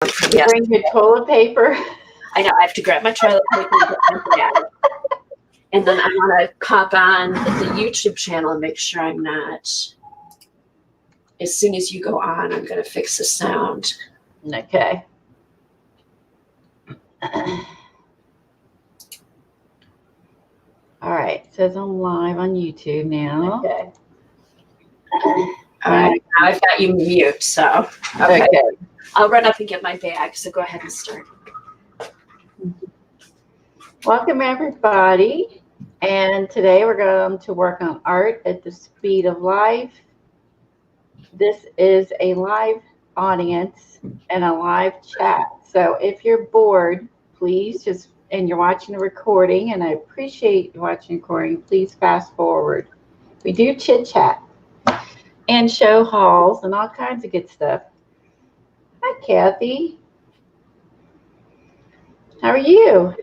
Yes. Bring your toilet paper. I know. I have to grab my toilet paper and get my bag. And then I want to pop on the YouTube channel and make sure I'm not. As soon as you go on, I'm going to fix the sound. Okay. All right. It says I'm live on YouTube now. Okay. All right. Now I've got you mute, so. Okay. I'll run up and get my bag, so go ahead and start. Welcome, everybody. And today we're going to work on art at the speed of life. This is a live audience and a live chat. So if you're bored, please just, and you're watching the recording, and I appreciate you watching the recording, please fast forward. We do chit chat and show hauls and all kinds of good stuff. Hi, Kathy. How are you?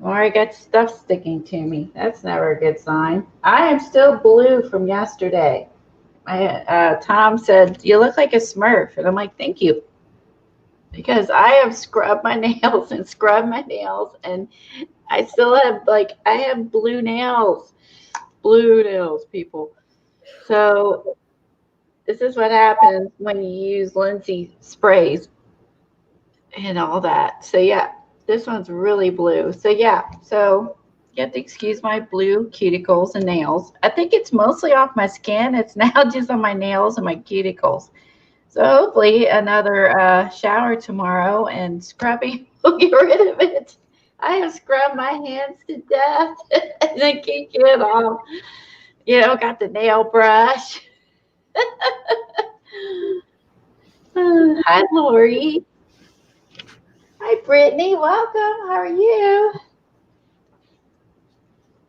Already got stuff sticking to me. That's never a good sign. I am still blue from yesterday. Tom said, you look like a Smurf. And I'm like, thank you. Because I have scrubbed my nails and scrubbed my nails. And I still have, I have blue nails. Blue nails, people. So this is what happens when you use Lindsay sprays and all that. So, yeah. This one's really blue. So yeah, so you have to excuse my blue cuticles and nails. I think it's mostly off my skin. It's now just on my nails and my cuticles. So hopefully another shower tomorrow and scrubbing will get rid of it. I have scrubbed my hands to death and I can't get it off. You know, got the nail brush. Hi, Lori. Hi, Brittany. Welcome. How are you?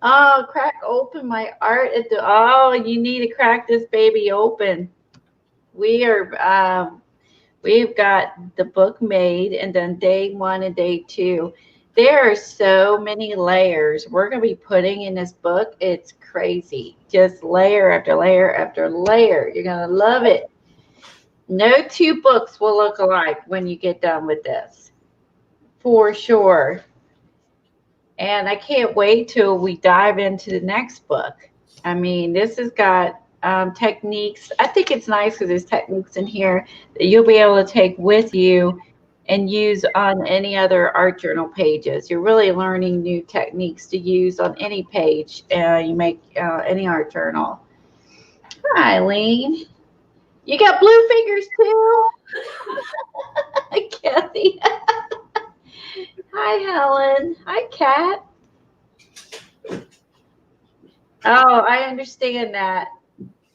Oh, crack open my art at the. Oh, you need to crack this baby open. We are. We've got the book made, and then day 1 and day 2. There are so many layers we're going to be putting in this book. It's crazy. Just layer after layer after layer. You're going to love it. No 2 books will look alike when you get done with this. For sure. And I can't wait till we dive into the next book. I mean, this has got techniques. I think it's nice because there's techniques in here that you'll be able to take with you and use on any other art journal pages. You're really learning new techniques to use on any page you make any art journal. Hi, Eileen. You got blue fingers too? Kathy. Hi, Helen. Hi, Kat. Oh, I understand that.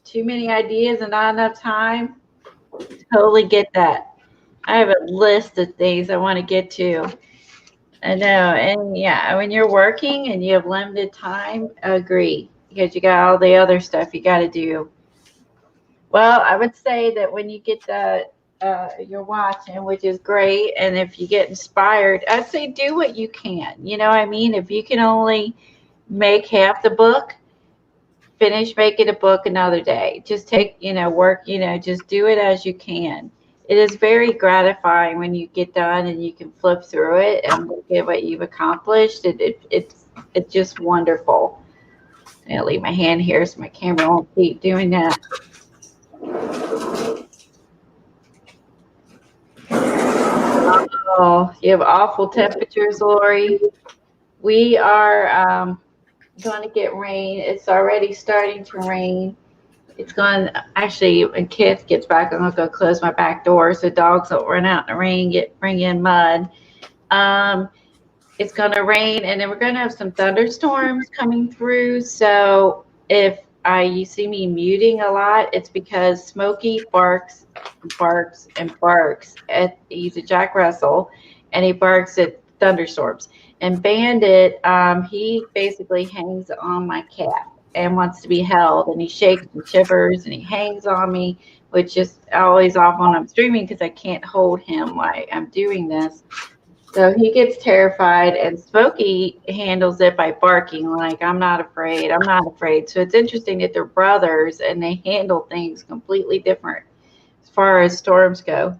Too many ideas and not enough time. Totally get that. I have a list of things I want to get to. I know. And yeah, when you're working and you have limited time, I agree. Because you got all the other stuff you got to do. Well, I would say that when you get you're watching, which is great, and if you get inspired, I'd say do what you can. You know what I mean? If you can only make half the book, finish making a book another day. Just take, work, just do it as you can. It is very gratifying when you get done and you can flip through it and look at what you've accomplished. It's just wonderful. I'm gonna leave my hand here so my camera won't keep doing that. Oh, you have awful temperatures, Lori. We are going to get rain. It's already starting to rain. It's going actually, when Keith gets back, I'm going to go close my back door so dogs don't run out in the rain, bring in mud. It's going to rain, and then we're going to have some thunderstorms coming through. So if you see me muting a lot, it's because Smokey barks and barks he's a Jack Russell, and he barks at thunderstorms. And Bandit, he basically hangs on my calf and wants to be held, and he shakes and shivers and he hangs on me, which is always off when I'm streaming because I can't hold him while I'm doing this. So he gets terrified, and Smokey handles it by barking like, I'm not afraid, I'm not afraid. So it's interesting that they're brothers and they handle things completely different as far as storms go.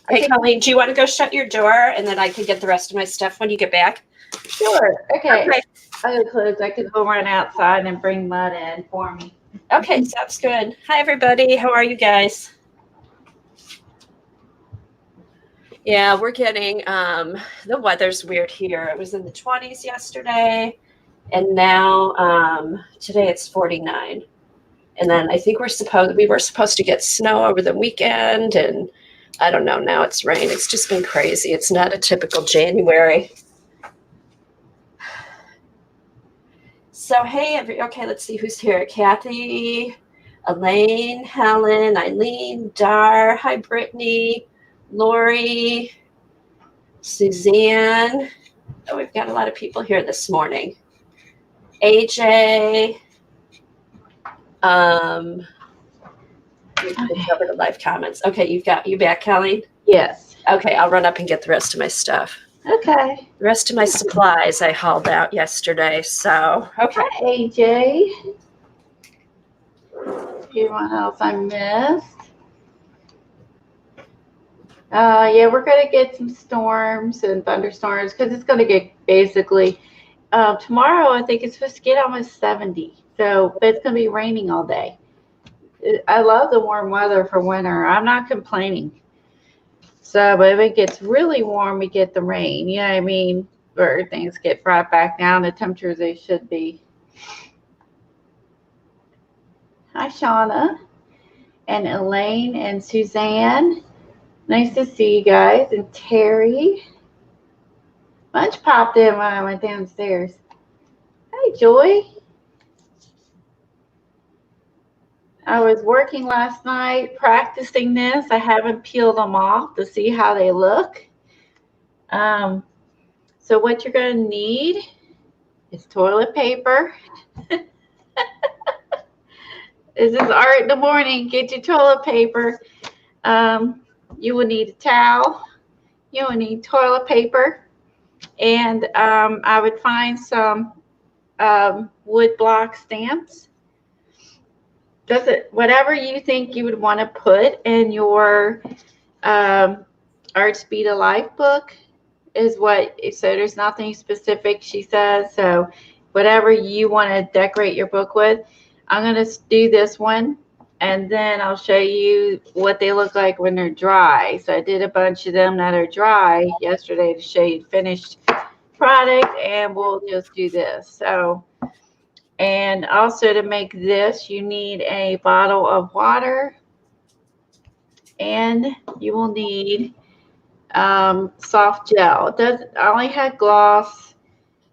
Hey, Colleen, do you want to go shut your door and then I can get the rest of my stuff when you get back? Sure. Okay. Okay. I gotta close. I could go run outside and bring mud in for me. Okay, sounds good. Hi, everybody. How are you guys? Yeah, we're getting, the weather's weird here. It was in the 20s yesterday, and now today it's 49. And then I think we were supposed to get snow over the weekend, and I don't know, now it's rain. It's just been crazy. It's not a typical January. So, hey, okay, let's see who's here. Kathy, Elaine, Helen, Eileen, Dar, hi, Brittany, Lori, Suzanne. Oh, we've got a lot of people here this morning. AJ. We covered the live comments. Okay, you back, Kelly? Yes. Okay, I'll run up and get the rest of my stuff. Okay. The rest of my supplies I hauled out yesterday, so okay. Hi, AJ. Anyone else I missed? Yeah, we're gonna get some storms and thunderstorms because it's gonna get basically tomorrow. I think it's supposed to get almost 70. So, but it's gonna be raining all day. I love the warm weather for winter. I'm not complaining. So, but if it gets really warm, we get the rain. You know what I mean? Where things get brought back down to temperatures they should be. Hi, Shauna and Elaine and Suzanne. Nice to see you guys. And Terry. Munch popped in when I went downstairs. Hi, Joy. I was working last night practicing this. I haven't peeled them off to see how they look. So what you're going to need is toilet paper. This is art in the morning. Get your toilet paper. You will need a towel. You will need toilet paper. And I would find some wood block stamps. Whatever you think you would want to put in your Art Speed of Life book is what, so there's nothing specific, she says. So whatever you want to decorate your book with. I'm going to do this one, and then I'll show you what they look like when they're dry. So I did a bunch of them that are dry yesterday to show you the finished product, and we'll just do this. So, and also to make this, you need a bottle of water, and you will need soft gel. I only had gloss.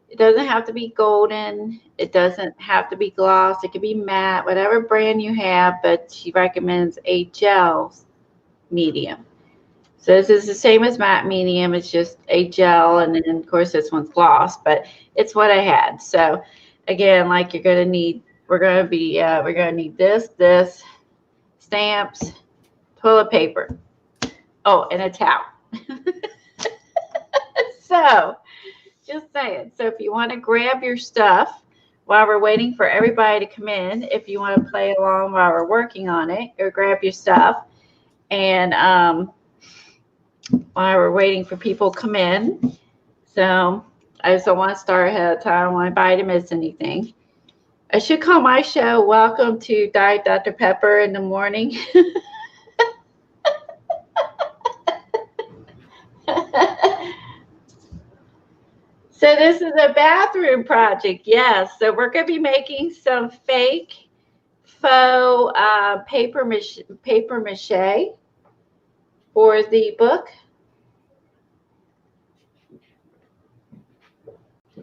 It doesn't have to be golden. It doesn't have to be gloss. It can be matte, whatever brand you have, but she recommends a gel medium. So this is the same as matte medium. It's just a gel, and then of course this one's gloss, but it's what I had. So again, like we're gonna need this, stamps, toilet paper, oh, and a towel. So just saying. So if you want to grab your stuff while we're waiting for everybody to come in, if you want to play along while we're working on it, or grab your stuff, and while we're waiting for people to come in. So I just don't want to start ahead of time. I don't want anybody to miss anything. I should call my show Welcome to Diet Dr. Pepper in the morning. So this is a bathroom project, yes. So we're going to be making some fake faux paper-mâché for the book.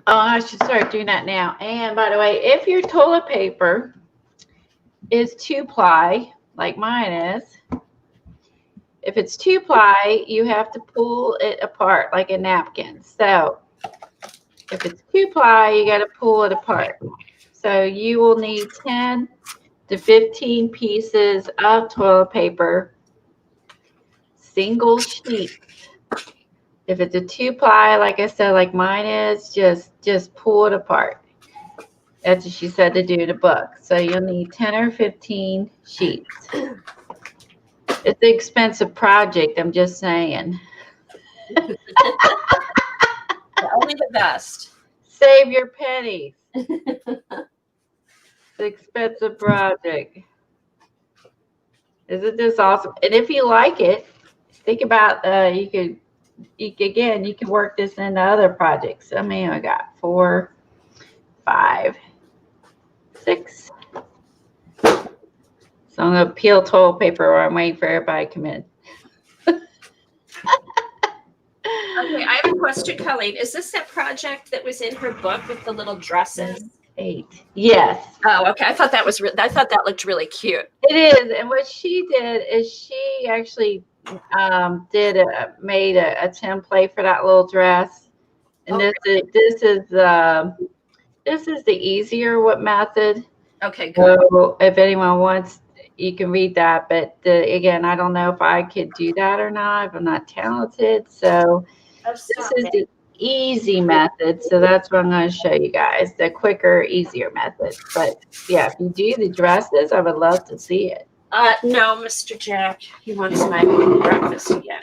Oh, I should start doing that now. And by the way, if your toilet paper is 2-ply, like mine is, if it's 2-ply, you have to pull it apart like a napkin. So if it's 2-ply, you got to pull it apart. So you will need 10 to 15 pieces of toilet paper, single sheet. If it's a 2-ply, like I said, like mine is, just pull it apart. That's what she said to do the book. So you'll need 10 or 15 sheets. It's an expensive project. I'm just saying. Only the best. Save your pennies. It's an expensive project. Isn't this awesome? And if you like it, think about you can work this into other projects. I mean, I got 4, 5, 6. So I'm gonna peel toilet paper while I'm waiting for everybody to come in. Okay, I have a question, Colleen. Is this that project that was in her book with the little dresses? 8. Yes. Oh, okay. I thought that was. I thought that looked really cute. It is, and what she did is she actually made a template for that little dress, and this is the easier method. Okay, good. So if anyone wants, you can read that. But again, I don't know if I could do that or not. If I'm not talented, so this is the easy method. So that's what I'm going to show you guys, the quicker, easier method. But yeah, if you do the dresses, I would love to see it. No, Mr. Jack. He wants my breakfast again.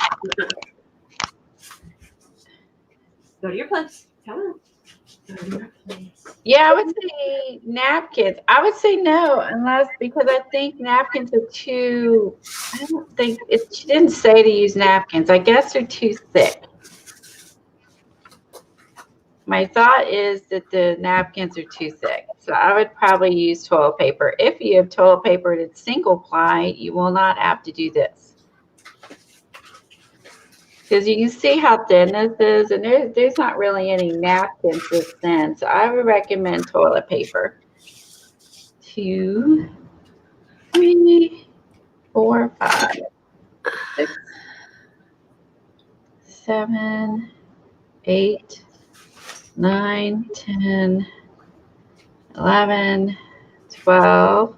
Go to your place. Come on. Go to your place. Yeah, I would say napkins. I would say no, because I think napkins are too. I don't think she didn't say to use napkins. I guess they're too thick. My thought is that the napkins are too thick. So I would probably use toilet paper. If you have toilet paper that's single ply, you will not have to do this. Because you can see how thin this is, and there's not really any napkins this thin. So I would recommend toilet paper. 2, 3, 4, 5, 6, 7, 8, 9, 10, 11, 12,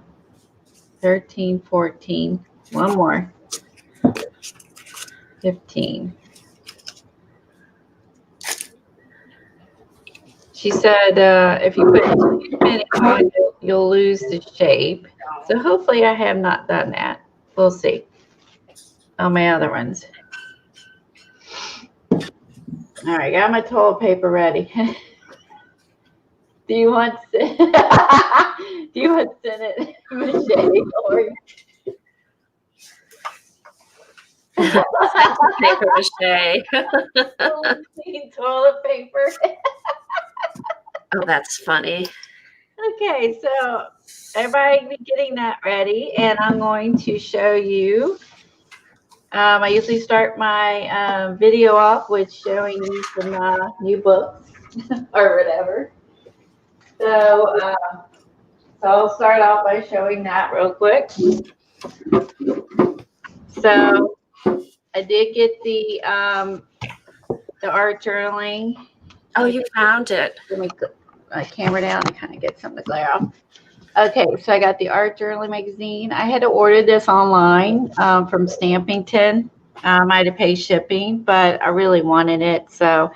13, 14. One more. 15. She said if you put too many on, you'll lose the shape. So hopefully I have not done that. We'll see on my other ones. All right, got my toilet paper ready. Do you want Senate machete or Paper-mâché. toilet paper? Oh, that's funny. Okay, so everybody be getting that ready, and I'm going to show you. I usually start my video off with showing you some new books or whatever. So I'll start off by showing that real quick. So I did get the art journaling. Oh, you found it. Let me put my camera down and kind of get some of the glare off. Okay, so I got the art journaling magazine. I had to order this online from Stampington. I had to pay shipping, but I really wanted it. So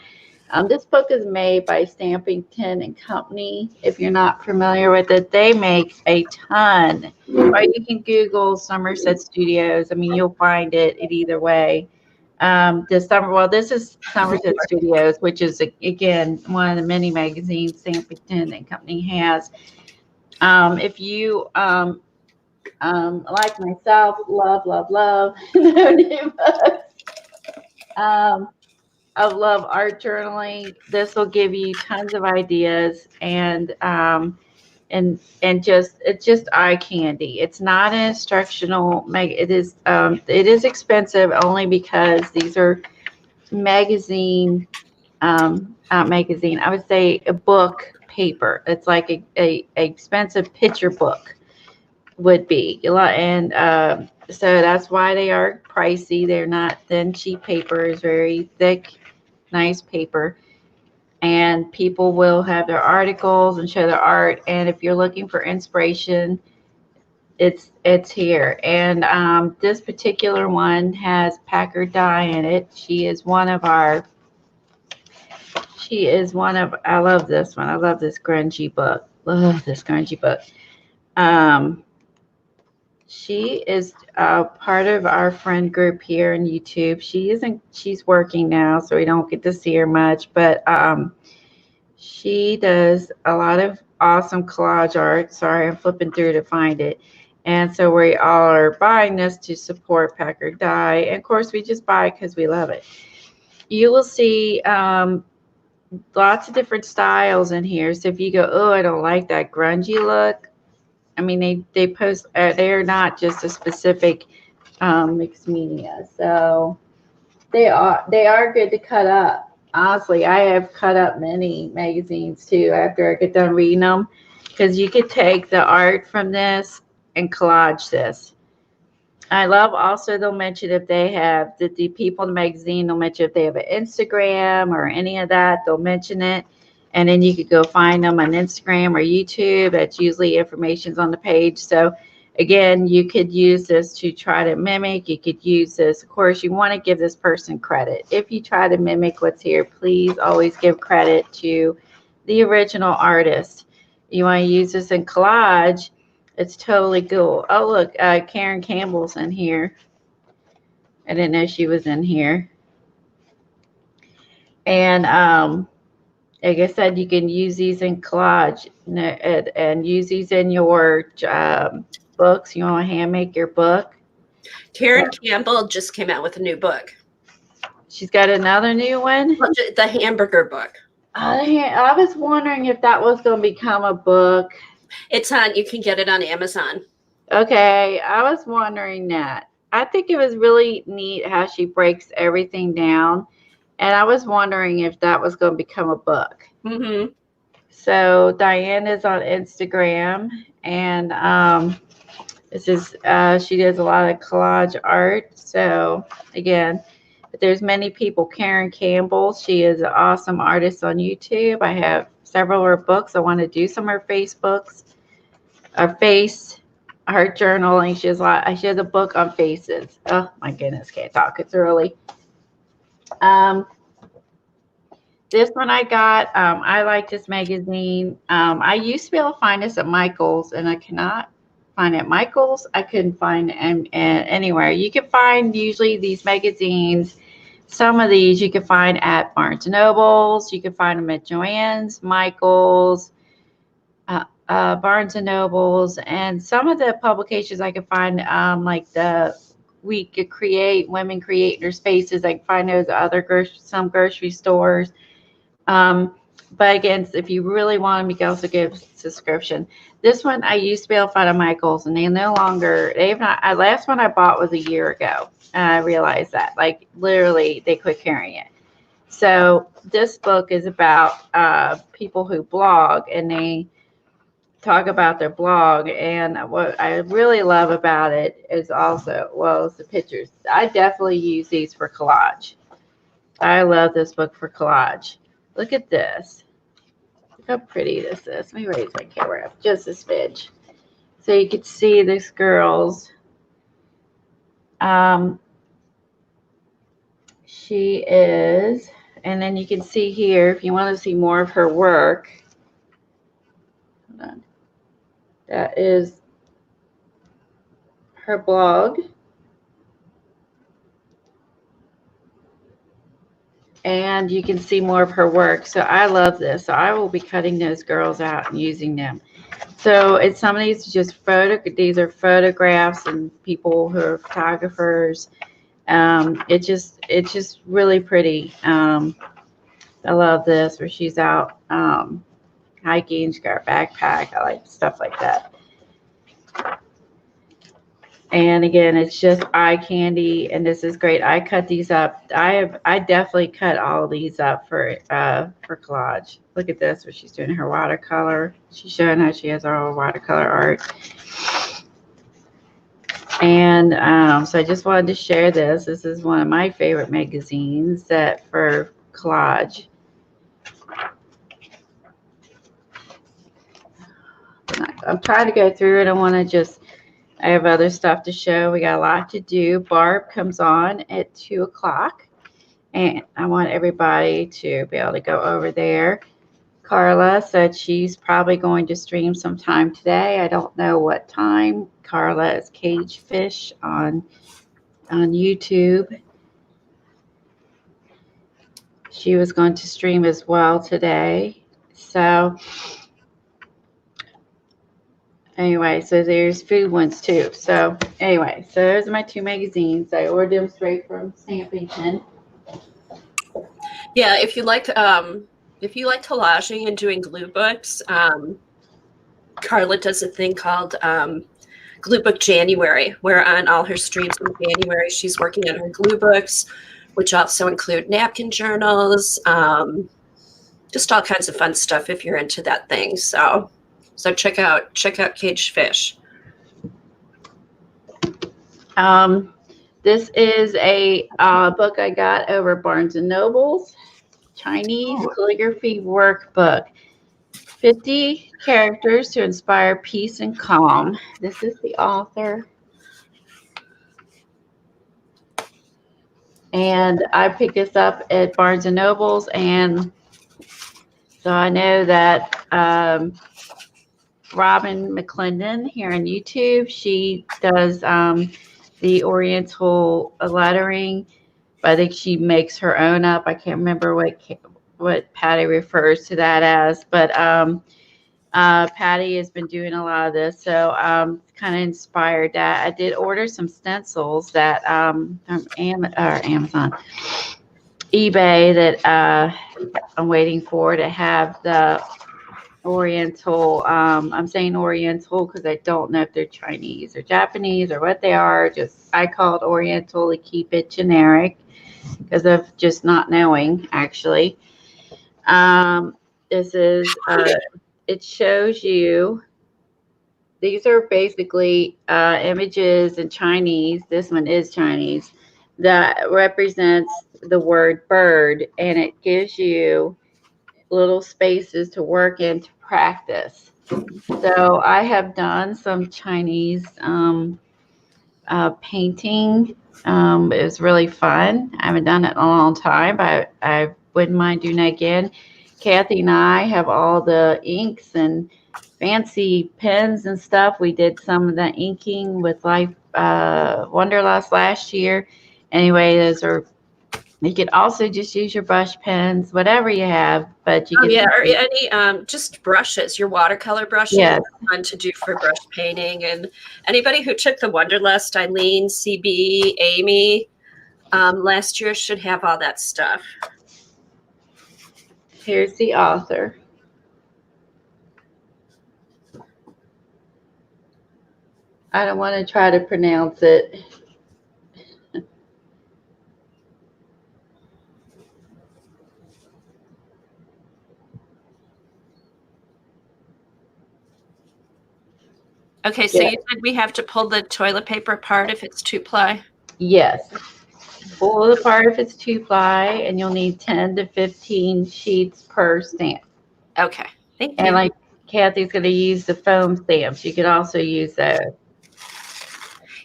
this book is made by Stampington and Company. If you're not familiar with it, they make a ton. Or you can Google Somerset Studios. I mean, you'll find it either way. This is Somerset Studios, which is again one of the many magazines Stampington and Company has. If you like myself, love new books. I love art journaling. This will give you tons of ideas and it's just eye candy. It's not an instructional it is expensive only because these are magazine I would say a book paper. It's like a expensive picture book would be, and so that's why they are pricey. They're not thin, cheap paper. Is very thick, nice paper, and people will have their articles and show their art. And if you're looking for inspiration, it's here. And this particular one has Packard Dye in it. She is one of I love this one. I love this grungy book. She is part of our friend group here on YouTube. She's working now, so we don't get to see her much, but she does a lot of awesome collage art. Sorry, I'm flipping through to find it. And so we all are buying this to support Packard Die. And of course, we just buy it because we love it. You will see lots of different styles in here. So if you go, oh, I don't like that grungy look. I mean, they post, they are not just a specific mixed media. So they are good to cut up. Honestly, I have cut up many magazines too after I get done reading them, because you could take the art from this and collage this. I love also they'll mention if they have the people in the magazine, they'll mention if they have an Instagram or any of that, they'll mention it. And then you could go find them on Instagram or YouTube. That's usually information's on the page. So again, you could use this to try to mimic. You could use this. Of course, you want to give this person credit. If you try to mimic what's here, please always give credit to the original artist. You want to use this in collage. It's totally cool. Oh, look, Karen Campbell's in here. I didn't know she was in here. And like I said, you can use these in collage and use these in your books. You want to hand make your book. Karen Campbell just came out with a new book. She's got another new one. The hamburger book. I was wondering if that was going to become a book. It's on, you can get it on Amazon. Okay, I was wondering that. I think it was really neat how she breaks everything down. And I was wondering if that was going to become a book. Mm-hmm. So Diane is on Instagram, and this is she does a lot of collage art. So again, but there's many people. Karen Campbell, she is an awesome artist on YouTube. I have several of her books. I want to do some of her Facebooks, her face art journaling. She has a book on faces. Oh my goodness, can't talk. It's early. This one I got, I like this magazine. I used to be able to find this at Michael's, and I cannot find it at Michael's. I couldn't find it anywhere. You can find usually these magazines. Some of these you can find at Barnes & Nobles. You can find them at Joann's, Michael's, Barnes & Nobles, and some of the publications I can find, like the We Could Create, Women Create Their Spaces. I can find those at other some grocery stores. But again, if you really want them, you can also get a subscription. This one I used to be able to find at Michael's, and they no longer, they've not, last one I bought was a year ago. And I realized that, like, literally they quit carrying it. So this book is about people who blog, and they talk about their blog. And what I really love about it is also, well, it's the pictures. I definitely use these for collage. I love this book for collage. Look at this. Look how pretty this is. Let me raise my camera up just a smidge so you can see this girl's. She is, and then you can see here, if you want to see more of her work, hold on. That is her blog. And you can see more of her work. So I love this. So I will be cutting those girls out and using them. So it's some of these just these are photographs and people who are photographers. It's just really pretty. I love this where she's out hiking. She's got a backpack. I like stuff like that. And again, it's just eye candy, and this is great. I cut these up. I definitely cut all of these up for collage. Look at this, where she's doing her watercolor. She's showing how she has her own watercolor art. And so I just wanted to share this. This is one of my favorite magazines that for collage. I'm trying to go through it. I want to just. I have other stuff to show. We got a lot to do. Barb comes on at 2 o'clock, and I want everybody to be able to go over there. Carla said she's probably going to stream sometime today. I don't know what time. Carla is Cage Fish on YouTube. She was going to stream as well today. So anyway, so there's food ones too. So anyway, so those are my 2 magazines. I ordered them straight from Stampington. Yeah, if you like collaging and doing glue books, Carla does a thing called Glue Book January, where on all her streams in January, she's working on her glue books, which also include napkin journals, just all kinds of fun stuff if you're into that thing. So check out Caged Fish. This is a book I got over Barnes and Noble's, Chinese Calligraphy Workbook. 50 characters to inspire peace and calm. This is the author. And I picked this up at Barnes and Noble's, and so I know that Robin McClendon here on YouTube, she does the Oriental lettering, but I think she makes her own up. I can't remember what Patty refers to that as, but Patty has been doing a lot of this, so kind of inspired that. I did order some stencils that from Amazon, eBay, that I'm waiting for to have the Oriental. I'm saying Oriental because I don't know if they're Chinese or Japanese or what they are. Just I call it Oriental to keep it generic because of just not knowing actually. This is it shows you, these are basically images in Chinese. This one is Chinese, that represents the word bird, and it gives you little spaces to work in to practice. So I have done some Chinese painting. It was really fun. I haven't done it in a long time, but I wouldn't mind doing it again. Kathy and I have all the inks and fancy pens and stuff. We did some of the inking with Life Wonderlust last year. Anyway, those are, you could also just use your brush pens, whatever you have, but you can. Or any just brushes, your watercolor brushes. Yes. Are fun to do for brush painting. And anybody who took the Wonderlust, Eileen, CB, Amy, last year should have all that stuff. Here's the author. I don't want to try to pronounce it. Okay, so you said we have to pull the toilet paper apart if it's 2-ply? Yes. Pull it apart if it's 2-ply, and you'll need 10 to 15 sheets per stamp. Okay, thank you. And like Kathy's going to use the foam stamps. You could also use those.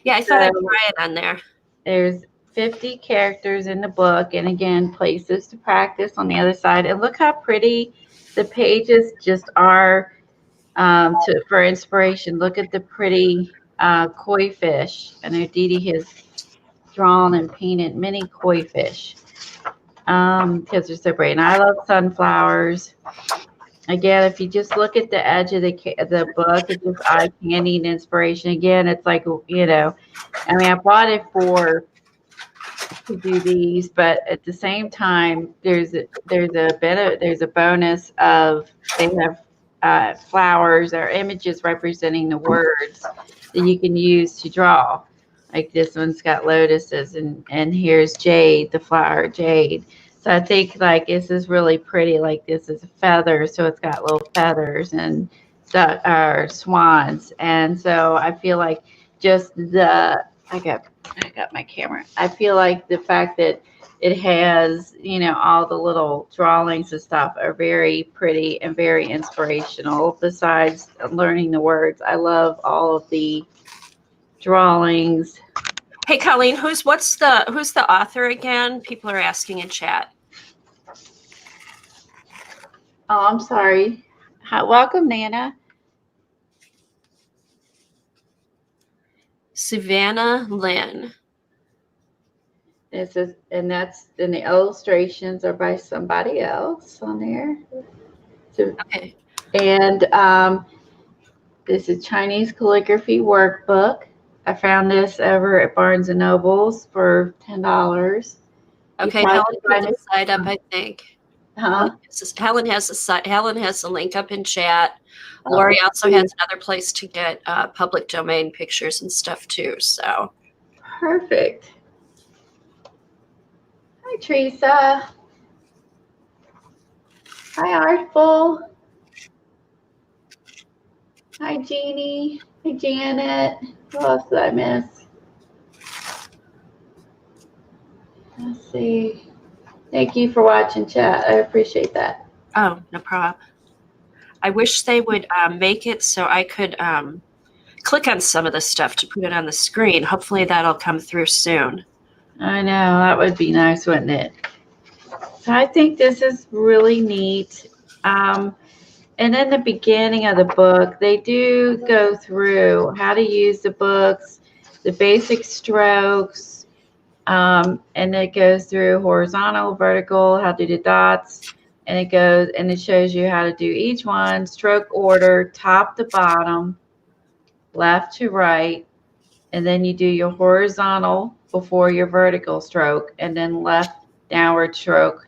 Yeah, I thought I'd try it on there. There's 50 characters in the book, and again, places to practice on the other side. And look how pretty the pages just are for inspiration. Look at the pretty koi fish. I know Dee Dee has drawn and painted many koi fish because they're so pretty. And I love sunflowers. Again, if you just look at the edge of the book, it's just eye candy and inspiration. Again, it's like, you know, I mean, I bought it to do these, but at the same time, there's a bonus of they have flowers or images representing the words that you can use to draw. Like this one's got lotuses, and here's jade, the flower jade. So I think like this is really pretty. Like this is a feather, so it's got little feathers and swans. And so I feel like just I got my camera. I feel like the fact that it has, you know, all the little drawings and stuff are very pretty and very inspirational. Besides learning the words, I love all of the drawings. Hey, Colleen, who's the author again? People are asking in chat. Oh, I'm sorry. Hi, welcome, Nana. Savannah Lynn. This is, and the illustrations are by somebody else on there. So, Okay. and this is Chinese calligraphy workbook. I found this over at Barnes and Nobles for $10. Okay, Helen put the site up, I think. Huh? Helen has the site. Helen has the link up in chat. Lori also has another place to get public domain pictures and stuff too. So Perfect. Hi, Teresa. Hi, Artful. Hi, Jeannie. Hi, Janet. Who else did I miss? Let's see. Thank you for watching, chat. I appreciate that. oh, no problem. I wish they would make it so I could click on some of the stuff to put it on the screen. Hopefully that'll come through soon. I know, that would be nice, wouldn't it? So I think this is really neat. And in the beginning of the book, they do go through how to use the books, the basic strokes, and it goes through horizontal, vertical, how to do the dots, and it shows you how to do each one, stroke order, top to bottom, left to right, and then you do your horizontal before your vertical stroke, and then left downward stroke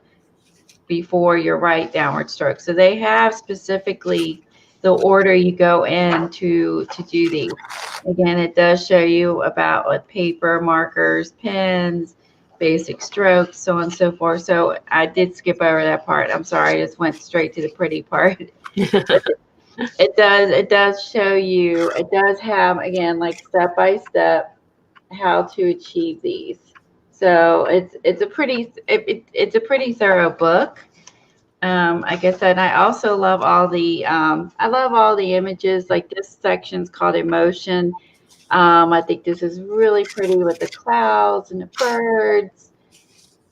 before your right downward stroke. So they have specifically the order you go in to do these. Again, it does show you about what paper, markers, pens, basic strokes, so on and so forth. So I did skip over that part. I'm sorry, I just went straight to the pretty part. It does show you, it does have, again, like step by step how to achieve these. So it's a pretty thorough book. Like I said, I also love all the images. Like this section's called emotion. I think this is really pretty with the clouds and the birds.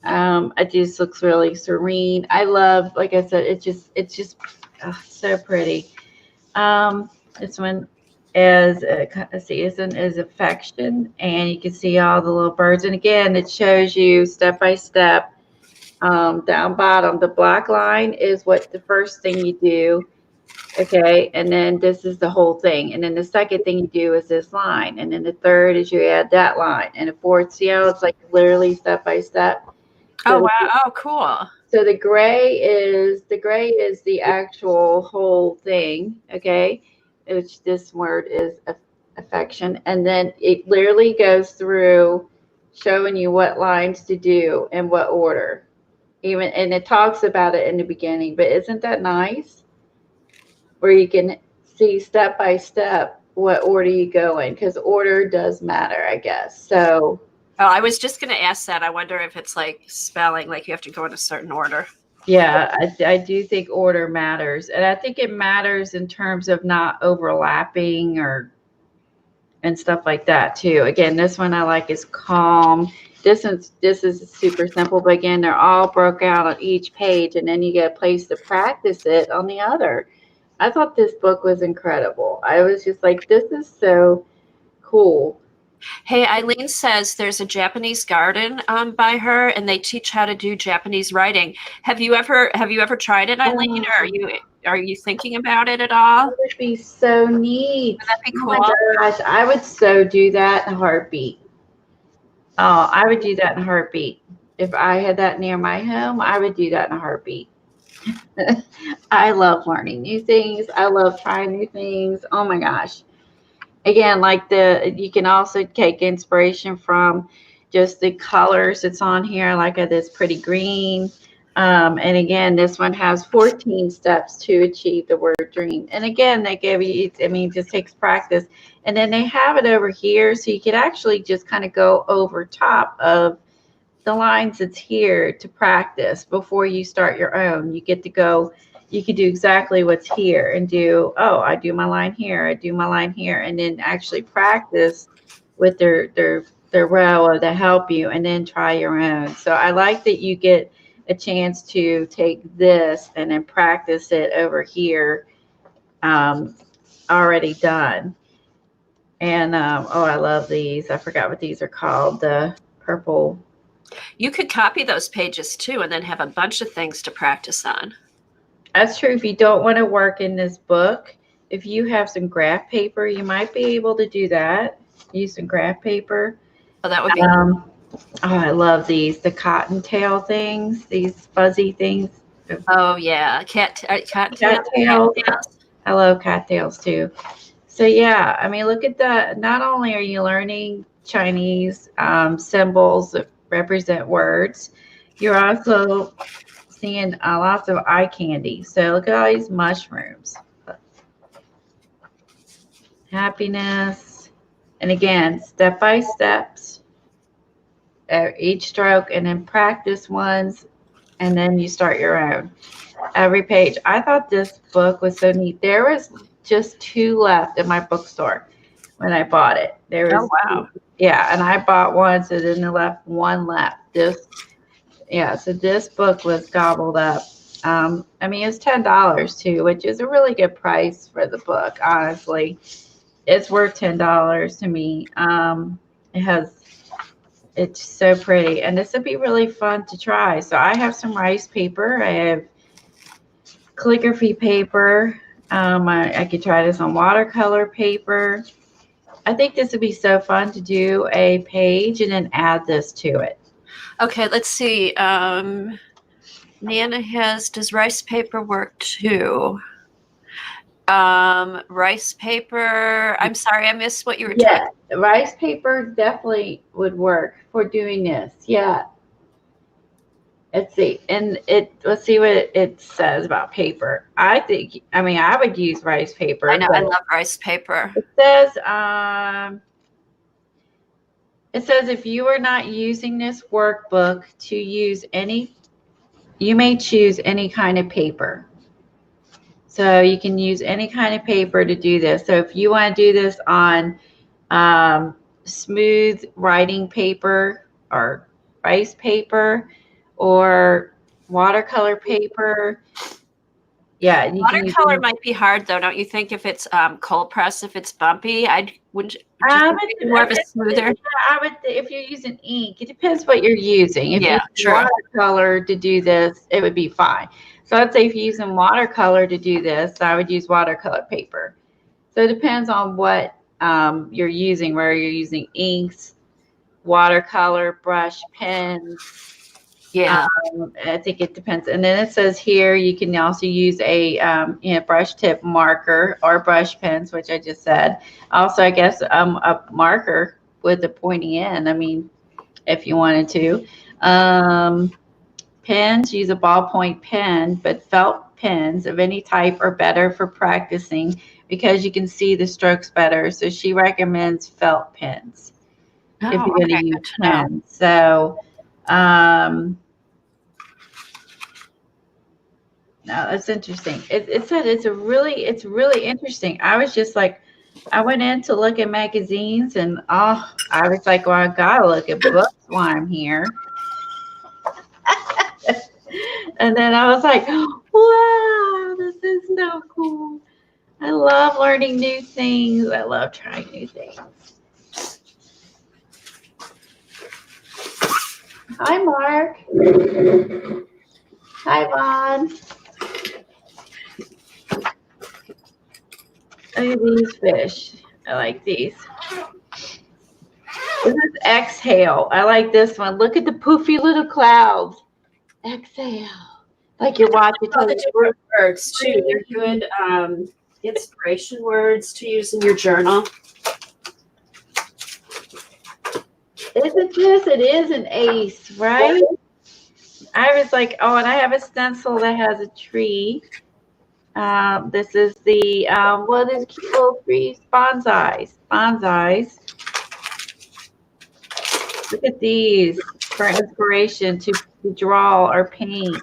It just looks really serene. I love, like I said, it's just so pretty. This one is let's see, is affection, and you can see all the little birds. And again, it shows you step by step. Down bottom, the black line is what the first thing you do. Okay, and then this is the whole thing. And then the second thing you do is this line. And then the third is you add that line. And the fourth, see how it's like literally step by step. So oh wow! Oh, cool. So the gray is the actual whole thing. Okay, which this word is affection, and then it literally goes through showing you what lines to do and what order. Even, and it talks about it in the beginning, but isn't that nice? Where you can see step by step what order you go in, because order does matter, I guess. So oh, I was just going to ask that. I wonder if it's like spelling, like you have to go in a certain order. yeah, I do think order matters, and I think it matters in terms of not overlapping and stuff like that too. Again, this one I like is calm. This is super simple, but again, they're all broke out on each page, and then you get a place to practice it on the other. I thought this book was incredible. I was just like, this is so cool. Hey, Eileen says there's a Japanese garden by her, and they teach how to do Japanese writing. Have you ever tried it, Eileen? Or are you thinking about it at all? That would be so neat. Would that be cool? Oh my gosh, I would so do that in a heartbeat. Oh, I would do that in a heartbeat. If I had that near my home, I would do that in a heartbeat. I love learning new things. I love trying new things. Oh my gosh. Again, like you can also take inspiration from just the colors that's on here, like this pretty green. And again, this one has 14 steps to achieve the word dream. And again, they give you, I mean, it just takes practice. And then they have it over here, so you could actually just kind of go over top of the lines that's here to practice before you start your own. You get to go, you could do exactly what's here and do, oh, I do my line here, I do my line here, and then actually practice with their row to help you, and then try your own. So I like that you get, a chance to take this and then practice it over here, already done. And oh, I love these. I forgot what these are called. The purple. You could copy those pages too and then have a bunch of things to practice on. That's true. If you don't want to work in this book, if you have some graph paper, you might be able to do that. Use some graph paper. Oh, that would be. Oh, I love these. The cottontail things, these fuzzy things. Oh yeah, cattails. Cattails. I love cattails too. So yeah, I mean, look at that. Not only are you learning Chinese symbols that represent words, you're also seeing lots of eye candy. So look at all these mushrooms. Happiness. And again, step by steps, each stroke, and then practice ones, and then you start your own. Every page. I thought this book was so neat. There was just 2 left in my bookstore when I bought it. There was, oh wow. Yeah, and I bought one, so then there left 1 left. So this book was gobbled up. I mean, it's $10 too, which is a really good price for the book. Honestly, it's worth $10 to me. It's so pretty, and this would be really fun to try. So I have some rice paper. I have calligraphy paper. I could try this on watercolor paper. I think this would be so fun to do a page and then add this to it. Okay, let's see. Nana does rice paper work too? Rice paper. I'm sorry, I missed what you were talking. Yeah, rice paper definitely would work for doing this. Yeah. Let's see. Let's see what it says about paper. I would use rice paper. I know, I love rice paper. It says if you are not using this workbook to use you may choose any kind of paper. So you can use any kind of paper to do this. So if you want to do this on smooth writing paper or rice paper or watercolor paper. Yeah. Watercolor might be hard though, don't you think? If it's cold press, if it's bumpy, more of a smoother. If you're using ink, it depends what you're using. If yeah, you're using watercolor to do this, it would be fine. So I'd say if you're using watercolor to do this, I would use watercolor paper. So it depends on what you're using, where you're using inks, watercolor, brush, pens. Yeah. I think it depends. And then it says here you can also use a brush tip marker or brush pens, which I just said. Also, I guess a marker with the pointy end. I mean, if you wanted to. Pens, use a ballpoint pen, but felt pens of any type are better for practicing because you can see the strokes better. So she recommends felt pens if you're going to use pens. So no, that's interesting. It said it's really interesting. I was just like, I went in to look at magazines and I was like, well, I gotta look at books while I'm here. And then I was like, wow, this is so cool. I love learning new things. I love trying new things. Hi, Mark. Hi, Vaughn. Look at these fish. I like these. This is exhale. I like this one. Look at the poofy little clouds. Exhale. Like you're watching all the different words too. They're good inspiration words to use in your journal. Isn't this? It is an ace, right? I was like, oh, and I have a stencil that has a tree. This is the there's cute little trees, bonsais. Look at these for inspiration to draw or paint.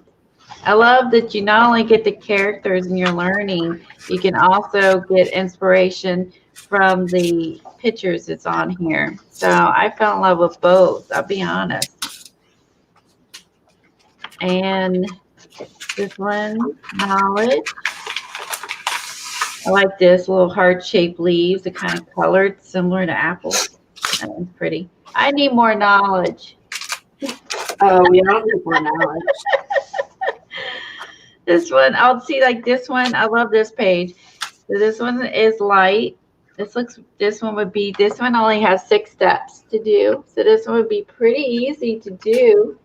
I love that you not only get the characters in your learning, you can also get inspiration from the pictures that's on here. So I fell in love with both, I'll be honest. And this one, knowledge. I like this little heart-shaped leaves. They're kind of colored, similar to apples. That one's pretty. I need more knowledge. Oh, we don't need more knowledge. This one, I'll see like this one. I love this page. So this one is light. This one only has 6 steps to do. So this one would be pretty easy to do.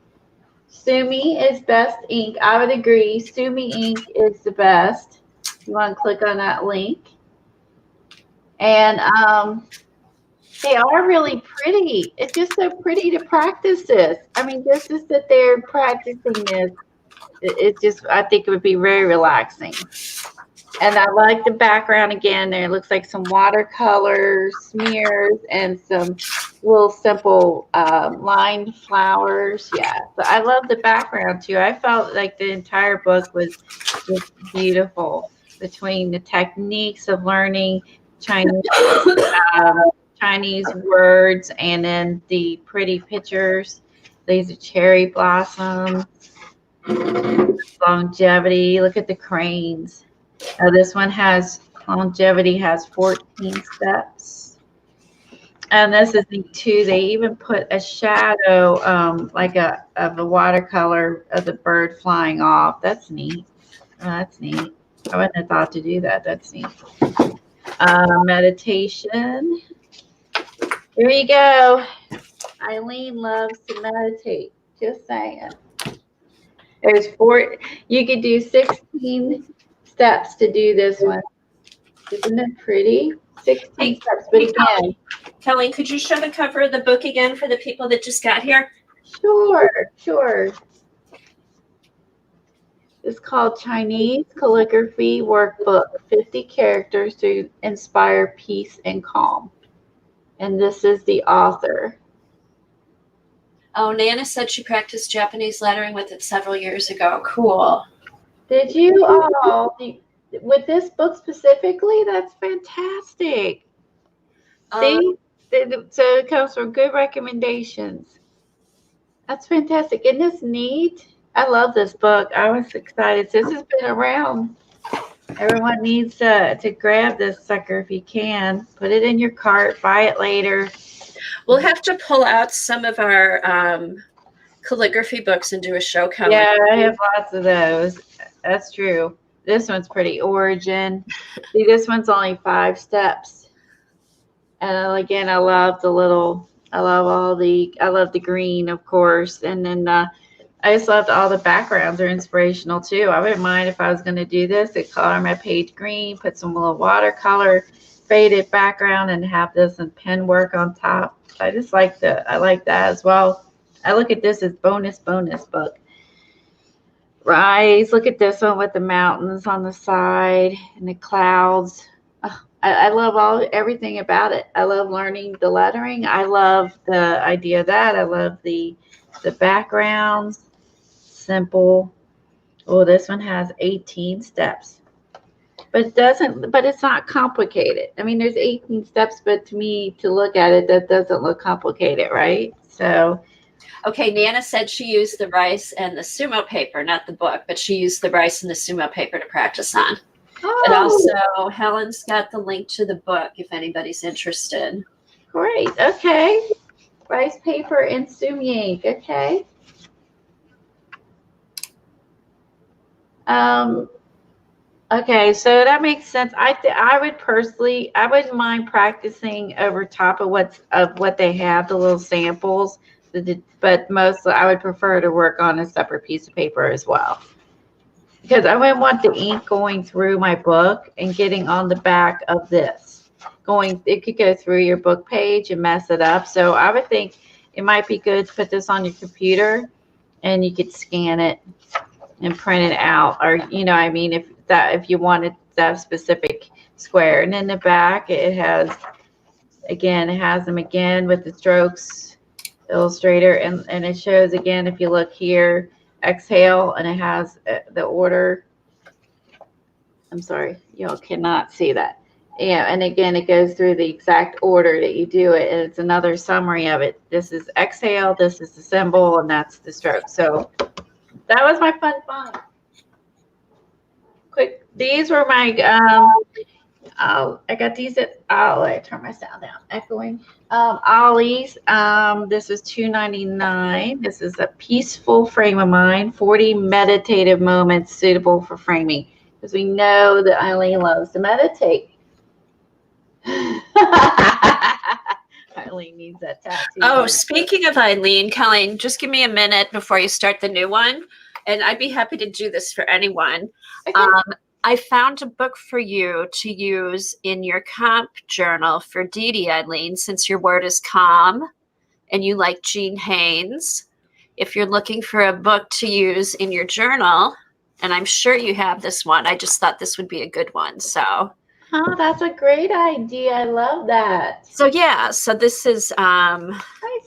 Sumi is best ink. I would agree. Sumi ink is the best. You want to click on that link. And they are really pretty. It's just so pretty to practice this. I mean, just to sit there practicing this, it just, I think it would be very relaxing. And I like the background again. There looks like some watercolor smears and some little simple lined flowers. Yeah, so I love the background too. I felt like the entire book was just beautiful between the techniques of learning Chinese Chinese words and then the pretty pictures. These are cherry blossoms, longevity. Look at the cranes. This one has longevity, has 14 steps. And this is neat too. They even put a shadow of a watercolor of the bird flying off. That's neat. Oh, that's neat. I wouldn't have thought to do that. That's neat. Meditation. Here you go. Eileen loves to meditate. Just saying. There's 4. You could do 16 steps to do this one. Isn't it pretty? 16 steps. But again, Kelly, could you show the cover of the book again for the people that just got here? Sure. It's called Chinese Calligraphy Workbook, 50 Characters to Inspire Peace and Calm. And this is the author. Oh, Nana said she practiced Japanese lettering with it several years ago. Cool. Did you? Oh, with this book specifically? That's fantastic. See? So it comes from good recommendations. That's fantastic. Isn't this neat? I love this book. I was excited. This has been around. Everyone needs to grab this sucker if you can. Put it in your cart. Buy it later. We'll have to pull out some of our calligraphy books and do a show coming. Yeah, I have lots of those. That's true. This one's pretty. Origin. See, this one's only 5 steps. And again, I love the green, of course. And then I just loved all the backgrounds are inspirational too. I wouldn't mind if I was going to do this. I'd color my page green, put some little watercolor, faded background, and have this and pen work on top. I just like I like that as well. I look at this as bonus book. Rise. Look at this one with the mountains on the side and the clouds. Oh, I love everything about it. I love learning the lettering. I love the idea of that. I love the backgrounds. Simple. Oh, this one has 18 steps. But it's not complicated. I mean, there's 18 steps, but to me, to look at it, that doesn't look complicated, right? So. Okay, Nana said she used the rice and the sumo paper, not the book, but she used the rice and the sumo paper to practice on. Oh. And also, Helen's got the link to the book if anybody's interested. Great. Okay. Rice paper and sumi ink. Okay. Okay, so that makes sense. I would personally, I wouldn't mind practicing over top of what they have, the little samples. But mostly, I would prefer to work on a separate piece of paper as well, because I wouldn't want the ink going through my book and getting on the back of this. It could go through your book page and mess it up. So I would think it might be good to put this on your computer, and you could scan it and print it out, or I mean, if you wanted that specific square. And in the back, it has them again with the strokes illustrator, and it shows again, if you look here, exhale, and it has the order. I'm sorry, y'all cannot see that. Yeah, and again, it goes through the exact order that you do it, and it's another summary of it. This is exhale, this is the symbol, and that's the stroke. So That was my fun fun. Quick, these were my I got these at I turn my sound down. Echoing. Ollie's. This is $2.99. This is a peaceful frame of mind. 40 meditative moments suitable for framing. Because we know that Eileen loves to meditate. Eileen needs that tattoo. Oh, speaking of Eileen, Colleen, just give me a minute before you start the new one, and I'd be happy to do this for anyone. Okay. I found a book for you to use in your comp journal for Dee Dee, Eileen, since your word is calm and you like Jean Haynes. If you're looking for a book to use in your journal, and I'm sure you have this one, I just thought this would be a good one. So. Oh, that's a great idea. I love that. So yeah, so this is Hi,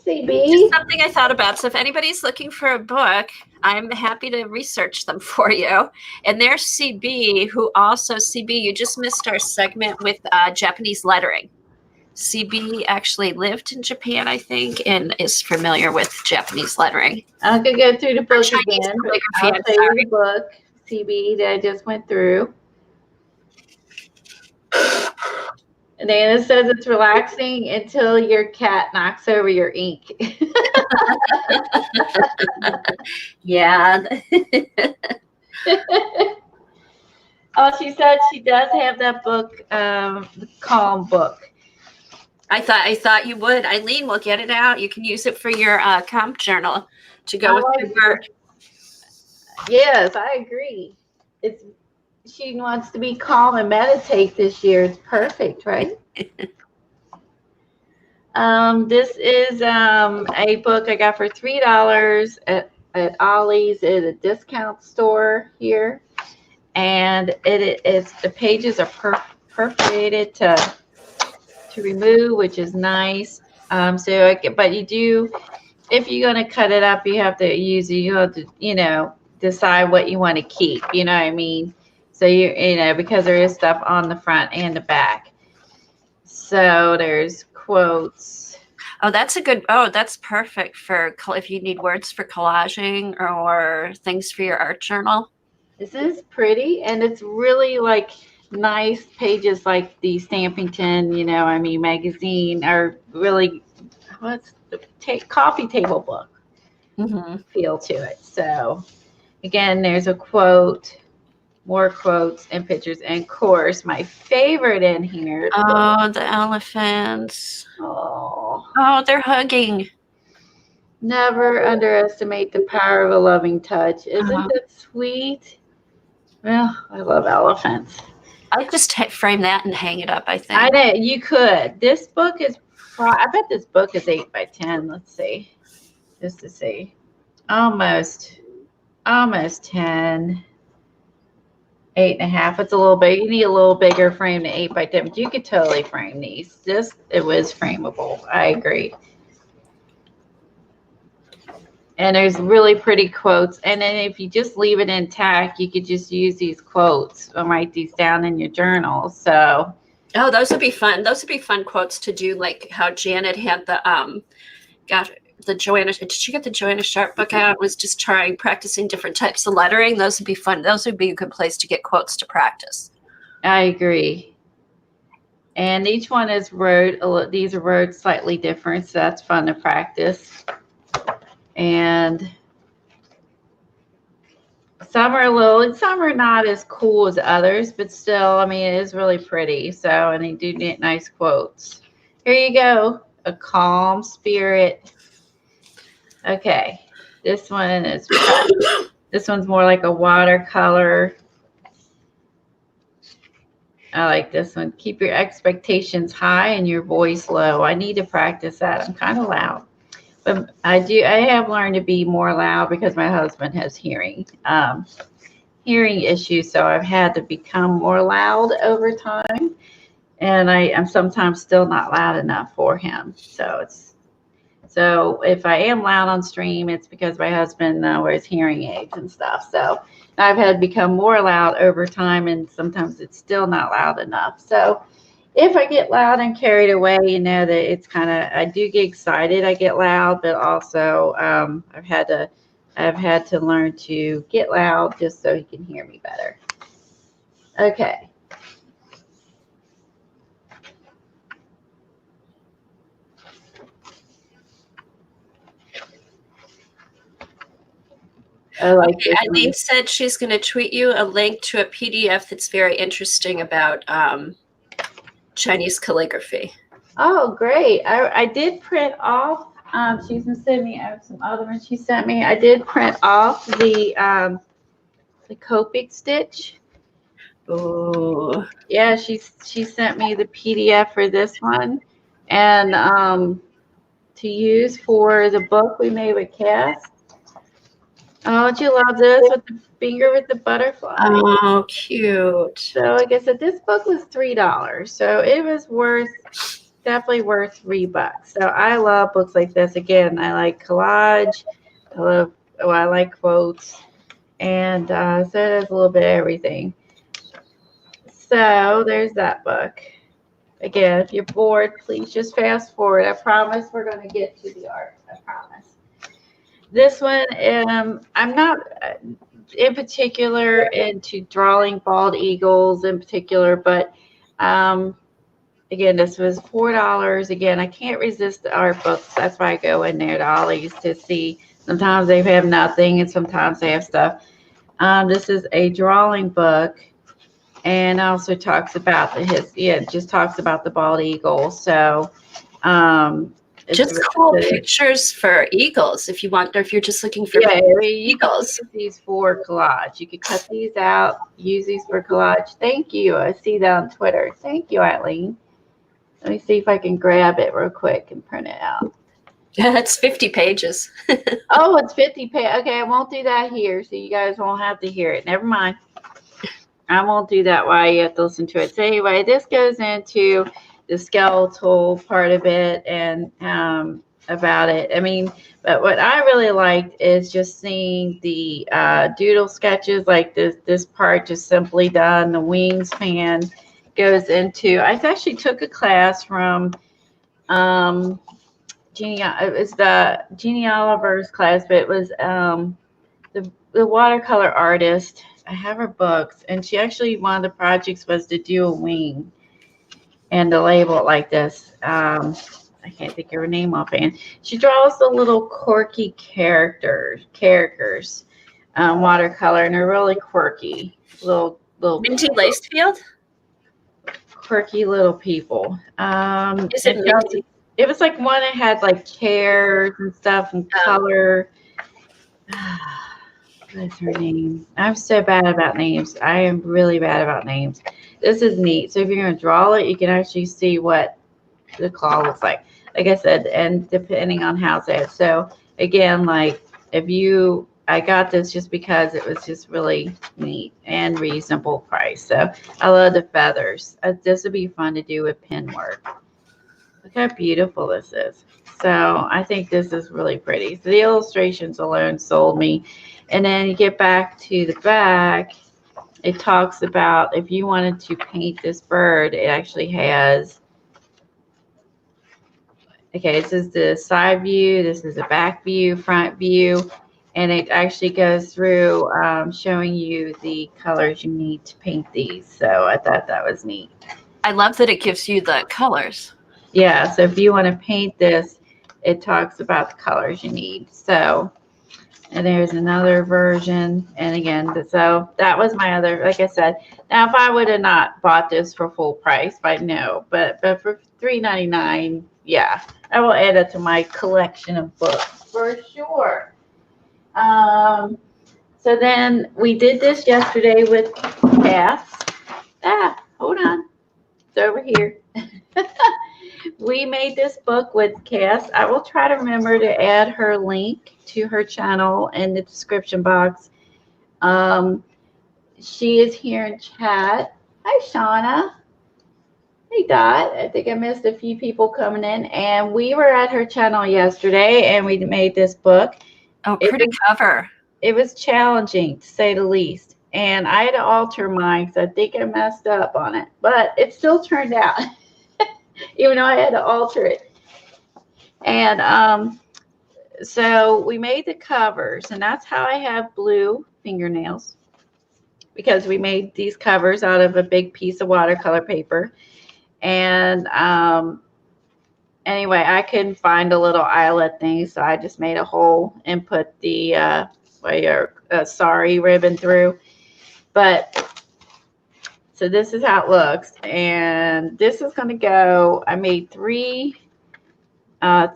CB. just something I thought about. So if anybody's looking for a book, I'm happy to research them for you. And there's CB, who also, CB, you just missed our segment with Japanese lettering. CB actually lived in Japan, I think, and is familiar with Japanese lettering. I'm going to go through the book Chinese again. calligraphy, I'll I'm tell you sorry. the book, CB, that I just went through. And then it says it's relaxing until your cat knocks over your ink. Yeah. Oh, she said she does have that book, the Calm book. I thought you would. Eileen, we'll get it out. You can use it for your comp journal to go with your work. Yes, I agree. She wants to be calm and meditate this year. It's perfect, right? This is a book I got for $3 at Ollie's at a discount store here, and it is the pages are perforated to remove, which is nice. But you do, if you're going to cut it up, you have to decide what you want to keep. You know what I mean? So because there is stuff on the front and the back. So there's quotes. Oh, that's perfect for if you need words for collaging or things for your art journal. This is pretty, and it's really like nice pages like the Stampington, magazine are really, what's the coffee table book feel to it. So again, there's a quote, more quotes and pictures, and of course my favorite in here. Oh, the elephants. Oh, they're hugging. Never underestimate the power of a loving touch. Isn't it sweet? Well, I love elephants. I'll just frame that and hang it up, I think. I know, you could. This book is, I bet this book is 8 by 10. Let's see. Just to see. Almost 10. 8.5. It's a little big. You need a little bigger frame than 8 by 10, but you could totally frame these. It was frameable. I agree. And there's really pretty quotes. And then if you just leave it intact, you could just use these quotes and write these down in your journal. So, oh, those would be fun. Those would be fun quotes to do, like how Janet had the Joanna. Did you get the Joanna Sharp book out? Was just practicing different types of lettering. Those would be fun. Those would be a good place to get quotes to practice. I agree. And each one is wrote. These are wrote slightly different, so that's fun to practice. And some are not as cool as others, but still, it is really pretty. So, and they do get nice quotes. Here you go. A calm spirit. Okay. This one's more like a watercolor. I like this one. Keep your expectations high and your voice low. I need to practice that. I'm kind of loud. But I have learned to be more loud because my husband has hearing issues, so I've had to become more loud over time, and I'm sometimes still not loud enough for him. So if I am loud on stream, it's because my husband wears hearing aids and stuff. So I've had to become more loud over time, and sometimes it's still not loud enough. So if I get loud and carried away, that it's I do get excited, I get loud, but also I've had to I've had to learn to get loud just so he can hear me better. Okay. I like Okay, this Eileen one. said she's going to tweet you a link to a PDF that's very interesting about Chinese calligraphy. Oh, great. I did print off, she's been sending me some other ones she sent me. I did print off the Copic stitch. Oh, Yeah, she sent me the PDF for this one. And to use for the book we made with Cass. Oh, don't you love this with the finger with the butterfly? oh, cute. So like I said, this book was $3. So it was definitely worth $3. So I love books like this. Again, I like collage. I like quotes. And so it has a little bit of everything. So there's that book. Again, if you're bored, please just fast forward. I promise we're going to get to the art. I promise. This one, I'm not in particular into drawing bald eagles in particular, but again, this was $4. Again, I can't resist the art books. That's why I go in there to Ollie's to see. Sometimes they have nothing, and sometimes they have stuff. This is a drawing book. And also talks about it just talks about the bald eagle. So, Just cool pictures for eagles if you want, or if you're just looking for eagles. You can use these for collage. You could cut these out, use these for collage. Thank you. I see that on Twitter. Thank you, Eileen. Let me see if I can grab it real quick and print it out. Yeah, that's 50 pages. Oh, it's 50 pages. Okay, I won't do that here, so you guys won't have to hear it. Never mind. I won't do that while you have to listen to it. So anyway, this goes into the skeletal part of it and about it. I mean, but what I really liked is just seeing the doodle sketches, like this part just simply done. The wingspan goes into. I actually took a class from it was the Jeannie Oliver's class, but it was the watercolor artist. I have her books, and she actually, one of the projects was to do a wing and to label it like this. I can't think of her name offhand. She draws the little quirky characters, watercolor, and they're really quirky, little Minty Lacefield? Quirky little people. Is it Minty? It was like one that had like chairs and stuff and color. What's her name? I'm so bad about names. I am really bad about names. This is neat. So if you're going to draw it, you can actually see what the claw looks like. Like I said, and depending on how it's at. So again, like I got this just because it was just really neat and reasonable price. So I love the feathers. This would be fun to do with pen work. Look how beautiful this is. So I think this is really pretty. So the illustrations alone sold me. And then you get back to the back, it talks about if you wanted to paint this bird, it actually has, okay, this is the side view, this is a back view, front view, and it actually goes through showing you the colors you need to paint these. So I thought that was neat. I love that it gives you the colors. Yeah, so if you want to paint this, it talks about the colors you need. So, and there's another version. And again, so that was my other, like I said, now if I would have not bought this for full price, I know, but for $3.99, yeah, I will add it to my collection of books for sure. So then we did this yesterday with Cass. Hold on. It's over here. We made this book with Cass. I will try to remember to add her link to her channel in the description box. She is here in chat. Hi, Shauna. Hey, Dot. I think I missed a few people coming in. And we were at her channel yesterday, and we made this book. Oh, pretty cover. It was challenging, to say the least. And I had to alter mine because I think I messed up on it. But it still turned out. Even though I had to alter it. And so we made the covers, and that's how I have blue fingernails, because we made these covers out of a big piece of watercolor paper. And anyway, I couldn't find a little eyelet thing, so I just made a hole and put the sari ribbon through. But so this is how it looks, and this is going to go. I made 3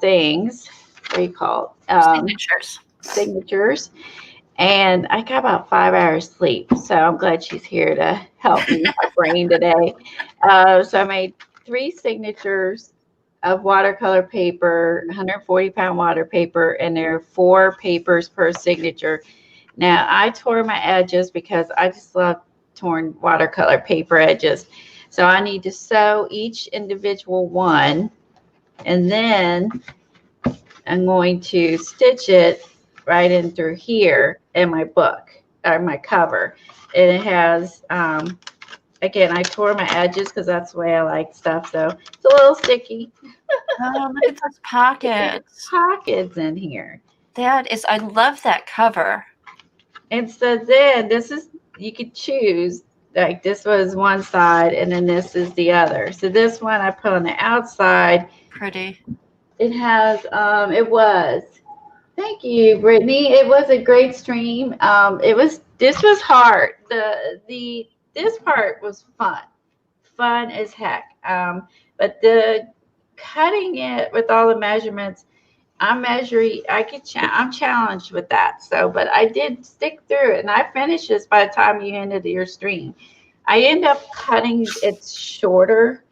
things. What do you call it? Signatures. And I got about 5 hours sleep, so I'm glad she's here to help me with my brain today. So I made 3 signatures of watercolor paper, 140-pound water paper, and there are 4 papers per signature. Now, I tore my edges because I just love torn watercolor paper edges. So I need to sew each individual one, and then I'm going to stitch it right in through here in my book, or my cover. And it has, again, I tore my edges because that's the way I like stuff. So it's a little sticky. Oh, look at those pockets. Pockets in here. That is, I love that cover. And so then this is, you could choose, like this was one side and then this is the other. So this one I put on the outside. Pretty. It has, thank you, Brittany. It was a great stream. This was hard. This part was fun as heck. But the cutting it with all the measurements, I'm challenged with that. So, but I did stick through it, and I finished this by the time you ended your stream. I end up cutting it shorter,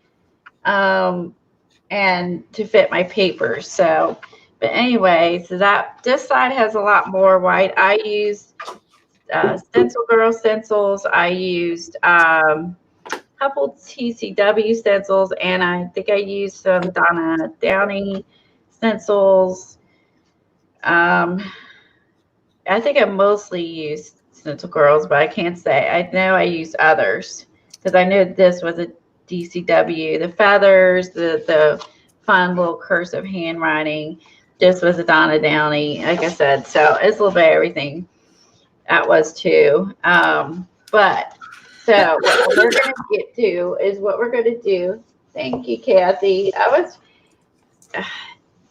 and to fit my papers. So, but anyway, so that this side has a lot more white. I used Stencil Girl stencils. I used couple TCW stencils, and I think I used some Donna Downey stencils. I think I mostly used Stencil Girls, but I can't say. I know I used others because I knew this was a DCW. The feathers, the fun little cursive handwriting. This was a Donna Downey, like I said. So it's a little bit of everything. That was too. But so what we're going to get to is what we're going to do. Thank you, Kathy.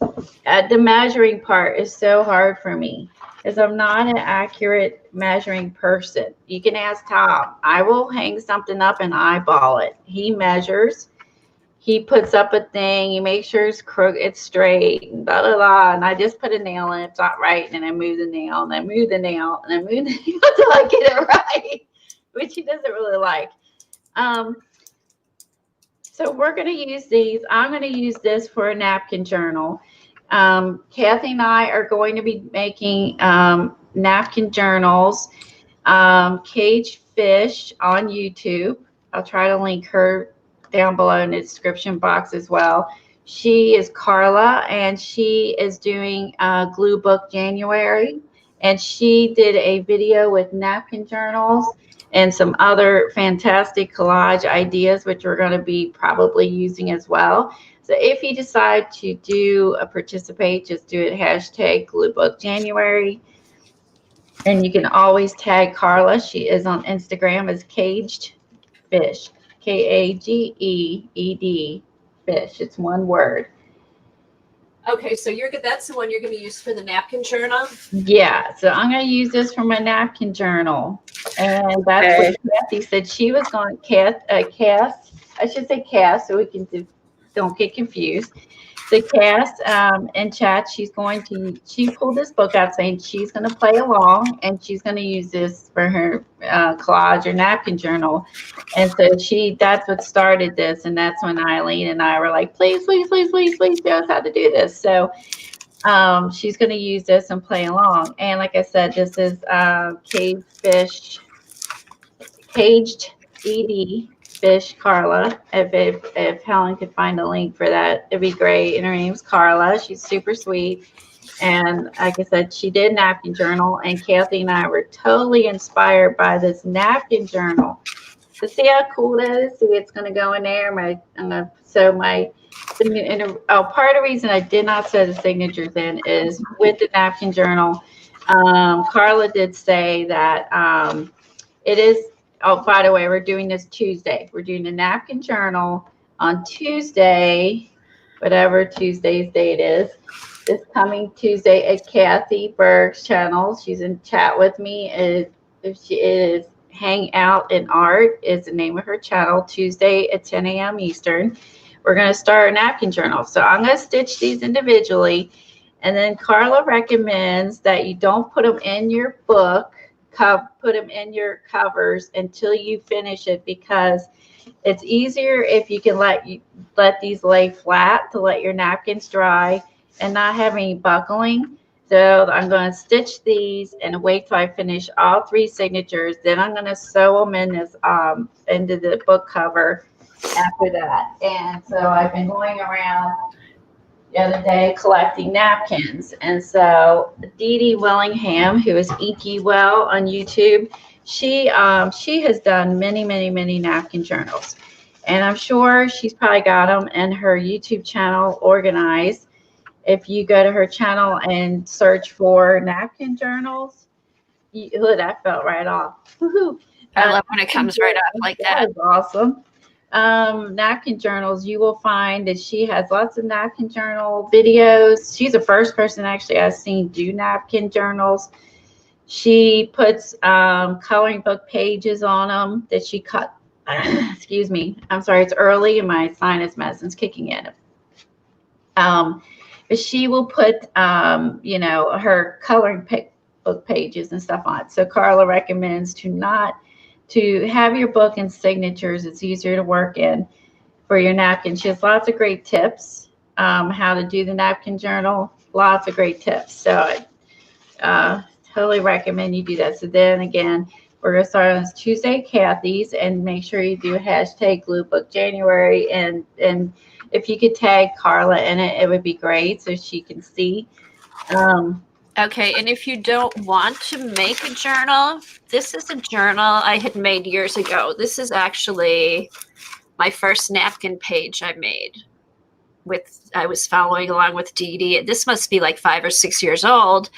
The measuring part is so hard for me because I'm not an accurate measuring person. You can ask Tom. I will hang something up and eyeball it. He measures. He puts up a thing. He makes sure it's crooked, it's straight, and blah, blah, blah. And I just put a nail in. It's not right. And I move the nail, and I move the nail, and I move the nail until I get it right, which he doesn't really like. So we're going to use these. I'm going to use this for a napkin journal. Kathy and I are going to be making napkin journals. Cage Fish on YouTube. I'll try to link her down below in the description box as well. She is Carla, and she is doing Glue Book January. And she did a video with napkin journals and some other fantastic collage ideas, which we're going to be probably using as well. So if you decide to participate, just do it hashtag Glue Book January. And you can always tag Carla. She is on Instagram as Caged Fish, Kageed Fish. It's one word. Okay, so that's the one you're going to use for the napkin journal? Yeah, so I'm going to use this for my napkin journal. And that's what Kathy said. She was going to cast, so we can don't get confused. So Cass in chat, she pulled this book out saying she's going to play along and she's going to use this for her collage or napkin journal. And so that's what started this. And that's when Eileen and I were like, please show us how to do this. So she's going to use this and play along. And like I said, this is Caged ED Fish Carla. If Helen could find a link for that, it'd be great. And her name's Carla. She's super sweet. And like I said, she did napkin journal, and Kathy and I were totally inspired by this napkin journal. So see how cool that is? See, it's going to go in there. I'm going to sew my, part of the reason I did not sew the signatures in is with the napkin journal. Carla did say that it is, oh, by the way, we're doing this Tuesday. We're doing the napkin journal on Tuesday, whatever Tuesday's date is. This coming Tuesday at Kathy Berg's channel. She's in chat with me. She is Hang Out in Art is the name of her channel. Tuesday at 10 a.m. Eastern. We're going to start a napkin journal. So I'm going to stitch these individually. And then Carla recommends that you don't put them in your book, put them in your covers until you finish it, because it's easier if you can let these lay flat to let your napkins dry and not have any buckling. So I'm going to stitch these and wait till I finish all 3 signatures. Then I'm going to sew them in this into the book cover after that. And so I've been going around the other day collecting napkins. And so Dee Dee Willingham, who is Inky Well on YouTube, she has done many napkin journals. And I'm sure she's probably got them in her YouTube channel organized. If you go to her channel and search for napkin journals, that felt right off. Woohoo. I love when it comes right up like that. That was awesome. Napkin journals, you will find that she has lots of napkin journal videos. She's the first person actually I've seen do napkin journals. She puts coloring book pages on them that she cut. Excuse me. I'm sorry, it's early and my sinus medicine's kicking in. But she will put, her coloring book pages and stuff on it. So Carla recommends to have your book and signatures. It's easier to work in for your napkin. She has lots of great tips, how to do the napkin journal. Lots of great tips. So I totally recommend you do that. So then again, we're going to start on this Tuesday, Kathy's, and make sure you do hashtag Glue Book January, and if you could tag Carla in it, it would be great so she can see. Okay, and if you don't want to make a journal, this is a journal I had made years ago. This is actually my first napkin page I made. I was following along with Dee Dee. This must be like 5 or 6 years old.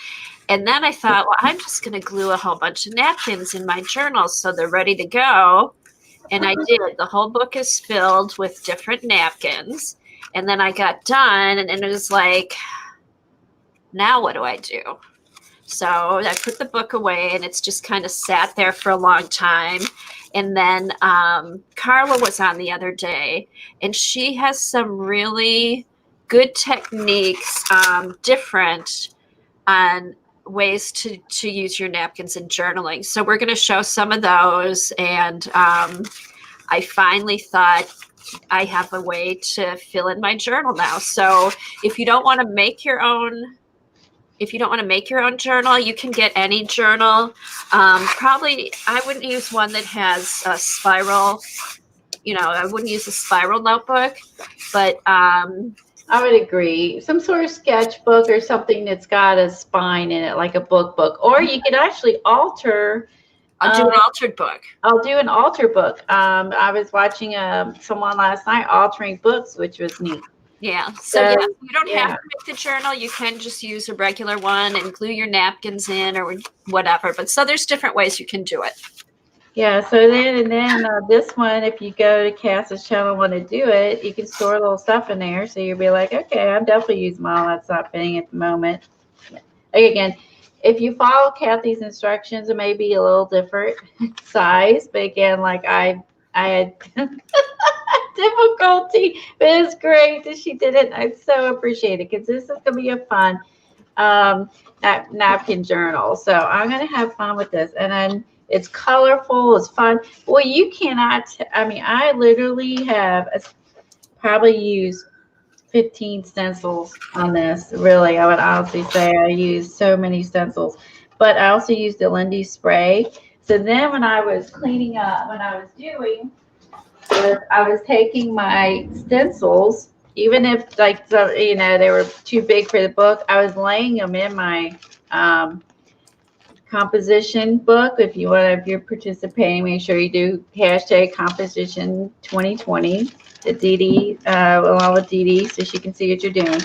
And then I thought, well, I'm just going to glue a whole bunch of napkins in my journal so they're ready to go. And I did. The whole book is filled with different napkins. And then I got done, and it was like, now what do I do? So I put the book away, and it's just kind of sat there for a long time. And then Carla was on the other day, and she has some really good techniques, different on ways to use your napkins in journaling. So we're going to show some of those. And I finally thought I have a way to fill in my journal now. So if you don't want to make your own journal, you can get any journal. Probably I wouldn't use one that has a spiral, I wouldn't use a spiral notebook, but I would agree. Some sort of sketchbook or something that's got a spine in it, like a book. Or you could actually alter. I'll do an altered book. I'll do an altered book. I was watching someone last night altering books, which was neat. Yeah. So you don't have to make the journal. You can just use a regular one and glue your napkins in or whatever. But so there's different ways you can do it. Yeah, so then this one, if you go to Cass's channel and want to do it, you can store a little stuff in there. So you'll be like, okay, I'm definitely using all that stuff fitting at the moment. Again, if you follow Kathy's instructions, it may be a little different size. But again, like I had difficulty, but it's great that she did it. I so appreciate it because this is going to be a fun napkin journal. So I'm going to have fun with this. And then it's colorful, it's fun. Well, you cannot, I literally have probably used 15 stencils on this. Really, I would honestly say I used so many stencils. But I also used the Lindy spray. So then when I was cleaning up, I was taking my stencils, even if they were too big for the book, I was laying them in my composition book. If you're participating, make sure you do hashtag composition 2020. The Dee along with Dee, so she can see what you're doing.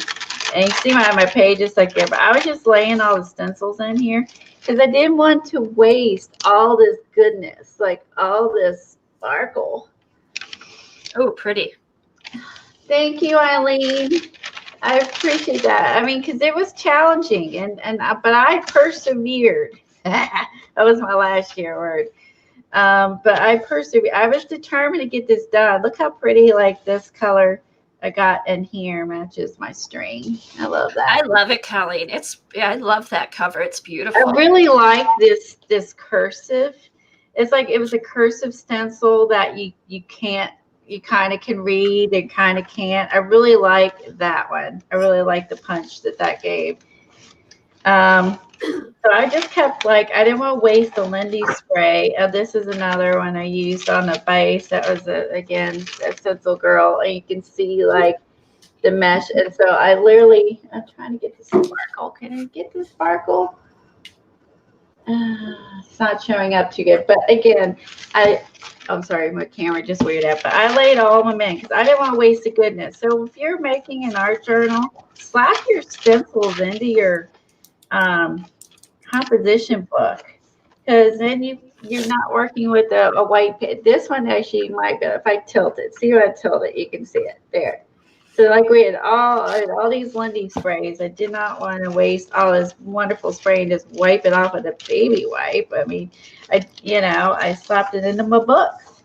And you see my page is like there, but I was just laying all the stencils in here because I didn't want to waste all this goodness, like all this sparkle. Oh, pretty. Thank you, Eileen. I appreciate that. I mean, because it was challenging, but I persevered. That was my last year word. But I persevered. I was determined to get this done. Look how pretty, like this color I got in here matches my string. I love that. I love it, Colleen. I love that cover. It's beautiful. I really like this cursive. It's like it was a cursive stencil that you kind of can read and kind of can't. I really like that one. I really like the punch that gave. So I just kept I didn't want to waste the Lindy spray. This is another one I used on the base. That was again a stencil girl, and you can see the mesh. And so I'm trying to get the sparkle. Can I get the sparkle? It's not showing up too good. But again, I'm sorry, my camera just weirded out. But I laid all of them in because I didn't want to waste the goodness. So if you're making an art journal, slap your stencils into your composition book, because then you're not working with a white page. This one actually might be, if I tilt it, see when I tilt it, you can see it there. So we had all these Lindy sprays. I did not want to waste all this wonderful spray and just wipe it off with a baby wipe. I mean, I slapped it into my books.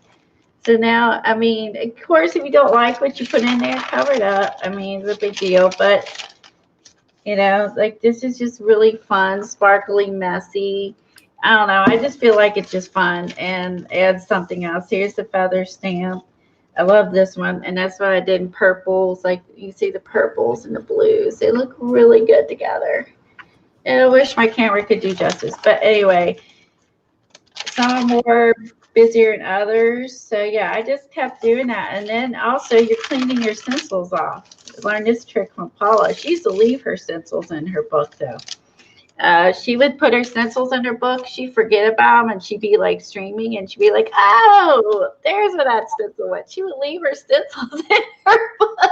So now, I mean, of course, if you don't like what you put in there, cover it up. I mean, it's a big deal, but this is just really fun, sparkly, messy. I don't know. I just feel like it's just fun and add something else. Here's the feather stamp. I love this one, and that's what I did in purples. Like you see the purples and the blues. They look really good together. And I wish my camera could do justice. But anyway, some are more busier than others. So yeah, I just kept doing that. And then also you're cleaning your stencils off. I learned this trick from Paula. She used to leave her stencils in her book though. She would put her stencils in her book. She'd forget about them and she'd be streaming and she'd be like, oh, there's where that stencil went. She would leave her stencils in her book.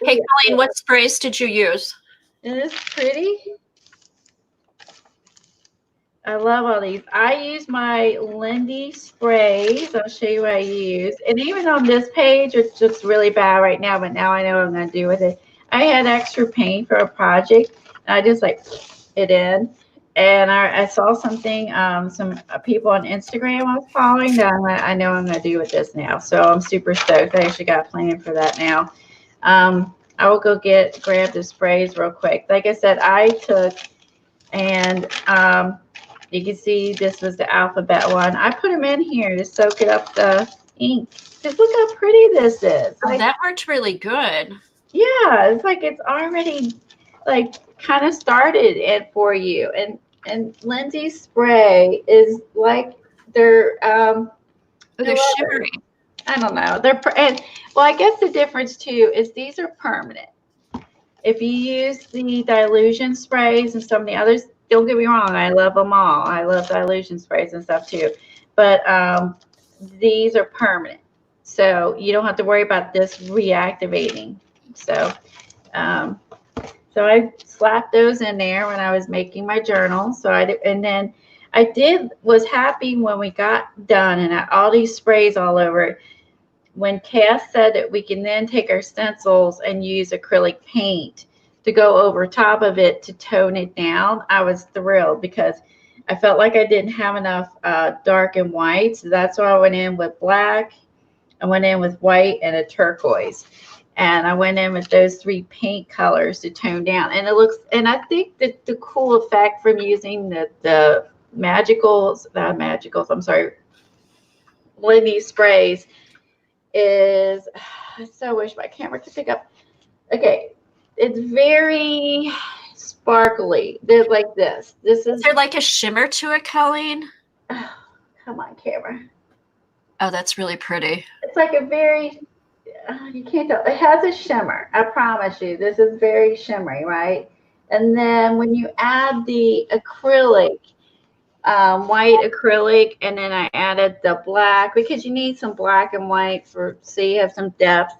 Hey, Colleen, what sprays did you use? Isn't this pretty? I love all these. I use my Lindy sprays. I'll show you what I use. And even on this page, it's just really bad right now, but now I know what I'm going to do with it. I had extra paint for a project. And I just it in. And I saw something, some people on Instagram I was following that I know I'm going to do with this now. So I'm super stoked. I actually got a plan for that now. I will go grab the sprays real quick. Like I said, I took and you can see this was the alphabet one. I put them in here to soak it up the ink. Just look how pretty this is. Oh, that worked really good. Yeah, it's it's already kind of started it for you. And Lindy's spray is they're shimmery. I don't know. I guess the difference too is these are permanent. If you use the dilution sprays and some of the others, don't get me wrong, I love them all. I love dilution sprays and stuff too. But these are permanent. So you don't have to worry about this reactivating. So I slapped those in there when I was making my journal. So I did, and then was happy when we got done and all these sprays all over it. When Cass said that we can then take our stencils and use acrylic paint to go over top of it to tone it down, I was thrilled because I felt like I didn't have enough dark and white. So that's why I went in with black. I went in with white and a turquoise. And I went in with those three paint colors to tone down. And I think that the cool effect from using the Lindy sprays is, I so wish my camera could pick up. Okay, it's very sparkly. They're like this. Is there a shimmer to it, Colleen? Oh, come on, camera. Oh, that's really pretty. It's a very, you can't tell. It has a shimmer. I promise you, this is very shimmery, right? And then when you add the acrylic, white acrylic, and then I added the black because you need some black and white so you have some depth.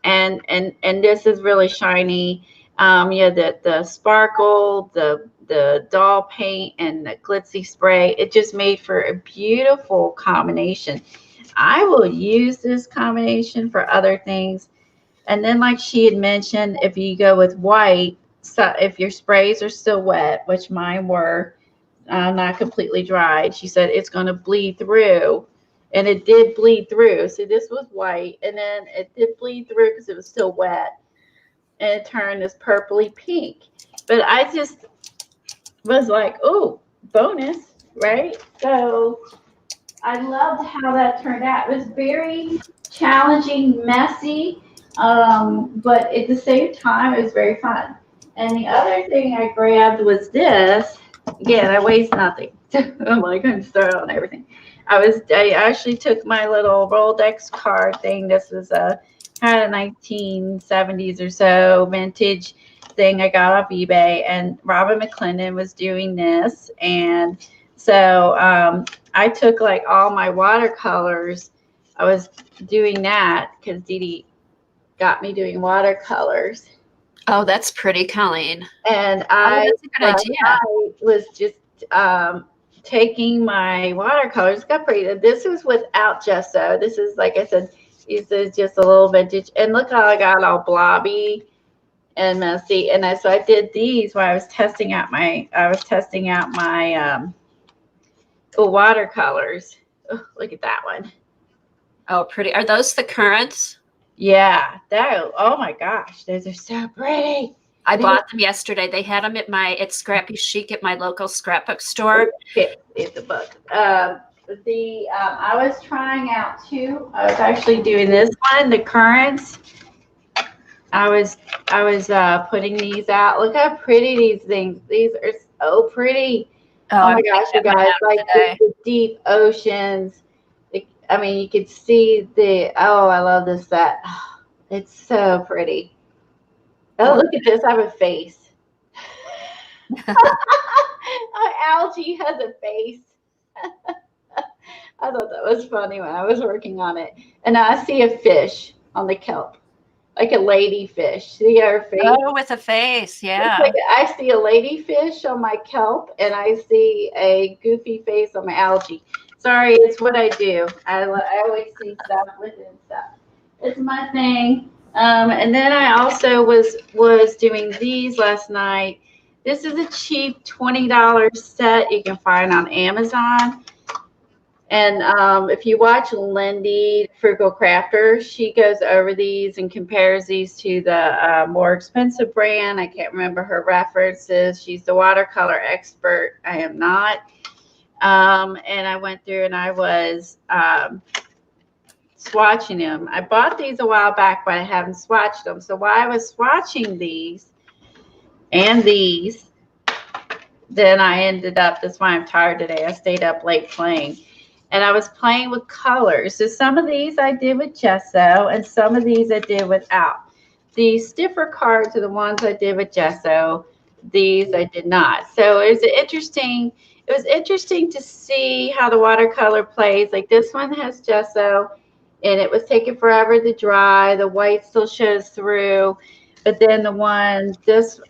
And this is really shiny. Yeah, the sparkle, the doll paint, and the glitzy spray. It just made for a beautiful combination. I will use this combination for other things. And then, like she had mentioned, if you go with white, so if your sprays are still wet, which mine were, not completely dried, she said it's going to bleed through. And it did bleed through. So this was white, and then it did bleed through because it was still wet, and it turned this purpley pink. But I just was like, oh, bonus, right? So I loved how that turned out. It was very challenging, messy, but at the same time, it was very fun. And the other thing I grabbed was this. Again, I waste nothing. I'm like, I'm start on everything. I actually took my little Rolodex card thing. This was a kind of 1970s or so vintage thing I got off eBay, and Robin McClendon was doing this. And so I took like all my watercolors. I was doing that because Dee Dee got me doing watercolors. Oh, that's pretty, Colleen. And that's a good idea. I was just taking my watercolors. Got pretty. This was without gesso. This is, like I said, this is just a little vintage. And look how I got all blobby and messy. And so I did these while I was testing out my watercolors. Oh, look at that one. Oh, pretty. Are those the currants? Yeah. Oh my gosh, those are so pretty. I bought them yesterday. They had them at Scrappy Chic at my local scrapbook store. It's a book. I was trying out two. I was actually doing this one, the currants. I was putting these out. Look how pretty these things. These are so pretty. Oh my gosh, you guys! Like the deep oceans. I mean, you could see I love this set. It's so pretty. Oh, look at this. I have a face. Algae has a face. I thought that was funny when I was working on it. And I see a fish on the kelp, like a lady fish. See her face? Oh, with a face, yeah. I see a lady fish on my kelp, and I see a goofy face on my algae. Sorry, it's what I do. I always see stuff within stuff. It's my thing. And then I also was doing these last night. This is a cheap $20 set you can find on Amazon. And if you watch Lindy, Frugal Crafter, she goes over these and compares these to the more expensive brand. I can't remember her references. She's the watercolor expert. I am not. And I went through and I was swatching them. I bought these a while back, but I haven't swatched them. So while I was swatching these and these, then I ended up, that's why I'm tired today. I stayed up late playing. And I was playing with colors. So some of these I did with gesso, and some of these I did without. The stiffer cards are the ones I did with gesso. These I did not. So it was interesting to see how the watercolor plays. Like this one has gesso, and it was taking forever to dry. The white still shows through. But then this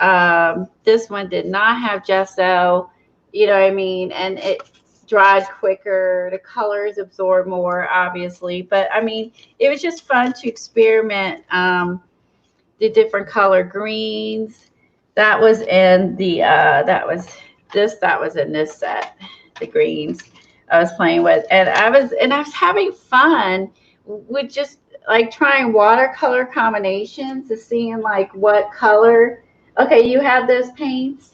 one did not have gesso, you know what I mean? And it dried quicker. The colors absorb more, obviously. But I mean, it was just fun to experiment the different color greens. That was in the that was in this set, the greens I was playing with. And I was having fun with just like trying watercolor combinations to seeing like what color. Okay, you have those paints.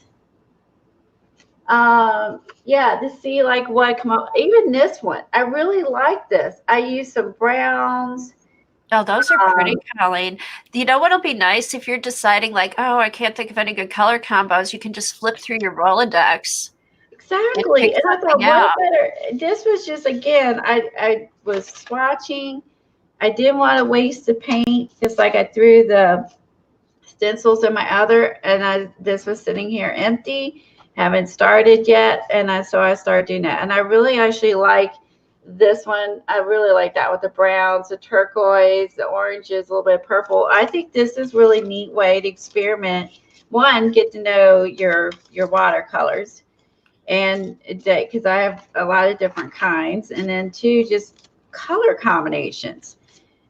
Yeah, to see like what come up. Even this one, I really like this. I used some browns. Oh, those are pretty, Colleen. You know what'll be nice if you're deciding like, oh, I can't think of any good color combos. You can just flip through your Rolodex. Exactly. And I thought, what better? This was just, again, I was swatching. I didn't want to waste the paint because like I threw the stencils in my other, and this was sitting here empty, haven't started yet, and so I started doing that. And I really actually like this one. I really like that with the browns, the turquoise, the oranges, a little bit of purple. I think this is really neat way to experiment. One, get to know your watercolors, and because I have a lot of different kinds, and then two, just color combinations.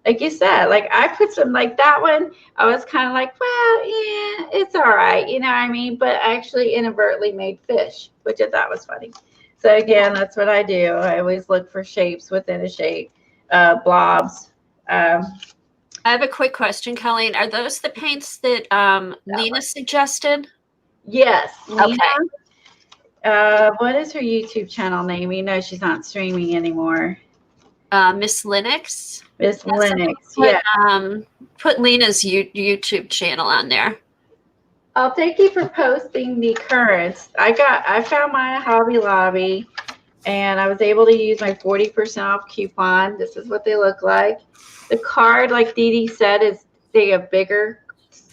Like you said, like I put some, like that one, I was kind of like, well, yeah, it's all right, you know what I mean? But I actually inadvertently made fish, which I thought was funny. So again, that's what I do. I always look for shapes within a shape, blobs. I have a quick question, Colleen. Are those the paints that Lena suggested? Yes, Okay. Lena. What is her YouTube channel name? You know she's not streaming anymore. Miss Linux. Miss Linux. Put Lena's YouTube channel on there. Oh, thank you for posting the currents. I found mine at Hobby Lobby, and I was able to use my 40% off coupon. This is what they look like. The card, like Dee Dee said, they have bigger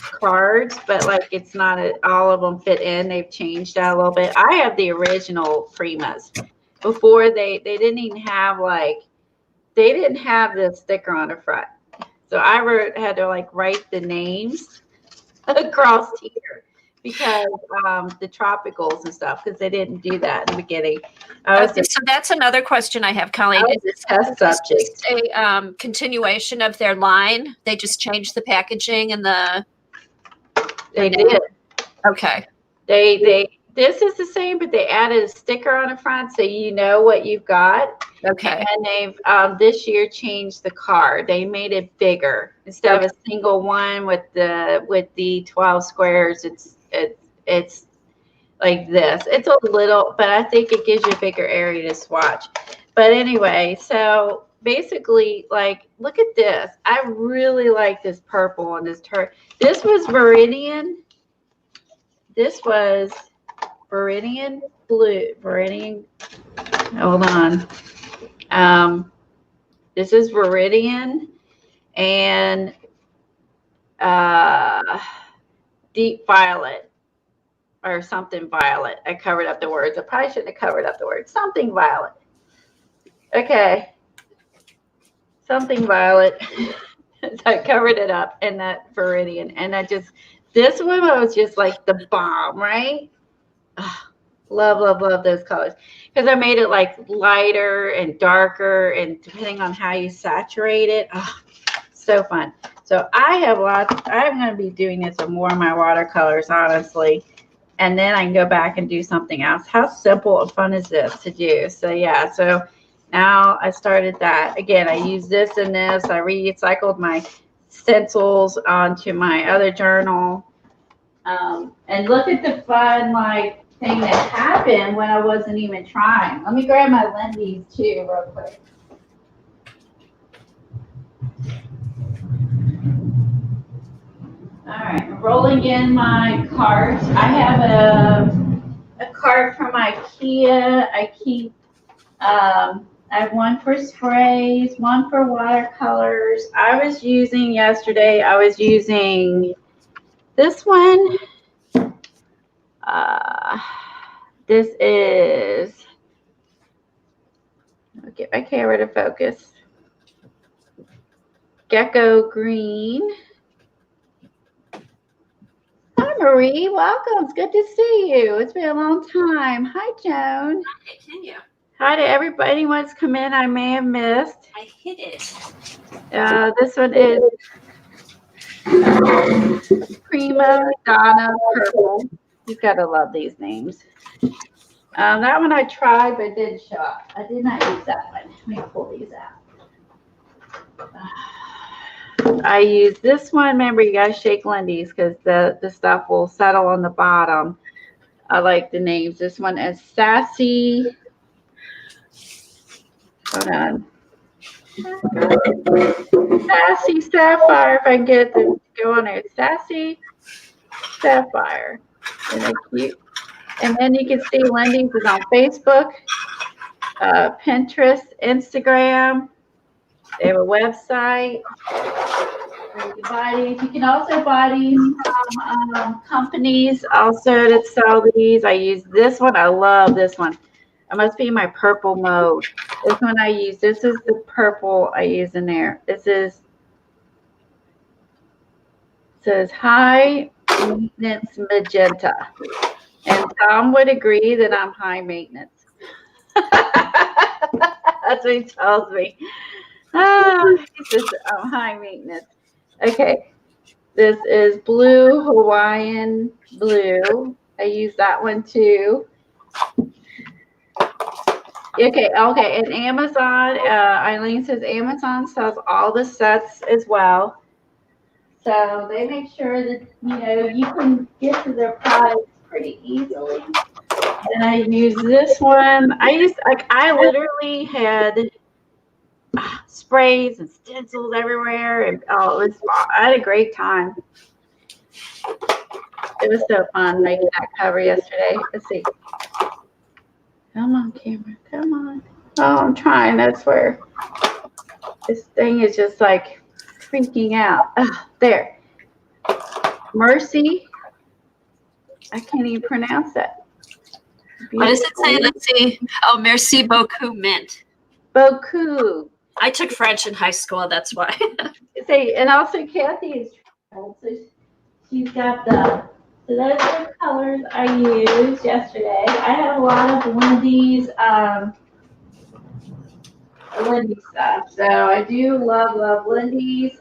cards, but like it's not all of them fit in. They've changed that a little bit. I have the original Primas. Before they didn't even have they didn't have the sticker on the front. So I had to like write the names across here because the tropicals and stuff, because they didn't do that in the beginning. So that's another question I have, Colleen. Is this test subject a continuation of their line? They just changed the packaging and They did. Okay. This is the same, but they added a sticker on the front so you know what you've got. Okay. And they've this year changed the card. They made it bigger instead of a single one with the 12 squares. It's like this. It's a little, but I think it gives you a bigger area to swatch. But anyway, so basically, like, look at this. I really like this purple and this This was Viridian. This was Viridian blue. Viridian. Hold on. This is Viridian and deep violet or something violet. I covered up the words. I probably shouldn't have covered up the words. Something violet. Okay. Something violet. So I covered it up in that Viridian. And this one was just like the bomb, right? Oh, love those colors. Because I made it like lighter and darker, and depending on how you saturate it. Oh, so fun. So I have lots. I'm going to be doing this with more of my watercolors, honestly. And then I can go back and do something else. How simple and fun is this to do? So yeah, so now I started that. Again, I use this and this. I recycled my stencils onto my other journal. And look at the fun thing that happened when I wasn't even trying. Let me grab my Lindy's too real quick. All right, I'm rolling in my carts. I have a cart from IKEA. I keep I have one for sprays, one for watercolors. Yesterday I was using this one. This is, I'll get my camera to focus. Gecko Green. Hi, Marie. Welcome. It's good to see you. It's been a long time. Hi, Joan. Hi, can you? Hi to everybody. Anyone's come in I may have missed. I hit it. This one is Prima Donna Purple. You've got to love these names. That one I tried, but it didn't show up. I did not use that one. Let me pull these out. I use this one. Remember, you got to shake Lindy's because the stuff will settle on the bottom. I like the names. This one is Sassy. Hold on. Sassy Sapphire, if I can get it to go on there. Sassy Sapphire. Isn't that cute? And then you can see Lindy's is on Facebook, Pinterest, Instagram. They have a website. You buy these. You can also buy these from companies also that sell these. I use this one. I love this one. It must be my purple mode. This one I use. This is the purple I use in there. This is says high maintenance magenta. And Tom would agree that I'm high maintenance. That's what he tells me. He says I'm high maintenance. Okay. This is blue, Hawaiian blue. I use that one too. Okay. And Amazon, Eileen says Amazon sells all the sets as well. So they make sure that, you can get to their products pretty easily. And I use this one. I literally had sprays and stencils everywhere. And I had a great time. It was so fun making that cover yesterday. Let's see. Come on, camera. Come on. Oh, I'm trying. That's where this thing is just like freaking out. Oh, there. Mercy. I can't even pronounce that. What does it say? Let's see. Oh, merci beaucoup mint. Beaucoup. I took French in high school. That's why. Say, and also Kathy is traveled, so she's got the. So those are the colors I used yesterday. I have a lot of Lindy's stuff. So I do love Lindy's.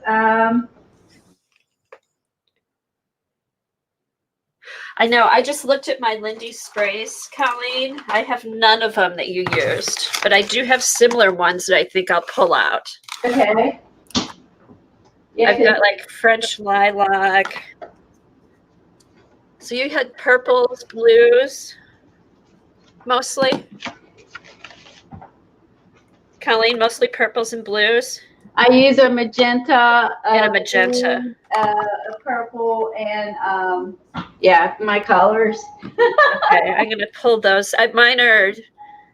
I know. I just looked at my Lindy sprays, Colleen. I have none of them that you used, but I do have similar ones that I think I'll pull out. Okay. Yeah, I've got like French lilac. So you had purples, blues, mostly? Colleen, mostly purples and blues? I use a magenta. And a magenta. Blue, a purple, and my colors. Okay, I'm going to pull those. Mine are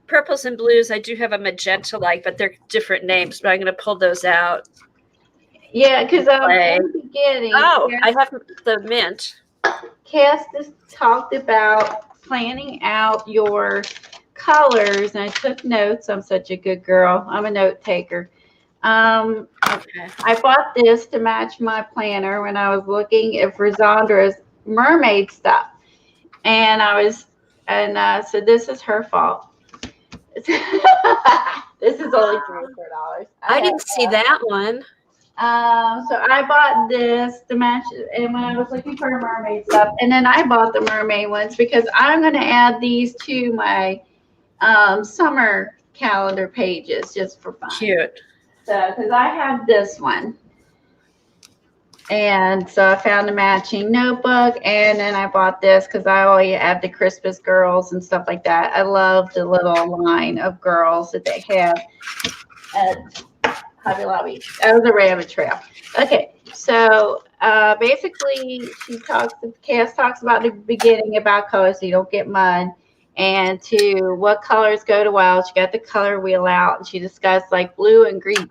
purples and blues. I do have a magenta like, but they're different names, but I'm going to pull those out. Yeah, because in the beginning. Oh, I have the mint. Cass just talked about planning out your colors, and I took notes. I'm such a good girl. I'm a note taker. Okay. I bought this to match my planner when I was looking at Rosondra's mermaid stuff, and so this is her fault. This is only $34. I didn't see that one. So I bought this to match, and when I was looking for mermaid stuff, and then I bought the mermaid ones because I'm going to add these to my summer calendar pages just for fun. Cute. So, because I have this one, and so I found a matching notebook, and then I bought this because I always have the Christmas girls and stuff like that. I love the little line of girls that they have at Hobby Lobby. That was a rabbit trail. Okay, so basically, Cass talks about the beginning about colors so you don't get mud, and to what colors go to well. She got the color wheel out, and she discussed like blue and green,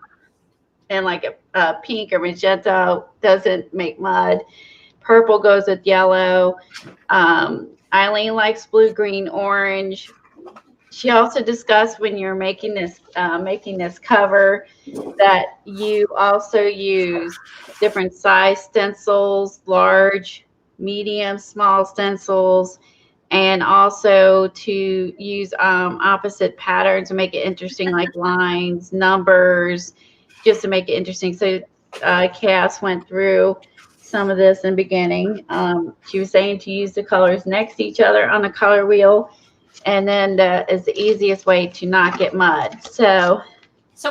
and like a pink or magenta doesn't make mud. Purple goes with yellow. Eileen likes blue, green, orange. She also discussed when you're making this cover that you also use different size stencils, large, medium, small stencils, and also to use opposite patterns to make it interesting, like lines, numbers, just to make it interesting. So Cass went through some of this in the beginning. She was saying to use the colors next to each other on the color wheel, and then that is the easiest way to not get mud. So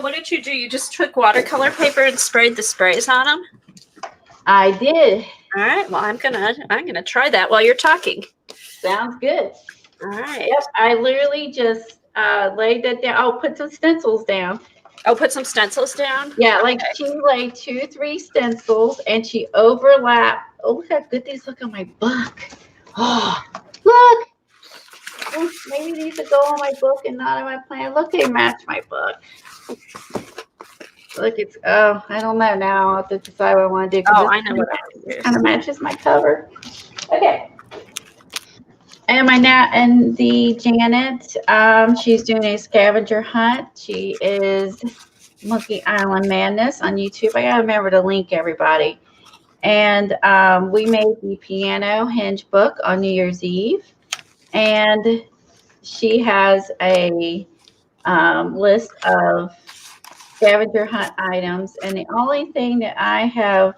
what did you do? You just took watercolor paper and sprayed the sprays on them? I did. All right. Well, I'm gonna try that while you're talking. Sounds good. All right. Yep. I literally just laid that down. Oh, put some stencils down. Oh, put some stencils down? Yeah, like she laid 2-3 stencils, and she overlapped. Oh, look how good these look on my book. Oh, look. Oh, maybe these will go on my book and not on my plan. Look, they match my book. Look, it's, oh, I don't know now. I'll have to decide what I want to do. Oh, I know what I can do. Kind of matches my cover. Okay. And and the Janet, she's doing a scavenger hunt. She is Monkey Island Madness on YouTube. I gotta remember to link everybody. And we made the piano hinge book on New Year's Eve. And she has a list of scavenger hunt items. And the only thing that I have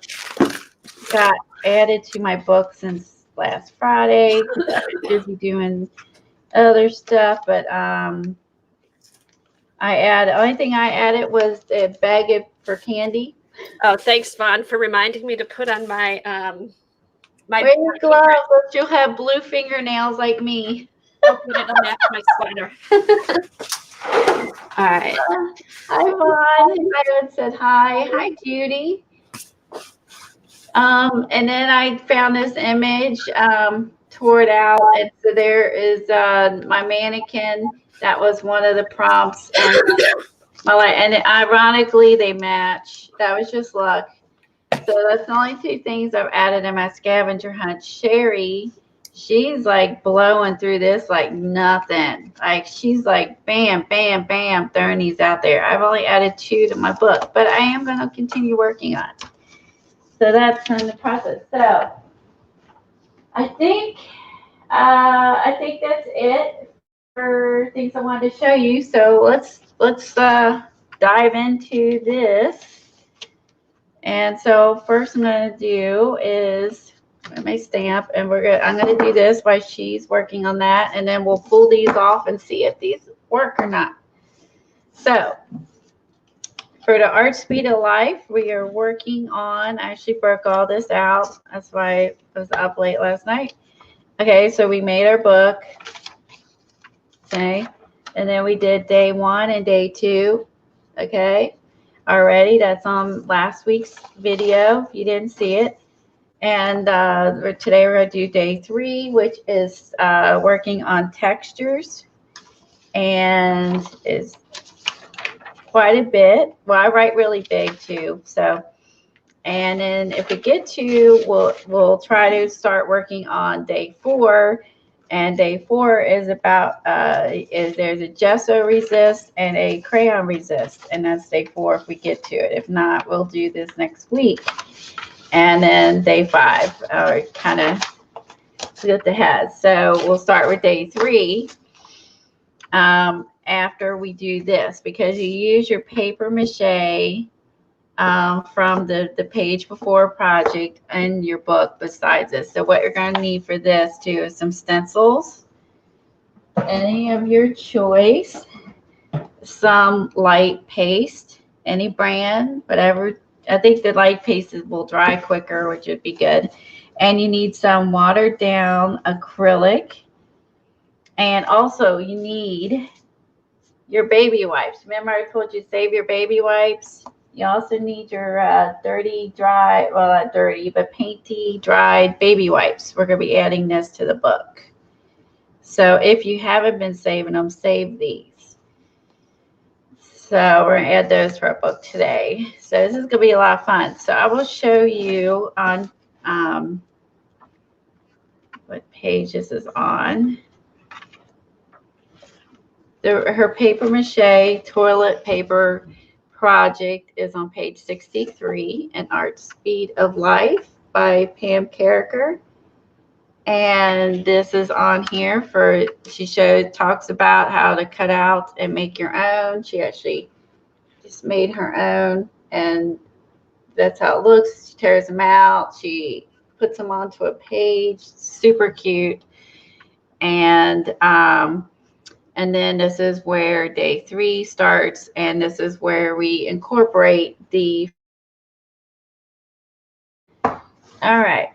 got added to my book since last Friday, because I was busy doing other stuff, but the only thing I added was a bag for candy. Oh, thanks, Vaughn, for reminding me to put on my my. Wear your gloves, but you'll have blue fingernails like me. I'll put it on my sweater. All right. Hi, Vaughn. Jared said hi. Hi, Judy. And then I found this image, tore it out, and so there is my mannequin. That was one of the prompts. And ironically, they match. That was just luck. So that's the only two things I've added in my scavenger hunt. Sherry, she's like blowing through this like nothing. Like she's like bam, bam, bam, throwing these out there. I've only added 2 to my book, but I am going to continue working on it. So that's in the process. So I think that's it for things I wanted to show you. So let's dive into this. And so first I'm going to do is I may stamp, and I'm going to do this while she's working on that, and then we'll pull these off and see if these work or not. So for the Art Speed of Life, we are working on, I actually broke all this out. That's why I was up late last night. Okay, so we made our book. Okay, and then we did day 1 and day 2. Okay, already that's on last week's video if you didn't see it. And today we're going to do day 3, which is working on textures, and is quite a bit. Well, I write really big too. So, and then if we get to, we'll try to start working on day 4. And day 4 is about there's a gesso resist and a crayon resist, and that's day 4 if we get to it. If not, we'll do this next week. And then day 5, kind of split the head. So we'll start with day 3 after we do this, because you use your paper-mâché from the page before project in your book besides this. So what you're going to need for this too is some stencils, any of your choice, some light paste, any brand, whatever. I think the light paste will dry quicker, which would be good. And you need some watered down acrylic. And also you need your baby wipes. Remember I told you save your baby wipes? You also need your dirty, dry, well, not dirty, but painty, dried baby wipes. We're going to be adding this to the book. So if you haven't been saving them, save these. So we're going to add those to our book today. So this is going to be a lot of fun. So I will show you on what page this is on. Her paper-mâché toilet paper project is on page 63 in Art Speed of Life by Pam Carricker. And this is on here for, she talks about how to cut out and make your own. She actually just made her own, and that's how it looks. She tears them out. She puts them onto a page. Super cute. And then this is where day 3 starts, and this is where we incorporate the. All right.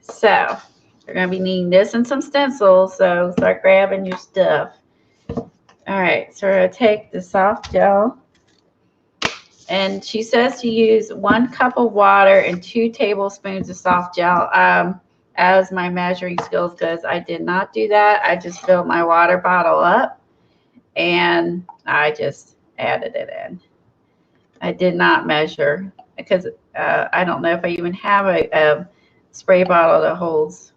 So we're going to be needing this and some stencils, so start grabbing your stuff. All right, so we're going to take the soft gel, and she says to use 1 cup of water and 2 tablespoons of soft gel as my measuring skills, because I did not do that. I just filled my water bottle up, and I just added it in. I did not measure because I don't know if I even have a spray bottle that holds,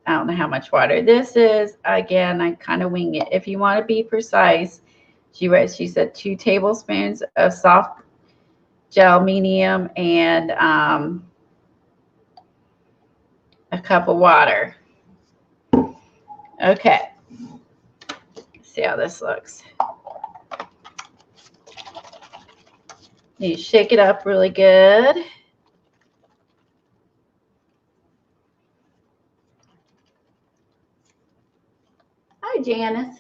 I don't know how much water. This is, again, I kind of wing it. If you want to be precise, she said 2 tablespoons of soft gel medium and a cup of water. Okay. See how this looks. You shake it up really good. Hi, Janice.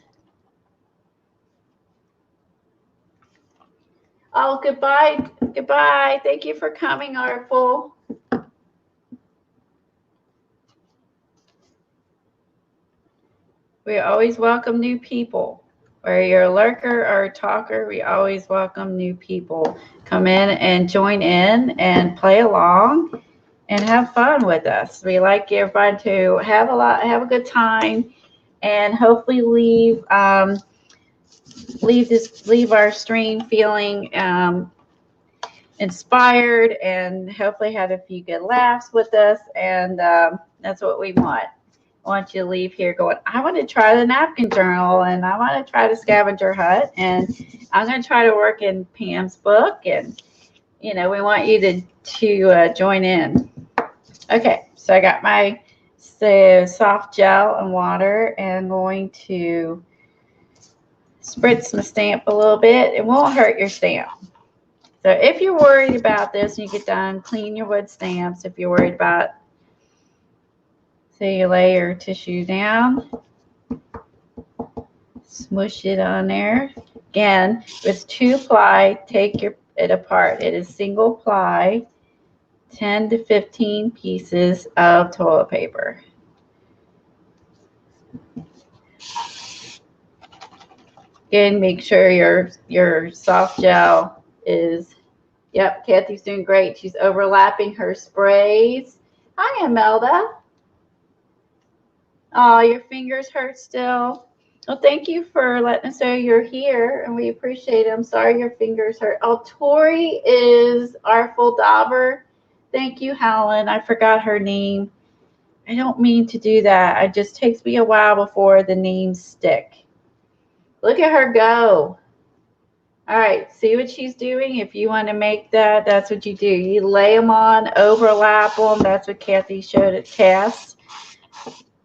Oh, goodbye. Goodbye. Thank you for coming, Artful. We always welcome new people. Whether you're a lurker or a talker, we always welcome new people. Come in and join in and play along and have fun with us. We like everybody to have a good time, and hopefully leave our stream feeling inspired, and hopefully have a few good laughs with us. And that's what we want. I want you to leave here going, I want to try the napkin journal, and I want to try the scavenger hunt, and I'm going to try to work in Pam's book, and we want you to join in. Okay, so I got my soft gel and water, and going to spritz my stamp a little bit. It won't hurt your stamp. So if you're worried about this, when you get done, clean your wood stamps. If you're worried about, so you lay your tissue down, smush it on there. Again, with 2-ply, take it apart. It is single ply, 10 to 15 pieces of toilet paper. Again, make sure your soft gel is, yep, Kathy's doing great. She's overlapping her sprays. Hi, Imelda. Oh, your fingers hurt still. Well, thank you for letting us know you're here, and we appreciate it. I'm sorry your fingers hurt. Oh, Tori is Artful Dauber. Thank you, Helen. I forgot her name. I don't mean to do that. It just takes me a while before the names stick. Look at her go. All right, see what she's doing? If you want to make that, that's what you do. You lay them on, overlap them. That's what Kathy showed at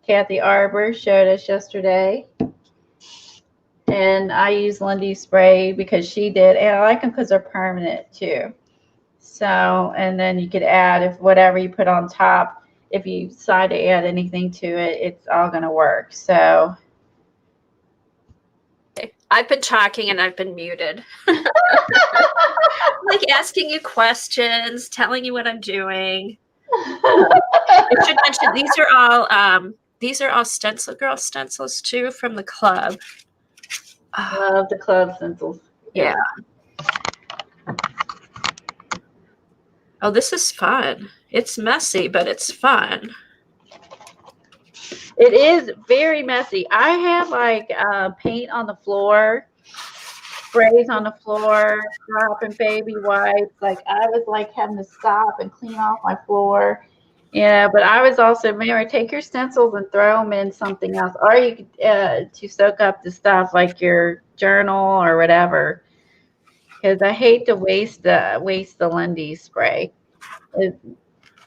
Kathy Arbor showed us yesterday. And I use Lindy spray because she did. And I like them because they're permanent too. So, and then you could add, if whatever you put on top, if you decide to add anything to it, it's all going to work. So. I've been talking and I've been muted. Like asking you questions, telling you what I'm doing. I should mention these are all Stencil Girl stencils too from the club. Love the club stencils. Yeah. Oh, this is fun. It's messy, but it's fun. It is very messy. I have like paint on the floor, sprays on the floor, dropping baby wipes. Like I was like having to stop and clean off my floor. Yeah, but I was also, remember, take your stencils and throw them in something else, or you could to soak up the stuff like your journal or whatever. Because I hate to waste the Lindy spray.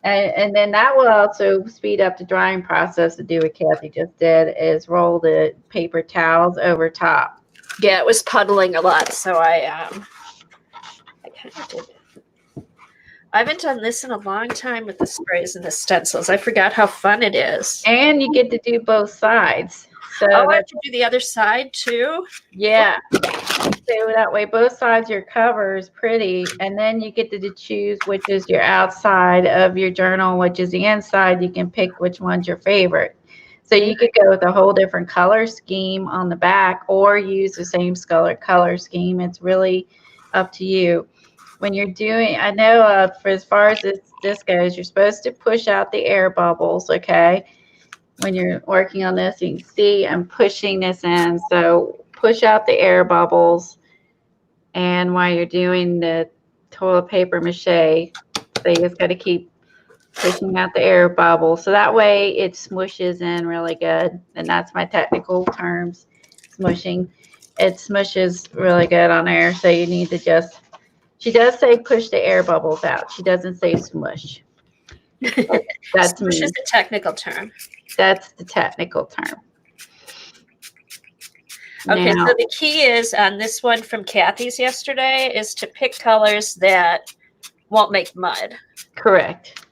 And then that will also speed up the drying process to do what Kathy just did, is roll the paper towels over top. Yeah, it was puddling a lot, so I kind of did. I haven't done this in a long time with the sprays and the stencils. I forgot how fun it is. And you get to do both sides. So I have to do the other side too? Yeah. So that way both sides your cover is pretty, and then you get to choose which is your outside of your journal, which is the inside. You can pick which one's your favorite. So you could go with a whole different color scheme on the back, or use the same color scheme. It's really up to you. When you're doing, I know for as far as this goes, you're supposed to push out the air bubbles, okay? When you're working on this, you can see I'm pushing this in. So push out the air bubbles. And while you're doing the toilet paper mache. So you just got to keep pushing out the air bubble. So that way it smushes in really good. And that's my technical terms, smushing. It smushes really good on air. So you need to just, she does say push the air bubbles out. She doesn't say smush. That's Which me. is the technical term. That's the technical term. Okay, Now, so the key is on this one from Kathy's yesterday is to pick colors that won't make mud. correct.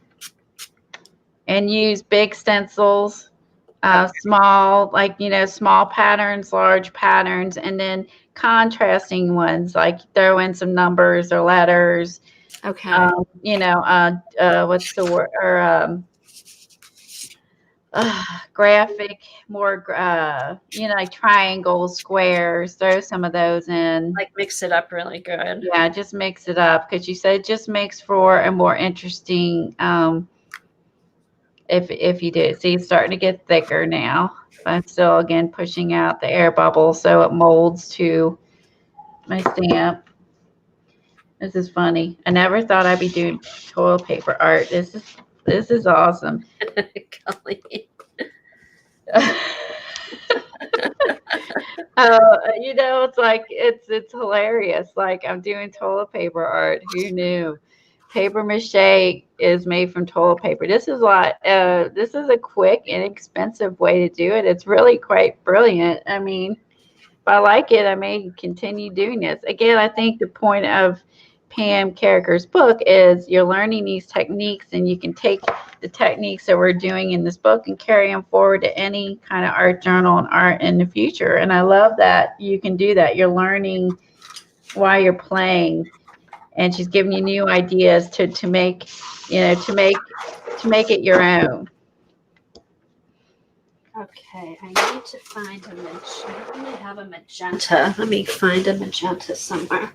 And use big stencils, Okay. small, like, small patterns, large patterns, and then contrasting ones, like throw in some numbers or letters. Okay. What's the word? Or graphic, more, like triangles, squares. Throw some of those in. Like mix it up really good. Yeah, just mix it up because you said it just makes for a more interesting. If you do, see, it's starting to get thicker now. I'm still again pushing out the air bubble so it molds to my stamp. This is funny. I never thought I'd be doing toilet paper art. This is awesome. Golly. It's like it's hilarious. Like I'm doing toilet paper art. Who knew? Paper mache is made from toilet paper. This is a quick, inexpensive way to do it. It's really quite brilliant. I mean, if I like it, I may continue doing this. Again, I think the point of Pam Carragher's book is you're learning these techniques, and you can take the techniques that we're doing in this book and carry them forward to any kind of art journal and art in the future. And I love that you can do that. You're learning while you're playing, and she's giving you new ideas to make it your own. Okay, I need to find a magenta. I only have a magenta. Let me find a magenta somewhere.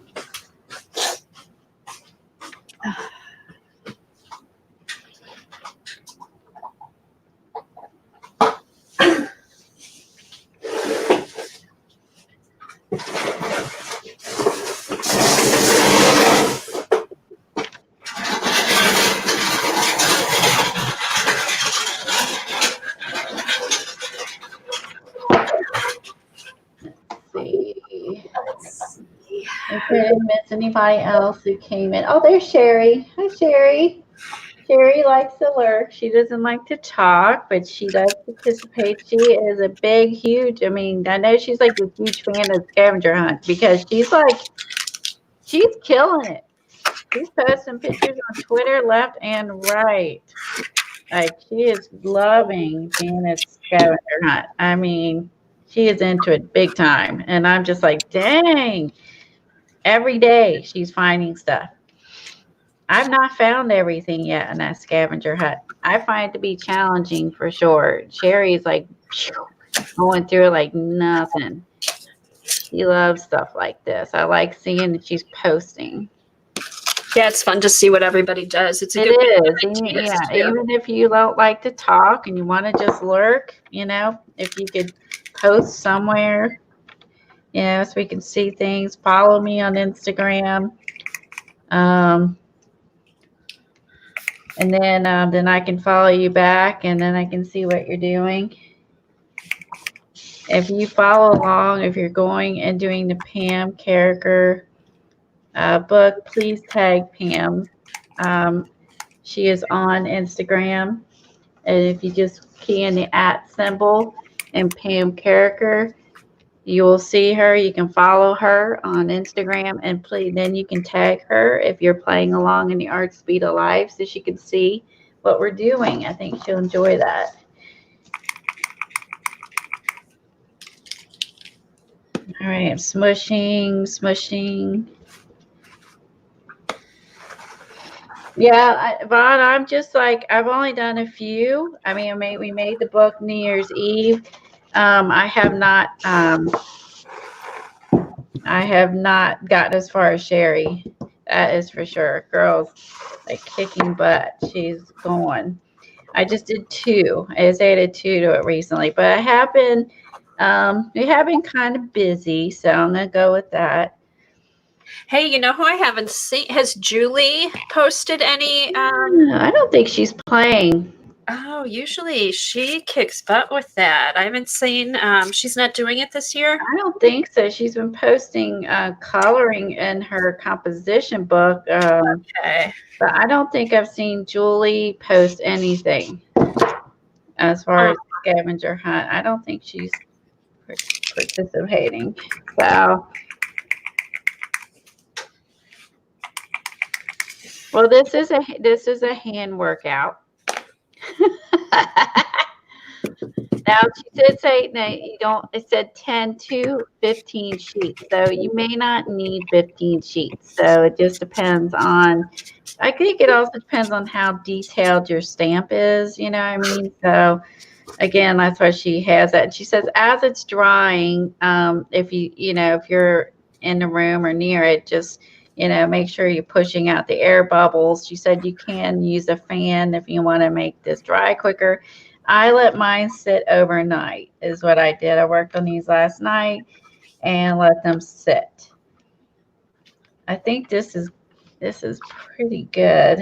I couldn't miss anybody else who came in. Oh, there's Sherry. Hi, Sherry. Sherry likes to lurk. She doesn't like to talk, but she does participate. She is a big, huge, I know she's like a huge fan of Scavenger Hunt because she's killing it. She's posting pictures on Twitter left and right. Like, she is loving being a Scavenger Hunt. I mean, she is into it big time. And I'm just like, dang. Every day she's finding stuff. I've not found everything yet in that scavenger hunt. I find it to be challenging for sure. Sherry's like going through it like nothing. She loves stuff like this. I like seeing that she's posting. Yeah, it's fun to see what everybody does. It's a It good is. Yeah, even if you don't like to talk and you want to just lurk, if you could post somewhere, so we can see things. Follow me on Instagram. And then I can follow you back, and then I can see what you're doing. If you follow along, if you're going and doing the Pam Carragher book, please tag Pam. She is on Instagram. And if you just key in the @ symbol and Pam Carragher, you will see her. You can follow her on Instagram, and then you can tag her if you're playing along in the Art Speed of Life so she can see what we're doing. I think she'll enjoy that. All right, I'm smushing. Yeah, Vaughn, I'm just like, I've only done a few. We made the book New Year's Eve. I have not gotten as far as Sherry. That is for sure. Girl's like kicking butt. She's going. I just did 2. I just added 2 to it recently, but we have been kind of busy, so I'm gonna go with that. Hey, you know who I haven't seen? Has Julie posted any? I don't think she's playing. Oh, usually she kicks butt with that. I haven't seen. She's not doing it this year. I don't think so. She's been posting coloring in her composition book, Okay. but I don't think I've seen Julie post anything as far Oh. as scavenger hunt. I don't think she's participating. So, well, this is a hand workout. Now she did say no, you don't. It said 10 to 15 sheets, so you may not need 15 sheets. So it just depends on. I think it also depends on how detailed your stamp is. You know what I mean? So again, that's why she has that. She says as it's drying, if if you're in the room or near it, just make sure you're pushing out the air bubbles. She said you can use a fan if you want to make this dry quicker. I let mine sit overnight is what I did. I worked on these last night and let them sit. I think this is pretty good.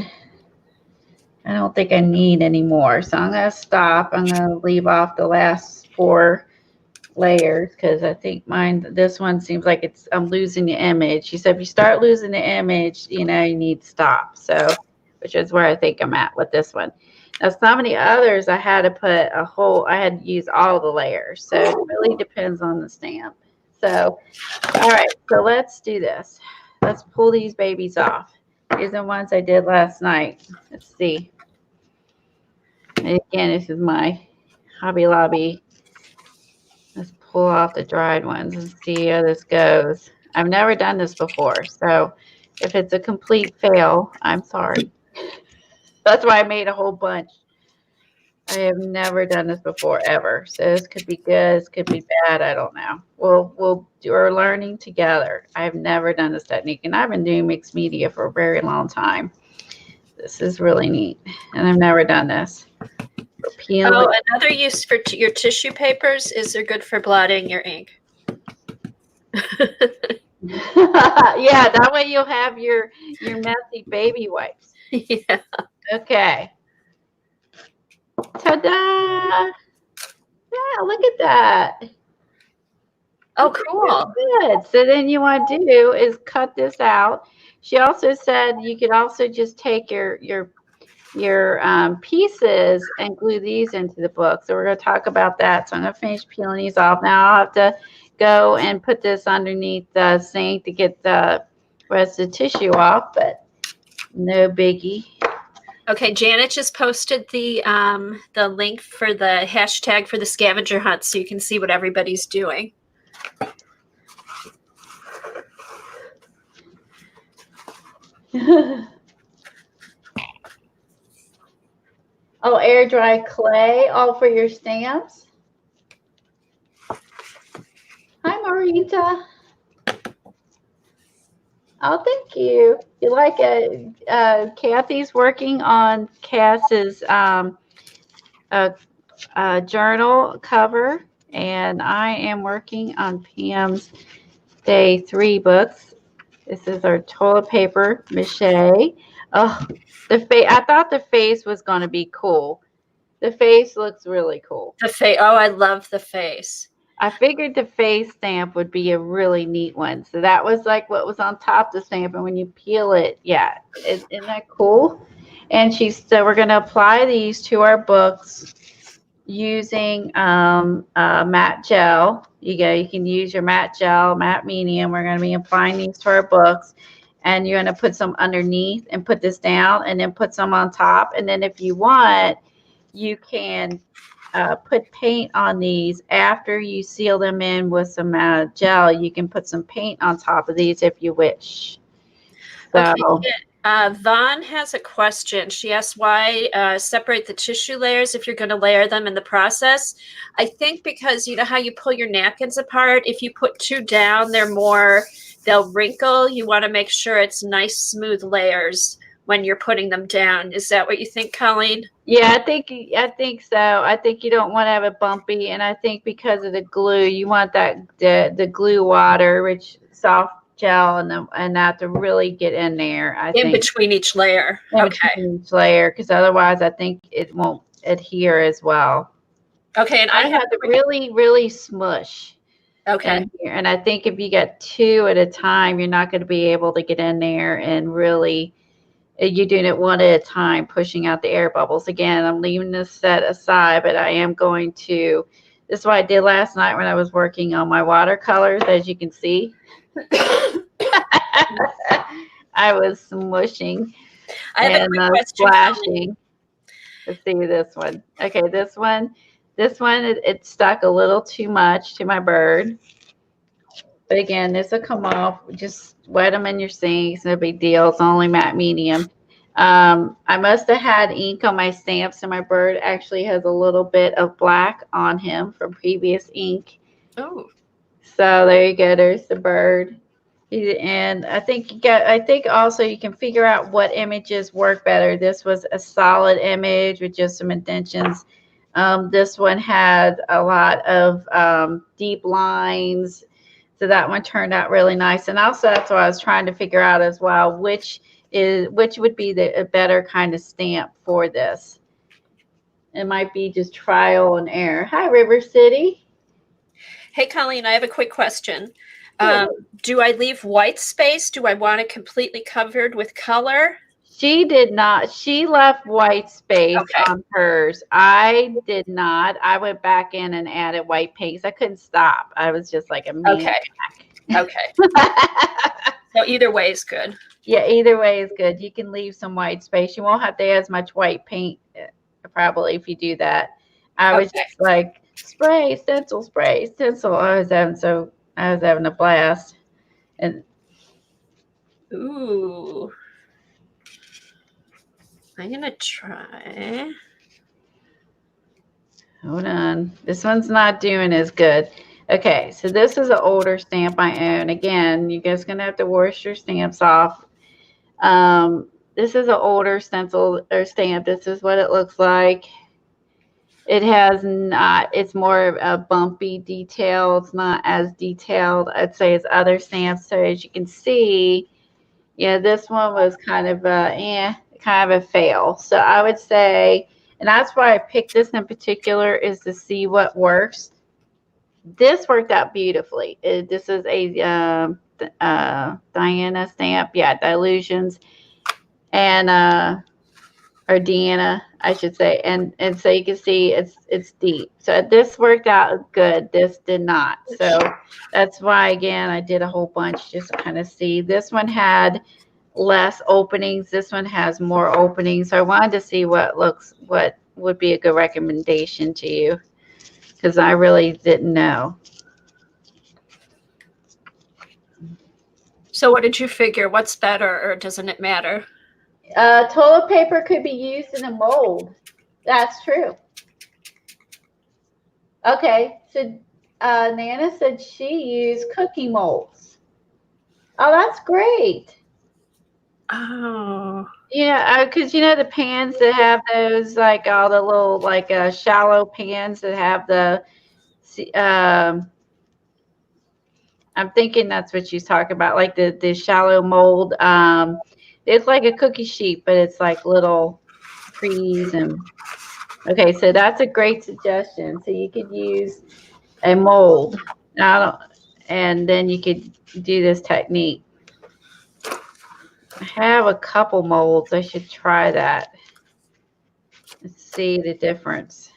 I don't think I need any more. So I'm going to stop. I'm going to leave off the last 4 layers because I think this one seems like I'm losing the image. She said if you start losing the image, you need to stop. So, which is where I think I'm at with this one. Now, some of the others I had to I had to use all the layers. So it really depends on the stamp. So, all right, so let's do this. Let's pull these babies off. These are the ones I did last night. Let's see. And again, this is my Hobby Lobby. Let's pull off the dried ones and see how this goes. I've never done this before, so if it's a complete fail, I'm sorry. That's why I made a whole bunch. I have never done this before, ever. So this could be good, this could be bad, I don't know. We're learning together. I've never done this technique, and I've been doing mixed media for a very long time. This is really neat, and I've never done this. Oh, another use for your tissue papers is they're good for blotting your ink. Yeah, that way you'll have your messy baby wipes. Yeah. Okay. Ta-da! Yeah, look at that. Oh, cool. Good. So then you want to do is cut this out. She also said you could also just take your pieces and glue these into the book. So we're going to talk about that. So I'm going to finish peeling these off. Now I'll have to go and put this underneath the sink to get the rest of the tissue off, but no biggie. Okay, Janet just posted the link for the hashtag for the scavenger hunt so you can see what everybody's doing. Oh, air dry clay, all for your stamps. Hi, Marita. Oh, thank you. You like it? Kathy's working on Cass's journal cover, and I am working on Pam's day 3 books. This is our toilet paper mache. Oh, the face! I thought the face was going to be cool. The face looks really cool. The face. Oh, I love the face. I figured the face stamp would be a really neat one. So that was like what was on top of the stamp. And when you peel it, yeah, isn't that cool? And so we're going to apply these to our books using matte gel. You can use your matte gel, matte medium. We're going to be applying these to our books. And you're going to put some underneath and put this down and then put some on top. And then if you want, you can put paint on these after you seal them in with some gel. You can put some paint on top of these if you wish. So, okay. Vaughn has a question. She asked why separate the tissue layers if you're going to layer them in the process. I think because you know how you pull your napkins apart. If you put 2 down, they'll wrinkle. You want to make sure it's nice, smooth layers when you're putting them down. Is that what you think, Colleen? Yeah, I think so. I think you don't want to have it bumpy, and I think because of the glue, you want that the glue water, which soft gel and that to really get in there. I In think between each layer. in Okay. between each layer, because otherwise I think it won't adhere as well. Okay, and I I have to really, really smush okay. in here. And I think if you get 2 at a time, you're not going to be able to get in there and really, you're doing it one at a time, pushing out the air bubbles. Again, I'm leaving this set aside, but I am going to, this is what I did last night when I was working on my watercolors, as you can see. I was smushing I have a and quick question. splashing. Let's see this one. Okay, this one, it stuck a little too much to my bird. But again, this will come off. Just wet them in your sinks. No big deal. It's only matte medium. I must have had ink on my stamps, and my bird actually has a little bit of black on him from previous ink. Oh. So there you go. There's the bird. And I think also you can figure out what images work better. This was a solid image with just some indentions. This one had a lot of deep lines. So that one turned out really nice. And also that's what I was trying to figure out as well, which would be a better kind of stamp for this. It might be just trial and error. Hi, River City. Hey, Colleen, I have a quick question. Sure. Do I leave white space? Do I want it completely covered with color? She did not. She left white space Okay. on hers. I did not. I went back in and added white paint. I couldn't stop. I was just like a maniac. Okay. So either way is good. Yeah, either way is good. You can leave some white space. You won't have to add as much white paint probably if you do that. I was just like, spray, stencil, spray, stencil. I was having a blast. And ooh. I'm gonna try. hold on. This one's not doing as good. Okay, so this is an older stamp I own. Again, you guys going to have to wash your stamps off. This is an older stencil or stamp. This is what it looks like. It has not, it's more of a bumpy detail. It's not as detailed, I'd say, as other stamps. So as you can see, yeah, this one was kind of a fail. So I would say, and that's why I picked this in particular, is to see what works. This worked out beautifully. This is a Diana stamp. Yeah, Dilutions. And or Deanna, I should say. And so you can see it's deep. So this worked out good. This did not. So that's why, again, I did a whole bunch just to kind of see. This one had less openings. This one has more openings. So I wanted to see what would be a good recommendation to you, because I really didn't know. So what did you figure? What's better, or doesn't it matter? Toilet paper could be used in a mold. That's true. Okay, so Nana said she used cookie molds. Oh, that's great. Oh. Yeah, because the pans that have those, like all the little shallow pans that have the I'm thinking that's what she's talking about, like the shallow mold. It's like a cookie sheet, but it's like little trees. And okay, so that's a great suggestion. So you could use a mold, and then you could do this technique. I have a couple molds. I should try that. Let's see the difference.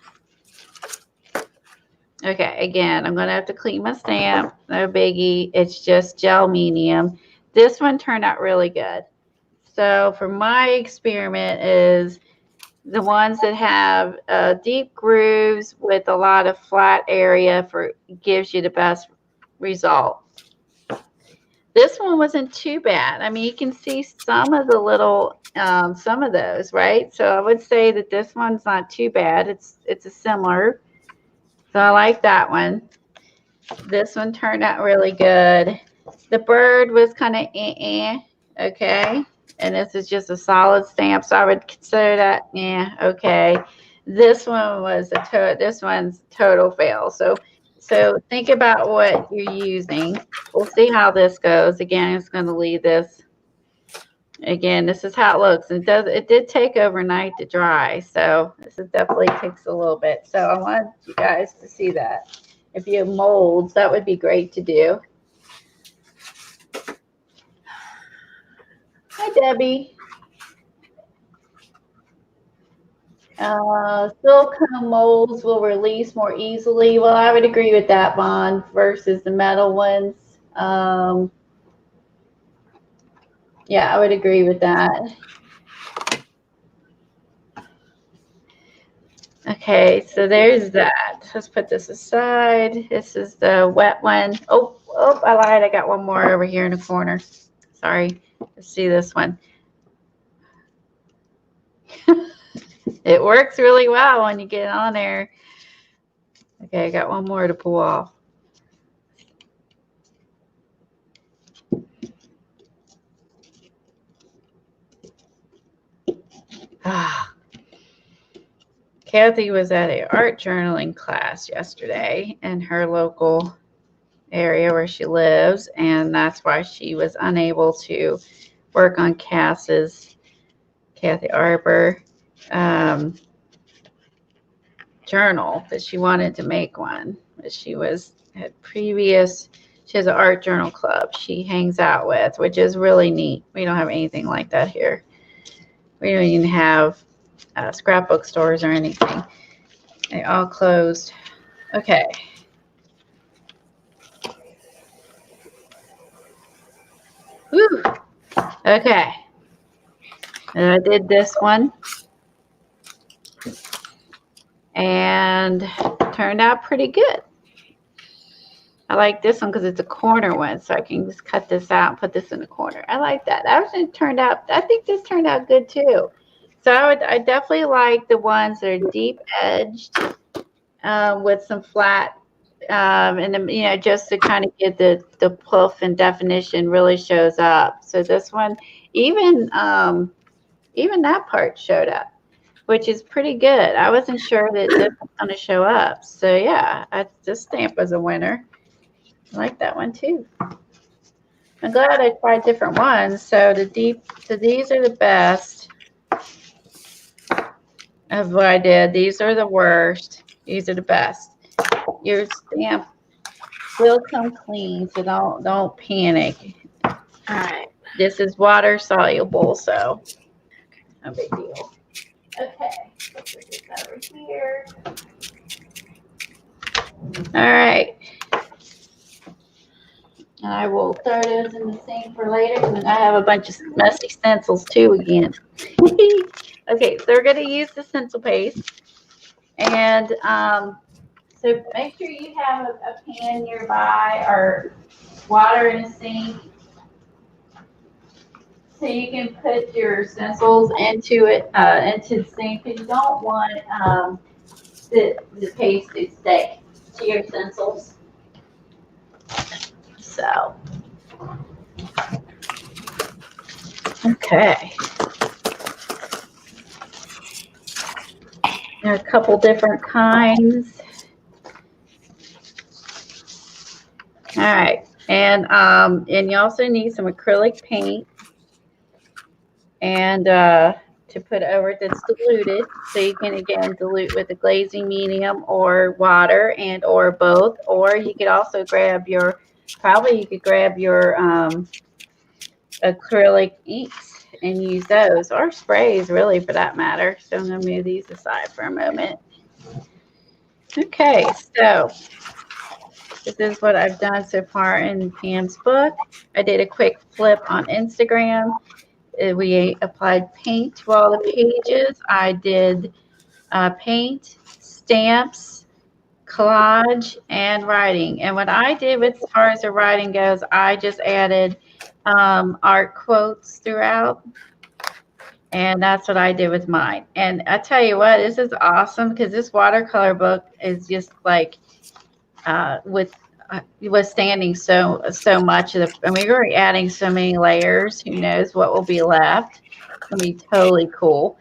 Okay, again, I'm going to have to clean my stamp. No biggie. It's just gel medium. This one turned out really good. So for my experiment is the ones that have deep grooves with a lot of flat area gives you the best result. This one wasn't too bad. I mean, you can see some of the little, some of those, right? So I would say that this one's not too bad. It's a similar. So I like that one. This one turned out really good. The bird was kind of okay. And this is just a solid stamp, so I would consider that okay. This one was this one's total fail. So So think about what you're using. We'll see how this goes. Again, it's going to leave this. Again, this is how it looks. It did take overnight to dry, so this is definitely takes a little bit. So I want you guys to see that. If you have molds, that would be great to do. Hi, Debbie. Silicone molds will release more easily. Well, I would agree with that, Vaughn, versus the metal ones. Yeah, I would agree with that. Okay, so there's that. Let's put this aside. This is the wet one. Oh, I lied. I got one more over here in the corner. Sorry. Let's see this one. It works really well when you get on there. Okay, I got one more to pull off. Kathy was at an art journaling class yesterday in her local area where she lives, and that's why she was unable to work on Kathy Arbor journal, but she wanted to make one. But she has an art journal club she hangs out with, which is really neat. We don't have anything like that here. We don't even have scrapbook stores or anything. They all closed. Okay. Whew. Okay. And I did this one. And turned out pretty good. I like this one because it's a corner one, so I can just cut this out and put this in the corner. I like that. I think this turned out good too. So I definitely like the ones that are deep edged with some flat, and then, just to kind of get the puff and definition really shows up. So this one, even that part showed up, which is pretty good. I wasn't sure that this was going to show up. So yeah, this stamp was a winner. I like that one too. I'm glad I tried different ones. So these are the best of what I did. These are the worst. These are the best. Your stamp will come clean, so don't panic. All right. This is water soluble, so no big deal. Okay, let's put this over here. All right. And I will throw those in the sink for later. And I have a bunch of messy stencils too again. Okay, so we're going to use the stencil paste. And so make sure you have a pan nearby or water in a sink, so you can put your stencils into the sink, because you don't want the paste to stick to your stencils. So, okay. There are a couple different kinds. All right, and you also need some acrylic paint, and to put over it that's diluted, so you can again dilute with a glazing medium or water and or both, or you could also grab your acrylic inks and use those, or sprays really for that matter. So I'm going to move these aside for a moment. Okay, so this is what I've done so far in Pam's book. I did a quick flip on Instagram. We applied paint to all the pages. I did paint, stamps, collage, and writing. And what I did as far as the writing goes, I just added art quotes throughout. And that's what I did with mine. And I tell you what, this is awesome, because this watercolor book is just like withstanding so much of the, and we're already adding so many layers. Who knows what will be left? It's gonna be totally cool.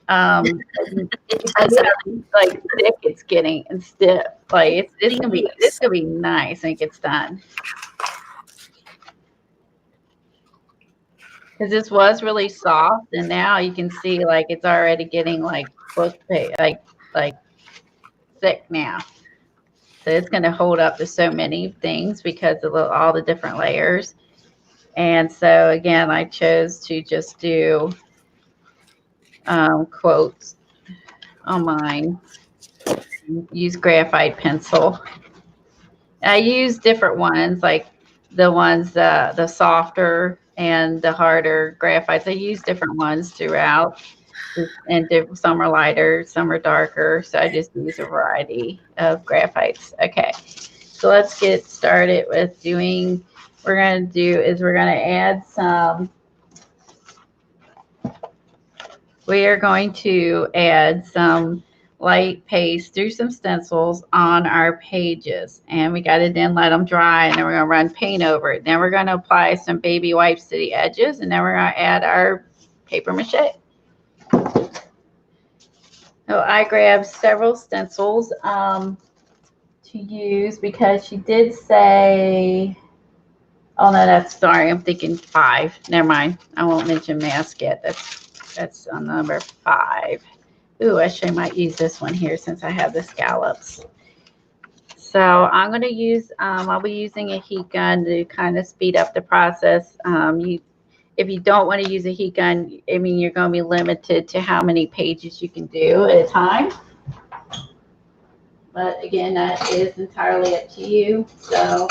Because like thick it's getting and stiff. Like it's gonna be nice when it gets done. Because this was really soft, and now you can see like it's already getting like book like thick now. So it's going to hold up to so many things because of all the different layers. And so again, I chose to just do quotes on mine. Use graphite pencil. I use different ones, like the ones the softer and the harder graphites. I use different ones throughout, and some are lighter, some are darker. So I just use a variety of graphites. Okay, so let's get started with doing. We're going to add some. We are going to add some light paste through some stencils on our pages, and we got to then let them dry, and then we're going to run paint over it. Then we're going to apply some baby wipes to the edges, and then we're going to add our paper mache. So I grabbed several stencils to use because she did say, oh no, sorry, I'm thinking 5. Never mind. I won't mention mask yet. That's on number 5. Ooh, actually I might use this one here since I have the scallops. So I'm going to use, I'll be using a heat gun to kind of speed up the process. If you don't want to use a heat gun, I mean, you're going to be limited to how many pages you can do at a time. But again, that is entirely up to you. So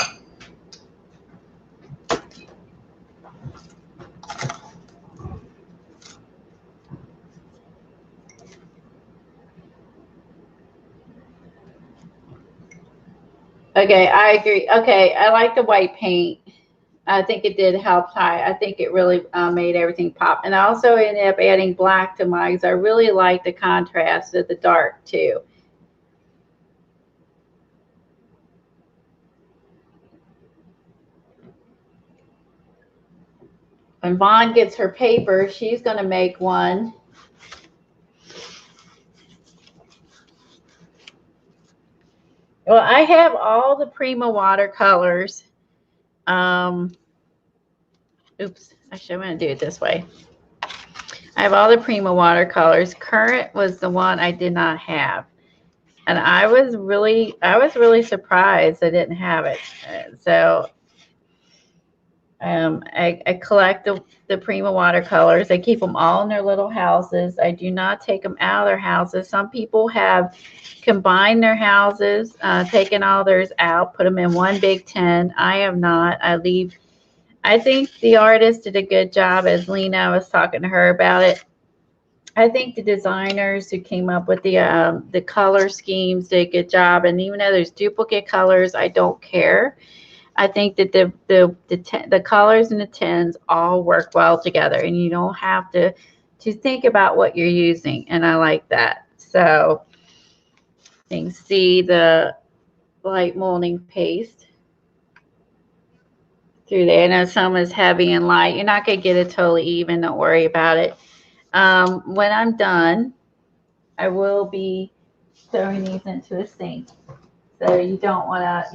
okay, I agree. Okay, I like the white paint. I think it did help high. I think it really made everything pop. And I also ended up adding black to mine because I really like the contrast of the dark too. When Vaughn gets her paper, she's going to make one. Well, I have all the Prima watercolors. Oops, actually, I'm going to do it this way. I have all the Prima watercolors. Current was the one I did not have. And I was really surprised I didn't have it. So I collect the Prima watercolors. I keep them all in their little houses. I do not take them out of their houses. Some people have combined their houses, taken all theirs out, put them in one big tin. I have not. I think the artist did a good job, as Lena was talking to her about it. I think the designers who came up with the color schemes did a good job. And even though there's duplicate colors, I don't care. I think that the colors and the tins all work well together, and you don't have to think about what you're using. And I like that. So you can see the light molding paste through there. I know some is heavy and light. You're not going to get it totally even. Don't worry about it. When I'm done, I will be throwing these into a sink. So you don't want to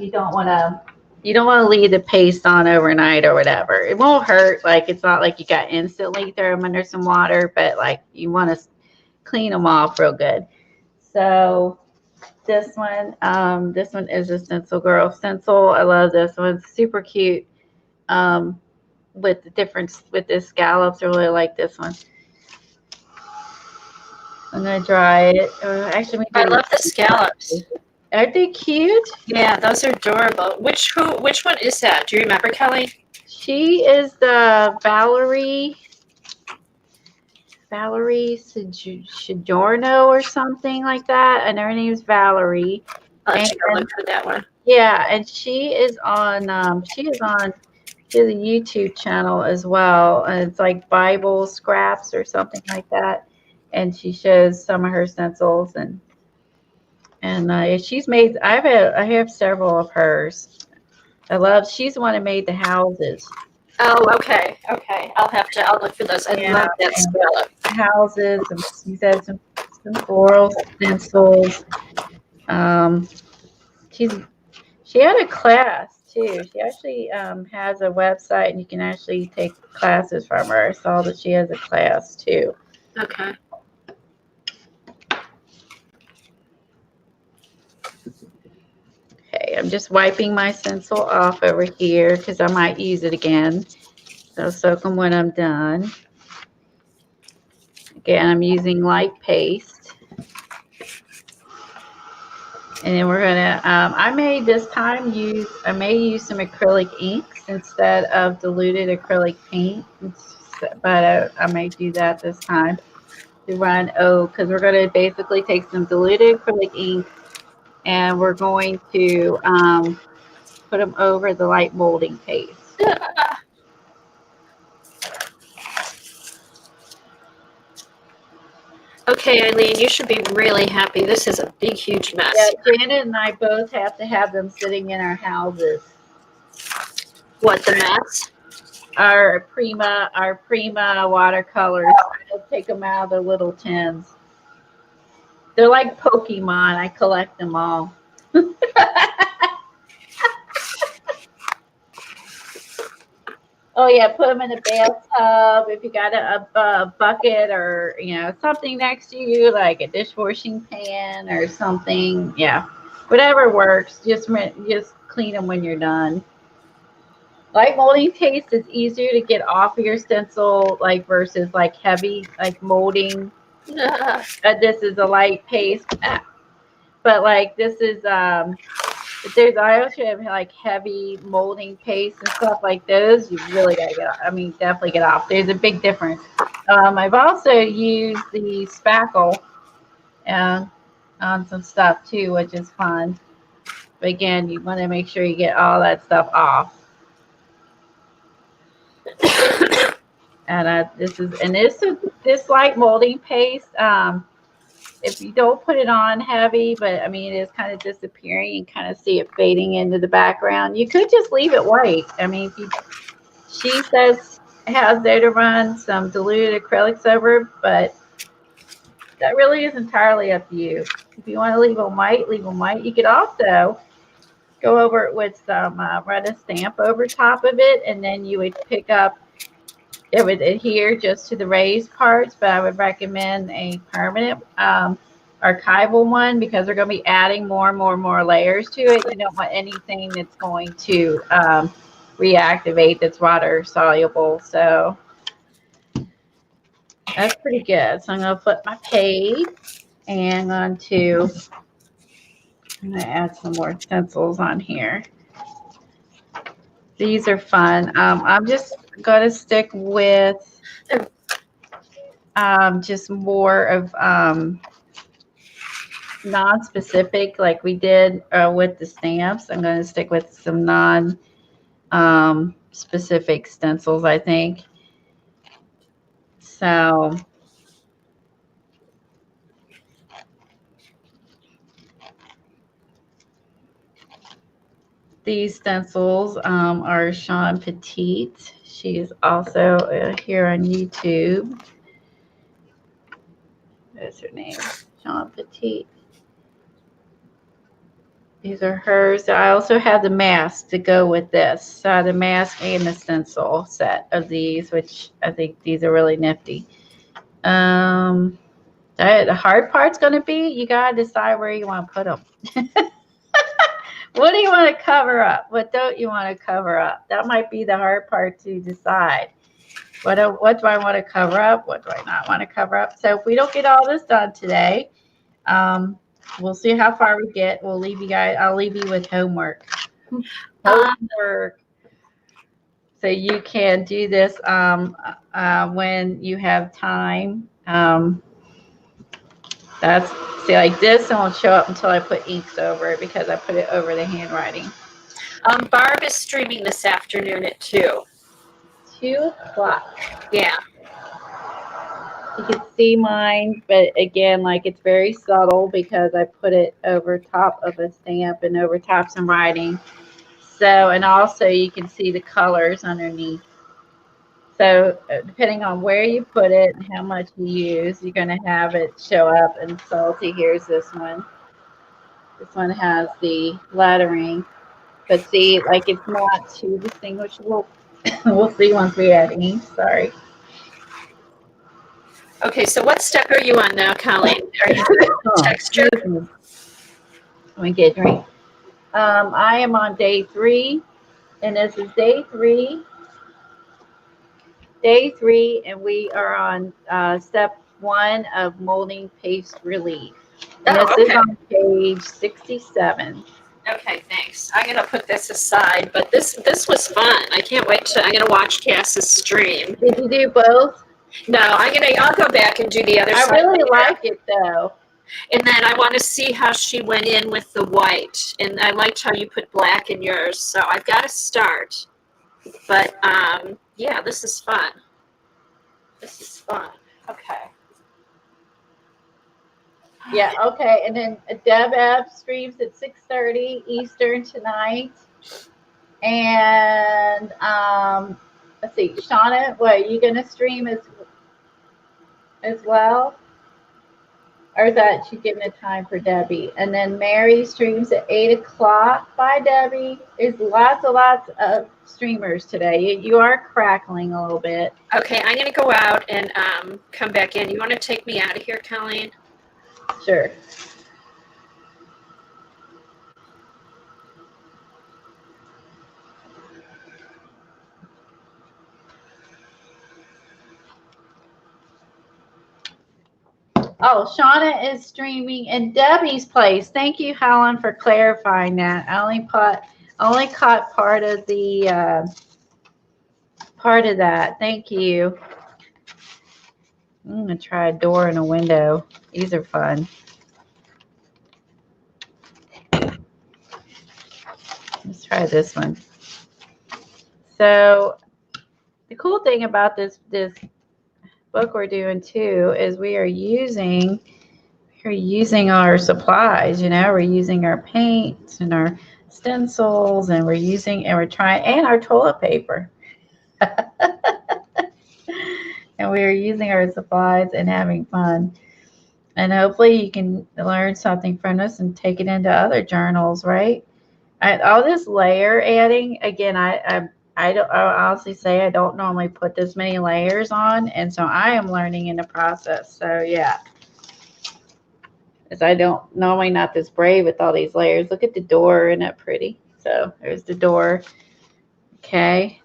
leave the paste on overnight or whatever. It won't hurt. Like, it's not like you got instantly throw them under some water, but like you want to clean them off real good. So this one is a Stencil Girl stencil. I love this one. It's super cute. With the scallops, I really like this one. I'm gonna dry it. Actually, I love the scallops. Aren't they cute? Yeah, those are adorable. Which one is that? Do you remember, Kelly? She is the Valerie Shadorno or something like that, and her name's Valerie. I'll have to go look for that one. Yeah, and she has a YouTube channel as well, and it's like Bible scraps or something like that. And she shows some of her stencils, and she's made. I have several of hers. She's the one that made the houses. Oh, okay. Okay. I'll look for those. I Yeah, love that and scallop. houses. She said some floral stencils. Um, she had a class too. She actually has a website, and you can actually take classes from her. I saw that she has a class too. Okay. Okay, I'm just wiping my stencil off over here because I might use it again. So soak them when I'm done. Again, I'm using light paste. And then we're gonna, I may this time I may use some acrylic inks instead of diluted acrylic paint, but I may do that this time to run, because we're gonna basically take some diluted acrylic ink and we're going to put them over the light molding paste. Okay, Eileen, you should be really happy. This is a big, huge mess. Yeah, Janet and I both have to have them sitting in our houses. What, the mess? Our Prima watercolors. I'll take them out of their little tins. They're like Pokemon. I collect them all. Oh yeah, put them in a bathtub. If you got a bucket or something next to you, like a dishwashing pan or something, yeah, whatever works. Just clean them when you're done. Light molding paste is easier to get off of your stencil, like versus like heavy like molding. This is a light paste, but like this is I also have like heavy molding paste and stuff like those. You really gotta get off. I mean, definitely get off. There's a big difference. I've also used the spackle on some stuff too, which is fun. But again, you want to make sure you get all that stuff off. And this light molding paste. If you don't put it on heavy, but I mean, it is kind of disappearing. You kind of see it fading into the background. You could just leave it white. I mean, she says has there to run some diluted acrylics over, but that really is entirely up to you. If you want to leave them white, leave them white. You could also go over it with some run a stamp over top of it, and then you would pick up. It would adhere just to the raised parts, but I would recommend a permanent archival one because they're going to be adding more and more layers to it. You don't want anything that's going to reactivate that's water soluble. So that's pretty good. So I'm going to flip my page and I'm going to add some more stencils on here. These are fun. I'm just going to stick with just more of non-specific like we did with the stamps. I'm going to stick with some non-specific stencils, I think. So these stencils are Sean Petite. She is also here on YouTube. What's her name? Sean Petite. These are hers. I also have the mask to go with this. The mask and the stencil set of these, which I think these are really nifty. The hard part's going to be you got to decide where you want to put them. What do you want to cover up? What don't you want to cover up? That might be the hard part to decide. What do I want to cover up? What do I not want to cover up? So if we don't get all this done today, we'll see how far we get. I'll leave you with homework. Homework. So you can do this when you have time. Like this won't show up until I put inks over it because I put it over the handwriting. Barb is streaming this afternoon at 2. 2 o'clock. Yeah. You can see mine, but again, like it's very subtle because I put it over top of a stamp and over top some writing. So, and also you can see the colors underneath. So depending on where you put it and how much you use, you're going to have it show up. And salty, here's this one. This one has the lettering, but see, like it's not too distinguishable. We'll see once we add ink. Sorry. Okay, so what step are you on now, Colleen? Are you doing Oh, texture? excuse me. Let me get a drink. I am on day 3, and this is day 3. Day 3, and we are on step 1 of molding paste relief. And Oh, this is okay. on page 67. Okay, thanks. I'm gonna put this aside, but this was fun. I can't wait to. I'm gonna watch Cass's stream. Did you do both? No, I'll go back and do the other I side really later. like it though. And then I want to see how she went in with the white. And I liked how you put black in yours. So I've got to start. But yeah, this is fun. This is fun. Okay. Yeah, okay. And then Deb Ebb streams at 6:30 Eastern tonight. And let's see, Shauna, what, are you gonna stream as well? Or is that she's giving a time for Debbie? And then Mary streams at 8 o'clock. Bye, Debbie. There's lots of streamers today. You are crackling a little bit. Okay, I'm going to go out and come back in. You want to take me out of here, Colleen? Sure. Oh, Shauna is streaming in Debbie's place. Thank you, Helen, for clarifying that. I only caught part of that. Thank you. I'm gonna try a door and a window. These are fun. Let's try this one. So the cool thing about this book we're doing too is we're using our supplies. We're using our paints and our stencils, and we're trying, and our toilet paper. And we're using our supplies and having fun. And hopefully you can learn something from this and take it into other journals, right? All this layer adding, again, I honestly say I don't normally put this many layers on, and so I am learning in the process. So yeah, as I don't normally not this brave with all these layers. Look at the door, isn't that pretty? So there's the door. Okay,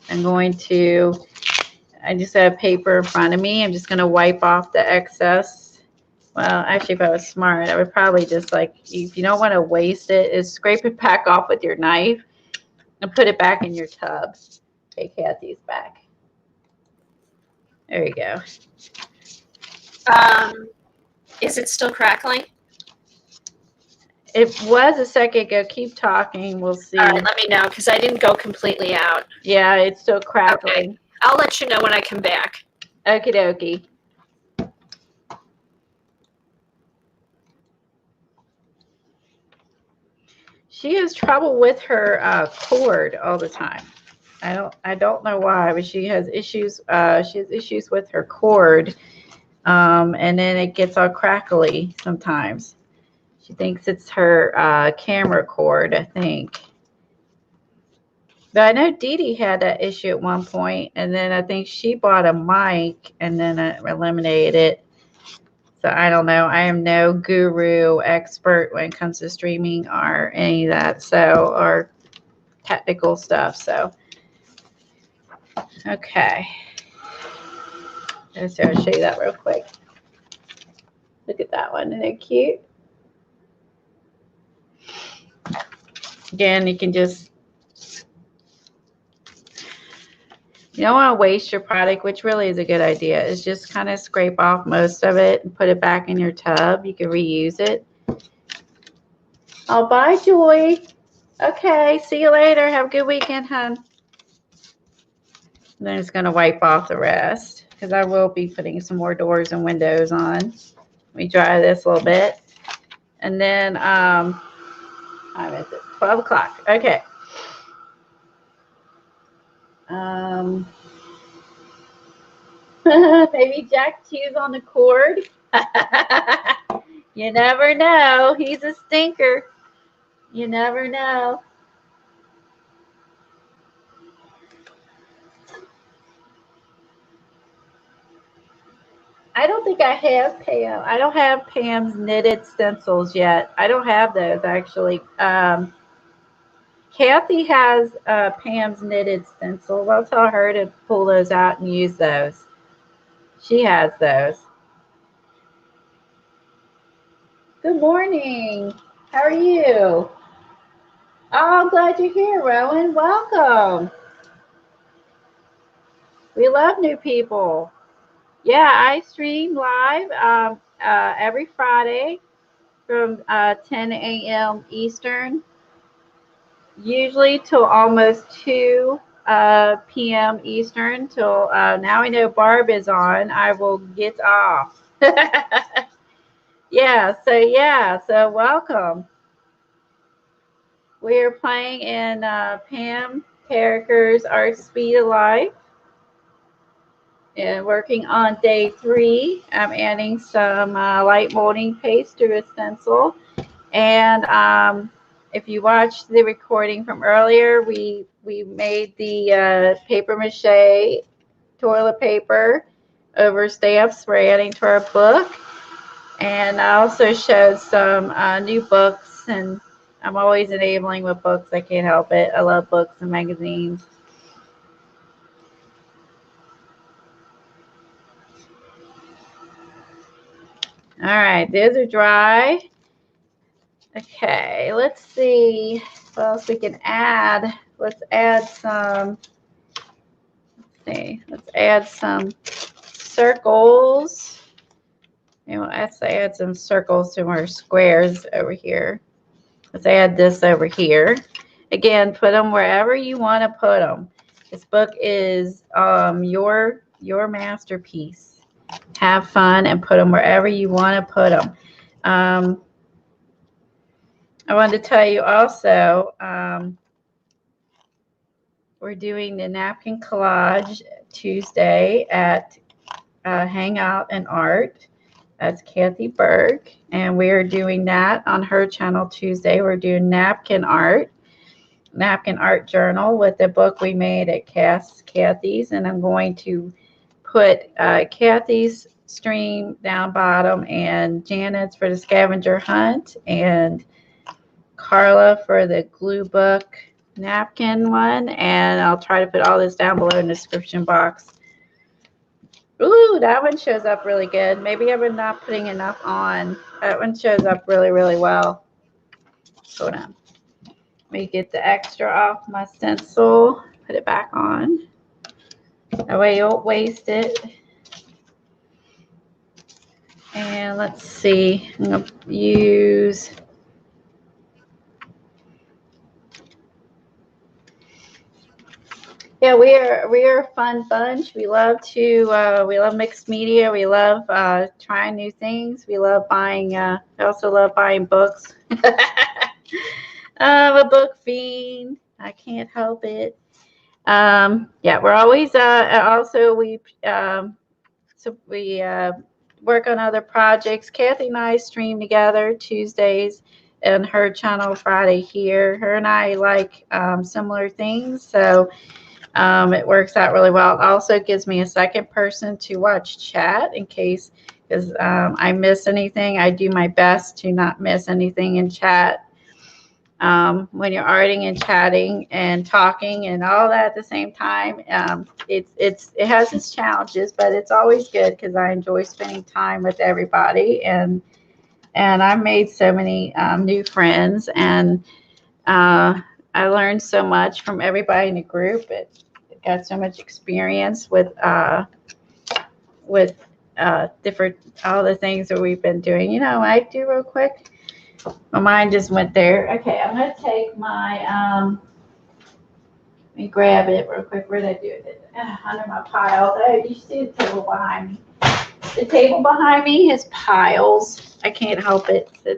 I just have paper in front of me. I'm just going to wipe off the excess. Well, actually, if I was smart, I would probably just, like, if you don't want to waste it, is scrape it back off with your knife and put it back in your tub. Okay, Kathy's back. There you go. Is it still crackling? It was a second ago. Keep talking. We'll see. All right, let me know, because I didn't go completely out. Yeah, it's still crackling. Okay. I'll let you know when I come back. Okie dokie. She has trouble with her cord all the time. I don't know why, but she has issues. She has issues with her cord, and then it gets all crackly sometimes. She thinks it's her camera cord, I think. But I know Dee Dee had that issue at one point, and then I think she bought a mic and then eliminated it. So I don't know. I am no guru expert when it comes to streaming or any of that, or technical stuff. So, okay. I'll show you that real quick. Look at that one. Isn't it cute? Again, you can just, you don't want to waste your product, which really is a good idea. Is just kind of scrape off most of it and put it back in your tub. You can reuse it. Oh, bye, Joy. Okay, see you later. Have a good weekend, hon. And then it's going to wipe off the rest, because I will be putting some more doors and windows on. Let me dry this a little bit. And then I'm at 12 o'clock. Okay. Maybe Jack 2's on the cord. You never know. He's a stinker. You never know. I don't think I have Pam. I don't have Pam's knitted stencils yet. I don't have those actually. Kathy has Pam's knitted stencils. I'll tell her to pull those out and use those. She has those. Good morning. How are you? Oh, I'm glad you're here, Rowan. Welcome. We love new people. Yeah, I stream live every Friday from 10 a.m. Eastern, usually till almost 2 p.m. Eastern. Till now I know Barb is on. I will get off. Yeah, so welcome. We are playing in Pam Carricker's Art Speed of Life. And working on day 3, I'm adding some light molding paste to a stencil. And if you watched the recording from earlier, we made the paper-mâché toilet paper over stamps we're adding to our book. And I also showed some new books, and I'm always enabling with books. I can't help it. I love books and magazines. All right, those are dry. Okay, let's see what else we can add. Let's add some, let's add some circles. You know, let's add some circles to our squares over here. Let's add this over here. Again, put them wherever you want to put them. This book is your masterpiece. Have fun and put them wherever you want to put them. I wanted to tell you also, we're doing the napkin collage Tuesday at Hangout and Art. That's Kathy Berg, and we're doing that on her channel Tuesday. We're doing napkin art journal with the book we made at Kathy's, and I'm going to put Kathy's stream down bottom and Janet's for the scavenger hunt and Carla for the glue book napkin one, and I'll try to put all this down below in the description box. Ooh, that one shows up really good. Maybe I've been not putting enough on. That one shows up really, really well. Hold on. Let me get the extra off my stencil. Put it back on. That way you won't waste it. And let's see. I'm going to use... Yeah, we are a fun bunch. We love mixed media. We love trying new things. We love buying. We also love buying books. I'm a book fiend. I can't help it. Yeah, we're always. Also, we work on other projects. Kathy and I stream together Tuesdays and her channel Friday here. Her and I like similar things, so. It works out really well. It also gives me a second person to watch chat in case because I miss anything. I do my best to not miss anything in chat. When you're arting and chatting and talking and all that at the same time, it has its challenges, but it's always good because I enjoy spending time with everybody, and I've made so many new friends, and I learned so much from everybody in the group. It got so much experience with different all the things that we've been doing. You know, I do real quick. My mind just went there. Okay, I'm gonna take my let me grab it real quick. Where did I do it? Under my pile. Oh, you see the table behind me. The table behind me has piles. I can't help it. So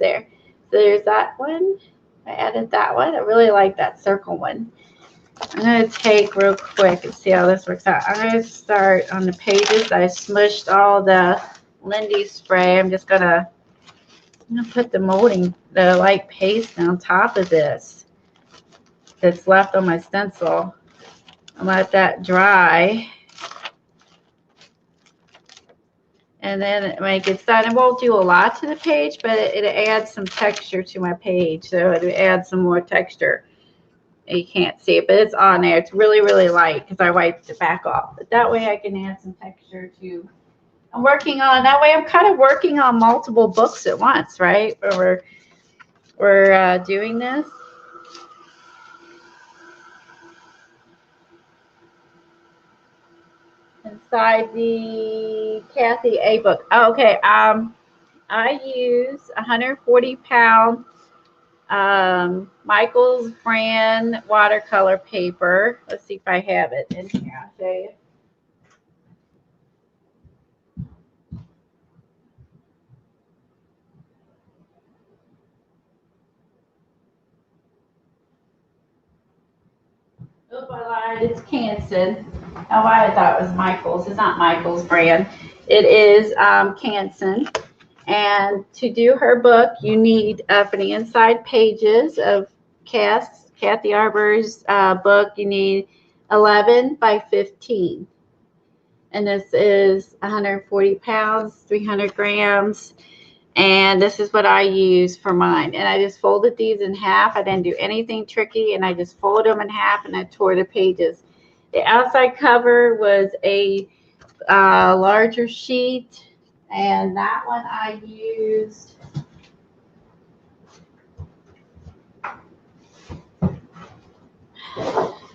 there's that one. I added that one. I really like that circle one. I'm going to take real quick and see how this works out. I'm going to start on the pages. I smushed all the Lindy spray. I'm going to put the molding, the light paste on top of this that's left on my stencil. I'll let that dry. And then when it gets done, it won't do a lot to the page, but it adds some texture to my page. So it adds some more texture. You can't see it, but it's on there. It's really, really light because I wiped it back off. But that way I can add some texture to. I'm working on, that way I'm kind of working on multiple books at once, right? Where we're doing this. Inside the Kathy A book. Oh, okay. I use 140-pound Michael's brand watercolor paper. Let's see if I have it in here. I'll show you. Oh, I lied. It's Canson. Oh, I thought it was Michael's. It's not Michael's brand. It is Canson. And to do her book, you need, for the inside pages of Kathy Arbor's book, you need 11 by 15. And this is 140 pounds, 300 grams. And this is what I use for mine. And I just folded these in half. I didn't do anything tricky. And I just folded them in half and I tore the pages. The outside cover was a larger sheet. And that one I used.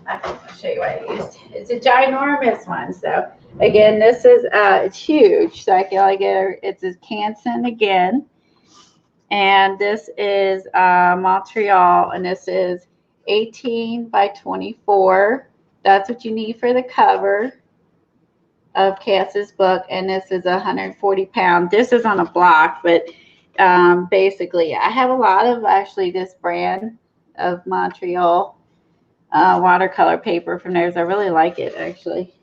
I'll show you what I used. It's a ginormous one. So again, this is it's huge. So I can like it's a Canson again. And this is Montreal, and this is 18 by 24. That's what you need for the cover of Cass's book, and this is 140 pounds. This is on a block, but basically, I have a lot of actually this brand of Montreal watercolor paper from theirs. I really like it, actually.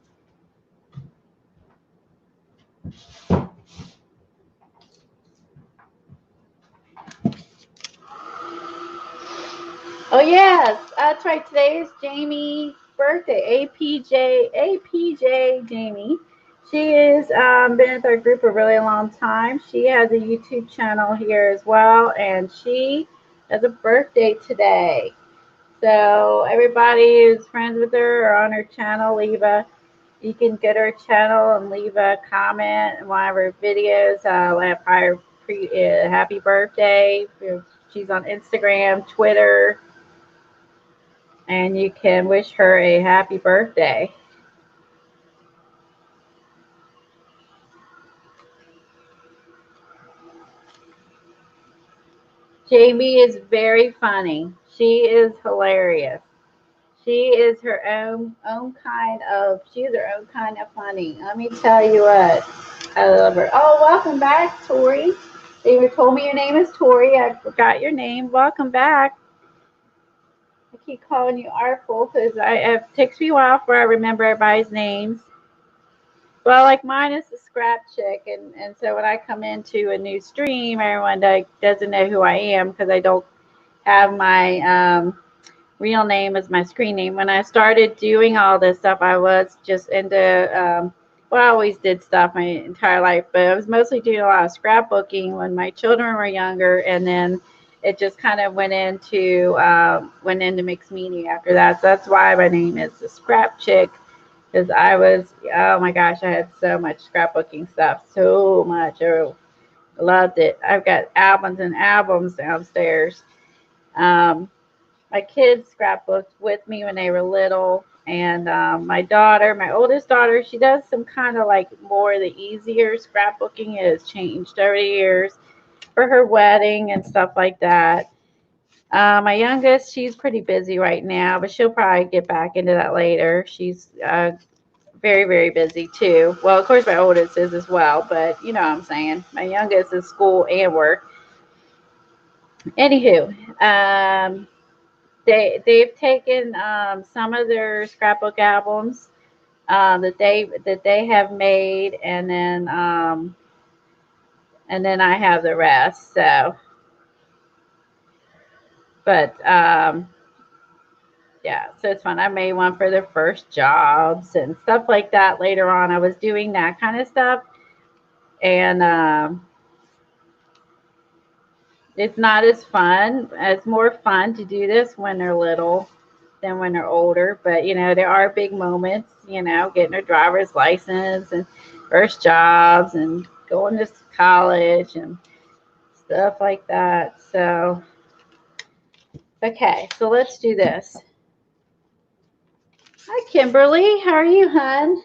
Oh yes, that's right. Today is Jamie's birthday. APJ Jamie. She has been with our group a really long time. She has a YouTube channel here as well, and she has a birthday today. So everybody who's friends with her or on her channel, you can go to her channel and leave a comment in one of her videos. Happy birthday. She's on Instagram, Twitter. And you can wish her a happy birthday. Jamie is very funny. She is hilarious. She is her own kind of funny. Let me tell you what. I love her. Oh, welcome back, Tori. They told me your name is Tori. I forgot your name. Welcome back. I keep calling you Artful because it takes me a while before I remember everybody's names. Well, like mine is the Scrap Chick, and so when I come into a new stream, everyone doesn't know who I am because I don't have my real name as my screen name. When I started doing all this stuff, I was just into, I always did stuff my entire life, but I was mostly doing a lot of scrapbooking when my children were younger, and then it just kind of went into mixed media after that. So that's why my name is the Scrap Chick, because I was, oh my gosh, I had so much scrapbooking stuff, so much. I loved it. I've got albums and albums downstairs. My kids scrapbooked with me when they were little, and my oldest daughter, she does some kind of like more of the easier scrapbooking. It has changed over the years for her wedding and stuff like that. My youngest, she's pretty busy right now, but she'll probably get back into that later. She's very, very busy too. Well, of course, my oldest is as well, but you know what I'm saying. My youngest is school and work. Anywho, they've taken some of their scrapbook albums that they have made, and then I have the rest. So, but yeah, so it's fun. I made one for their first jobs and stuff like that. Later on, I was doing that kind of stuff, and it's not as fun. It's more fun to do this when they're little than when they're older. But you know, there are big moments. You know, getting their driver's license and first jobs and going to college and stuff like that. So, okay, so let's do this. Hi, Kimberly. How are you, hon?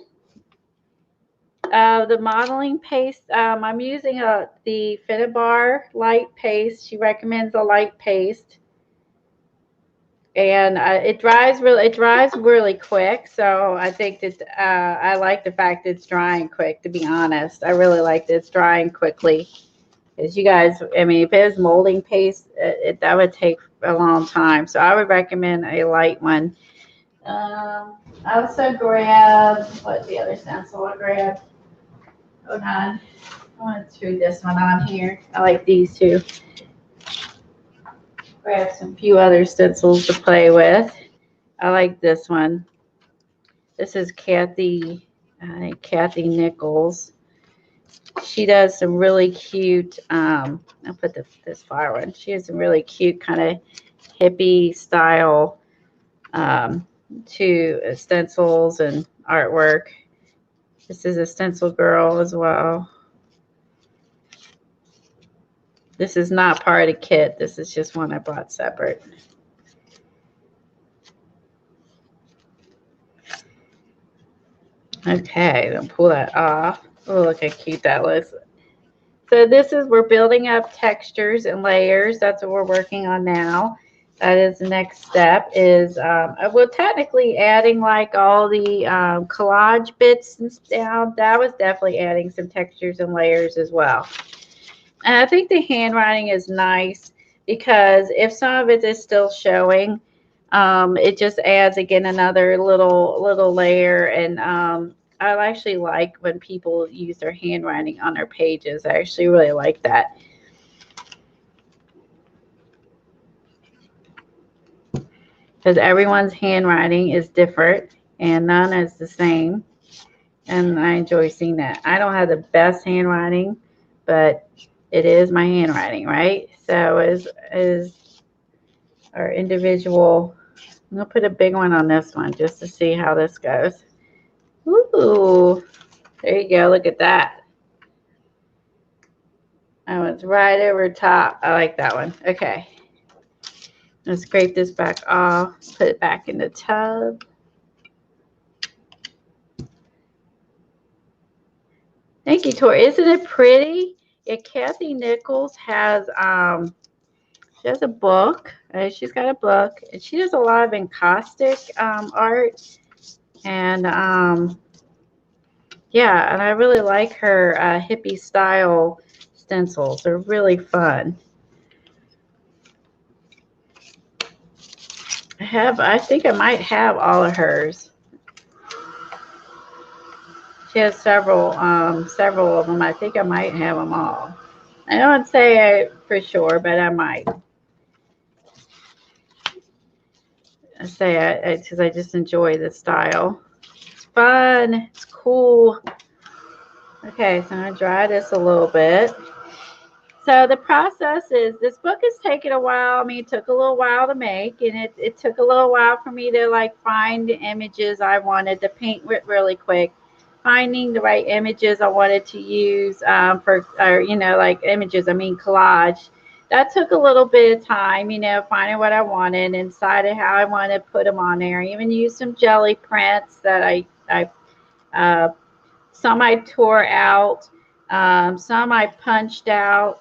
The modeling paste, I'm using the Finnabar light paste. She recommends a light paste, and it dries really quick. So I think that I like the fact that it's drying quick. To be honest, I really like that it's drying quickly. As you guys, I mean, if it was molding paste, that would take a long time. So I would recommend a light one. I also grabbed, what the other stencil I grabbed? Hold on. I want to throw this one on here. I like these two. Grab some few other stencils to play with. I like this one. This is Kathy Nichols. She does some really cute, I'll put this flower one. She has some really cute kind of hippie style to stencils and artwork. This is a stencil girl as well. This is not part of the kit. This is just one I bought separate. Okay, then pull that off. Oh, look how cute that looks. So this is, we're building up textures and layers. That's what we're working on now. That is the next step is, well, technically adding like all the collage bits and down. That was definitely adding some textures and layers as well. And I think the handwriting is nice because if some of it is still showing, it just adds again another little layer. And I actually like when people use their handwriting on their pages. I actually really like that. Because everyone's handwriting is different and none is the same. And I enjoy seeing that. I don't have the best handwriting, but it is my handwriting, right? So is our individual. I'm going to put a big one on this one just to see how this goes. Ooh, there you go. Look at that. That one's right over top. I like that one. Okay. Let's scrape this back off. Put it back in the tub. Thank you, Tori. Isn't it pretty? Yeah, Kathy Nichols has she has a book. She's got a book, and she does a lot of encaustic art. And yeah, and I really like her hippie style stencils. They're really fun. I think I might have all of hers. She has several of them. I think I might have them all. I don't say for sure, but I might. I say it because I just enjoy the style. It's fun. It's cool. Okay, so I'm going to dry this a little bit. So the process is, this book has taken a while. I mean, it took a little while to make, and it took a little while for me to like find the images I wanted to paint with really quick. Finding the right images I wanted to use like images, I mean collage. That took a little bit of time, finding what I wanted and decided how I wanted to put them on there. I even used some jelly prints that some I tore out, some I punched out.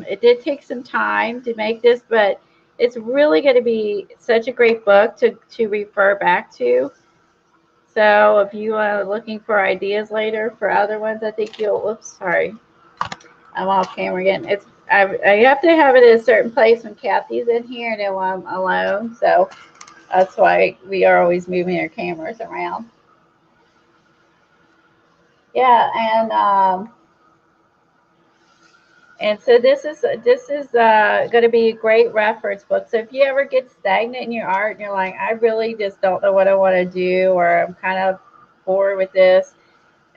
It did take some time to make this, but it's really going to be such a great book to refer back to. So if you are looking for ideas later for other ones, I think you'll, oops, sorry. I'm off camera again. I have to have it in a certain place when Kathy's in here and then when I'm alone. So that's why we are always moving our cameras around. Yeah, and so this is going to be a great reference book. So if you ever get stagnant in your art and you're like, I really just don't know what I want to do, or I'm kind of bored with this,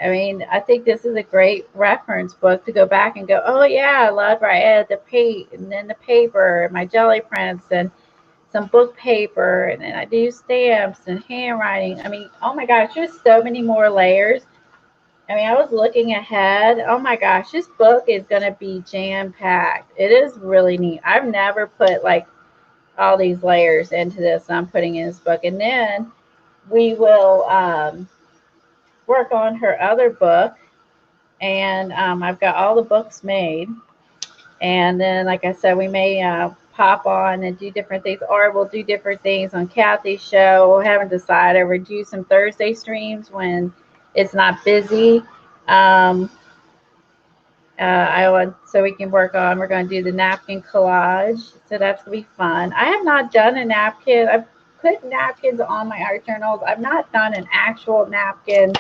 I mean, I think this is a great reference book to go back and go, oh yeah, I love where I added the paint and then the paper and my jelly prints and some book paper, and then I do stamps and handwriting. I mean, oh my gosh, there's so many more layers. I mean, I was looking ahead. Oh my gosh, this book is going to be jam-packed. It is really neat. I've never put like all these layers into this. I'm putting in this book. And then we will work on her other book. And I've got all the books made. And then, like I said, we may pop on and do different things, or we'll do different things on Kathy's show. We haven't decided. We'll do some Thursday streams when it's not busy. I want so we can work on. We're going to do the napkin collage, so that's gonna be fun. I have not done a napkin. I've put napkins on my art journals. I've not done an actual napkin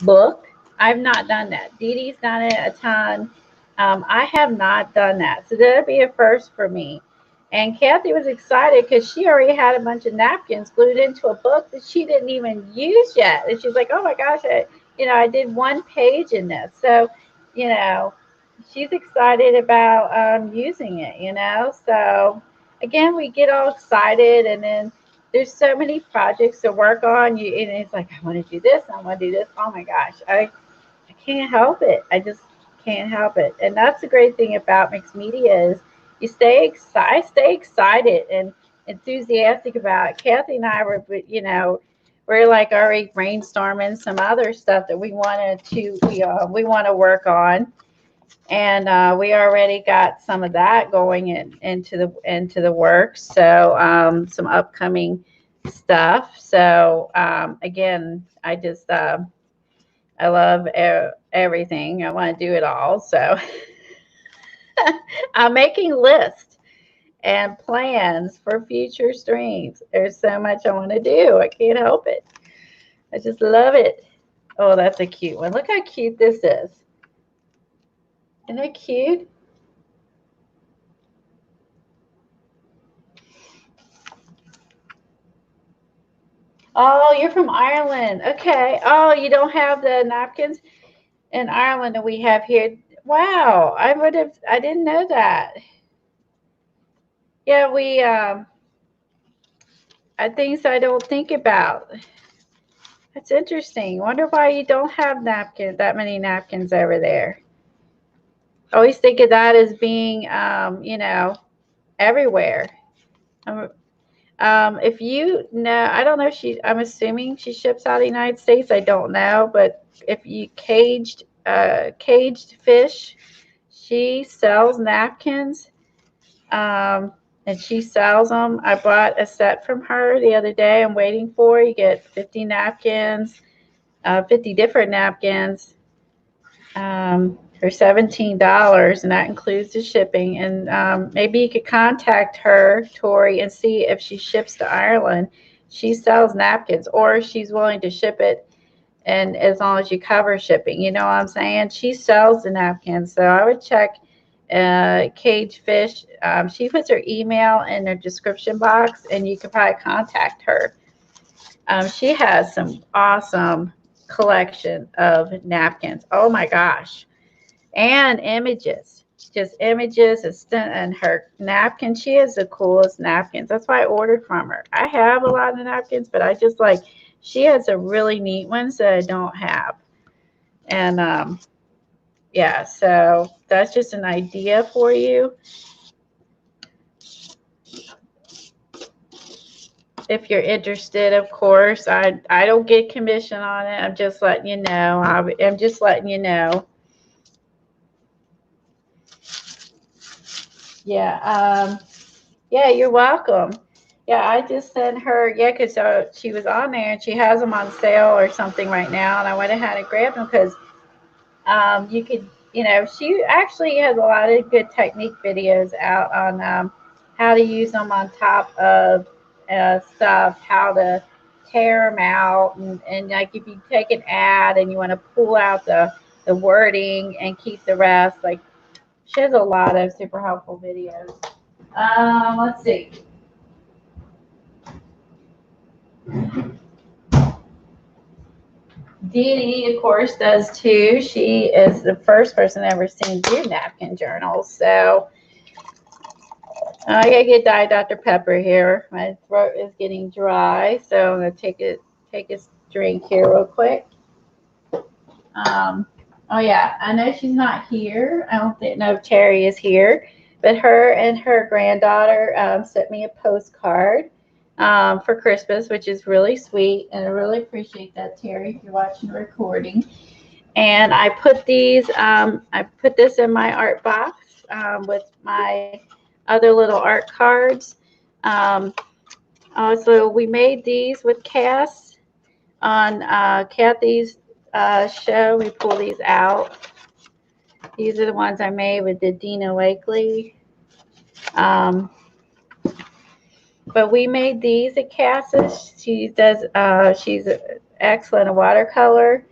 book. I've not done that. Dee Dee's done it a ton. I have not done that, so that'll be a first for me. And Kathy was excited because she already had a bunch of napkins glued into a book that she didn't even use yet. And she's like, "Oh my gosh, I did one page in this." So, she's excited about using it. So again, we get all excited, and then there's so many projects to work on. And it's like, I want to do this, I want to do this. Oh my gosh, I can't help it. I just can't help it. And that's the great thing about mixed media is you stay excited and enthusiastic about it. Kathy and I we're like already brainstorming some other stuff that we want to work on. And we already got some of that going into the works. So some upcoming stuff. So again, I just I love everything. I want to do it all. So I'm making lists and plans for future streams. There's so much I want to do. I can't help it. I just love it. Oh, that's a cute one. Look how cute this is. Isn't that cute? Oh, you're from Ireland. Okay. Oh, you don't have the napkins in Ireland that we have here. Wow. I didn't know that. Yeah, we are things I don't think about. That's interesting. Wonder why you don't have that many napkins over there. I always think of that as being everywhere. If you know, I don't know if I'm assuming she ships out of the United States. I don't know, but if you caged fish, she sells napkins, and she sells them. I bought a set from her the other day. I'm waiting for it. You get 50 napkins, 50 different napkins, for $17, and that includes the shipping. And maybe you could contact her, Tori, and see if she ships to Ireland. She sells napkins, or she's willing to ship it, and as long as you cover shipping, you know what I'm saying? She sells the napkins, so I would check Cage Fish. She puts her email in her description box, and you could probably contact her. She has some awesome collection of napkins. Oh my gosh. And images, just images and her napkins. She has the coolest napkins. That's why I ordered from her. I have a lot of napkins, but I just like, she has some really neat ones that I don't have. And yeah, so that's just an idea for you. If you're interested, of course. I don't get commission on it. I'm just letting you know. I'm just letting you know. Yeah. Yeah, you're welcome. Yeah, I just sent her. Yeah, because she was on there and she has them on sale or something right now, and I went ahead and grabbed them because you could you know, she actually has a lot of good technique videos out on how to use them on top of stuff, how to tear them out, and like if you take an ad and you want to pull out the wording and keep the rest, like she has a lot of super helpful videos. Let's see. Dee Dee, of course, does too. She is the first person I've ever seen do napkin journals. So I gotta get Diet Dr. Pepper here. My throat is getting dry, so I'm gonna take a drink here real quick. Oh yeah, I know she's not here. I don't know if Terry is here, but her and her granddaughter sent me a postcard for Christmas, which is really sweet, and I really appreciate that, Terry, if you're watching the recording. And I put these, I put this in my art box with my other little art cards. Also, we made these with Cass on Kathy's show. We pull these out. These are the ones I made with the Dina Wakely. But we made these at Cass's. She does. She's excellent at watercolor,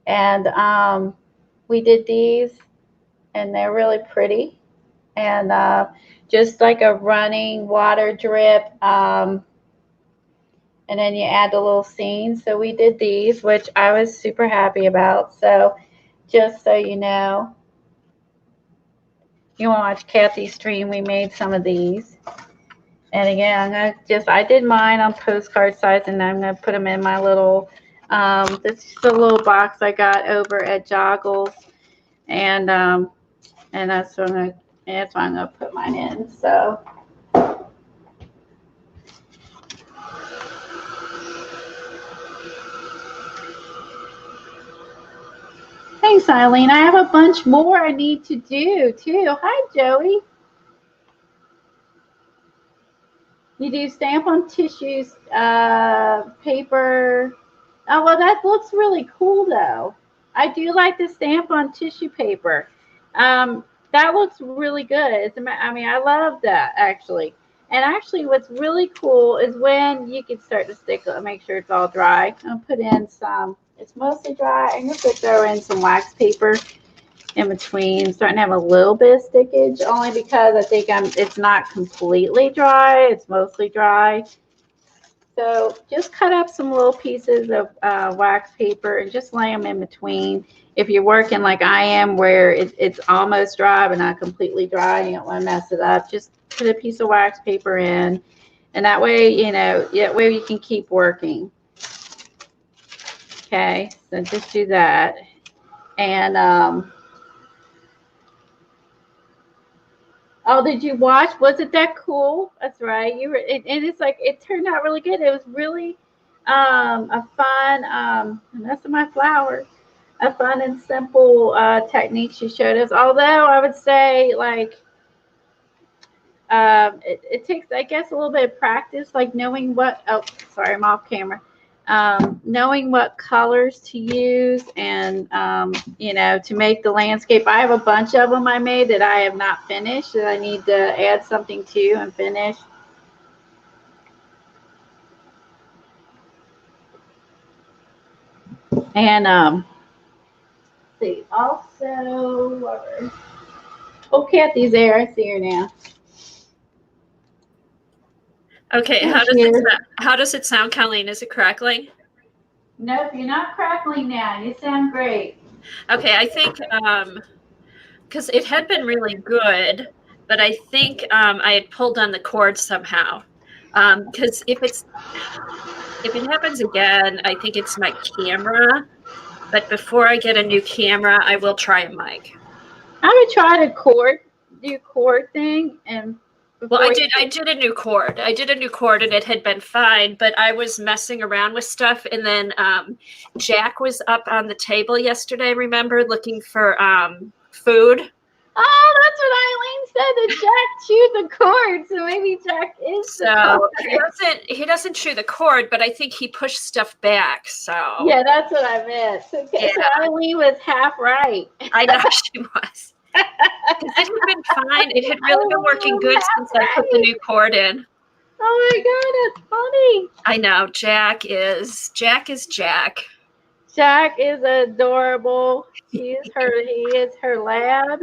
and we did these, and they're really pretty, and just like a running water drip. And then you add the little scenes. So we did these, which I was super happy about. So just so you know, you want to watch Kathy's stream, we made some of these. And again, I did mine on postcard size, and I'm going to put them in my little, this is a little box I got over at Joggles. And that's what I'm going to put mine in. So. Thanks, Eileen. I have a bunch more I need to do, too. Hi, Joey. You do stamp on tissues, paper. Oh, well, that looks really cool, though. I do like the stamp on tissue paper. That looks really good. I mean, I love that, actually. And actually, what's really cool is when you can start to stick it, make sure it's all dry. I'll put in some. It's mostly dry. I'm going to throw in some wax paper in between. I'm starting to have a little bit of stickage, only because I think it's not completely dry. It's mostly dry. So just cut up some little pieces of wax paper and just lay them in between. If you're working like I am, where it's almost dry but not completely dry, you don't want to mess it up. Just put a piece of wax paper in, and that way, that way you can keep working. Okay, so just do that. And oh, did you watch? Was it that cool? That's right. You were, and it's like it turned out really good. It was really a fun. That's my flower. A fun and simple technique she showed us. Although I would say, like, it takes, I guess, a little bit of practice, like knowing what. Oh, sorry, I'm off camera. Knowing what colors to use and, to make the landscape. I have a bunch of them I made that I have not finished that I need to add something to and finish. And see, also, oh, Kathy's there. I see her now. Okay, how does it sound, Colleen? Is it crackling? Nope, you're not crackling now. You sound great. Okay, I think because it had been really good, but I think I had pulled on the cord somehow. Because if it happens again, I think it's my camera. But before I get a new camera, I will try a mic. I would try the cord thing, and well, I did a new cord. I did a new cord, and it had been fine, but I was messing around with stuff, and then Jack was up on the table yesterday, remember, looking for food, Oh, that's what Eileen said. That Jack chewed the cord, so maybe Jack is the So cord. he doesn't chew the cord, but I think he pushed stuff back. So Yeah, that's what I meant. So, okay, Yeah. so Eileen was half right. I know she was. Because it had been fine. It had really been working good since I put the new cord in. Oh my god, that's funny. I know. Jack is Jack. Jack is adorable. He is her lab.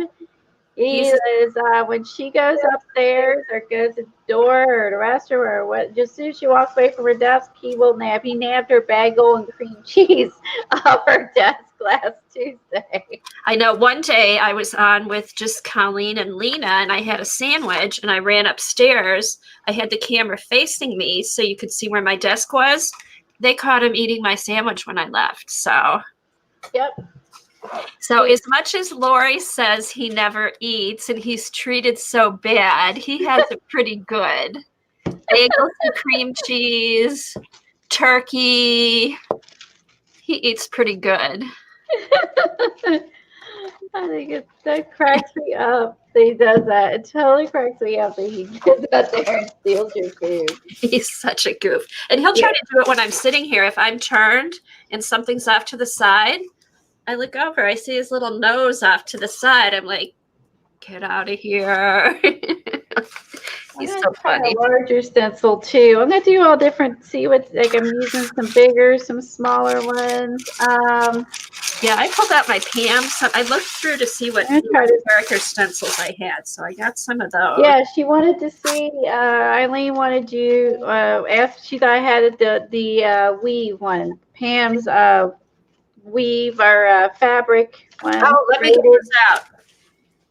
He He's is when she goes upstairs or goes to the door or the restroom or what, just as soon as she walks away from her desk, he will nap. He napped her bagel and cream cheese off her desk last Tuesday. I know one day I was on with just Colleen and Lena and I had a sandwich and I ran upstairs. I had the camera facing me so you could see where my desk was. They caught him eating my sandwich when I left. So as much as Lori says he never eats and he's treated so bad, he has it pretty good. Bagels and cream cheese, turkey. He eats pretty good. I think that cracks me up that he does that. It totally cracks me up that he gets out there and steals your food. He's such a goof. And he'll try to do it when I'm sitting here. If I'm turned and something's off to the side, I look over. I see his little nose off to the side. I'm like, get out of here. He's so funny. A larger stencil too. I'm gonna do all different. See what I'm using some bigger, some smaller ones. Yeah, I pulled out my Pam. So I looked through to see what character stencils I had. So I got some of those. Yeah, she wanted to see. Eileen wanted you. Asked. She thought I had the weave one. Pam's weave or fabric one. Oh, let me get this out.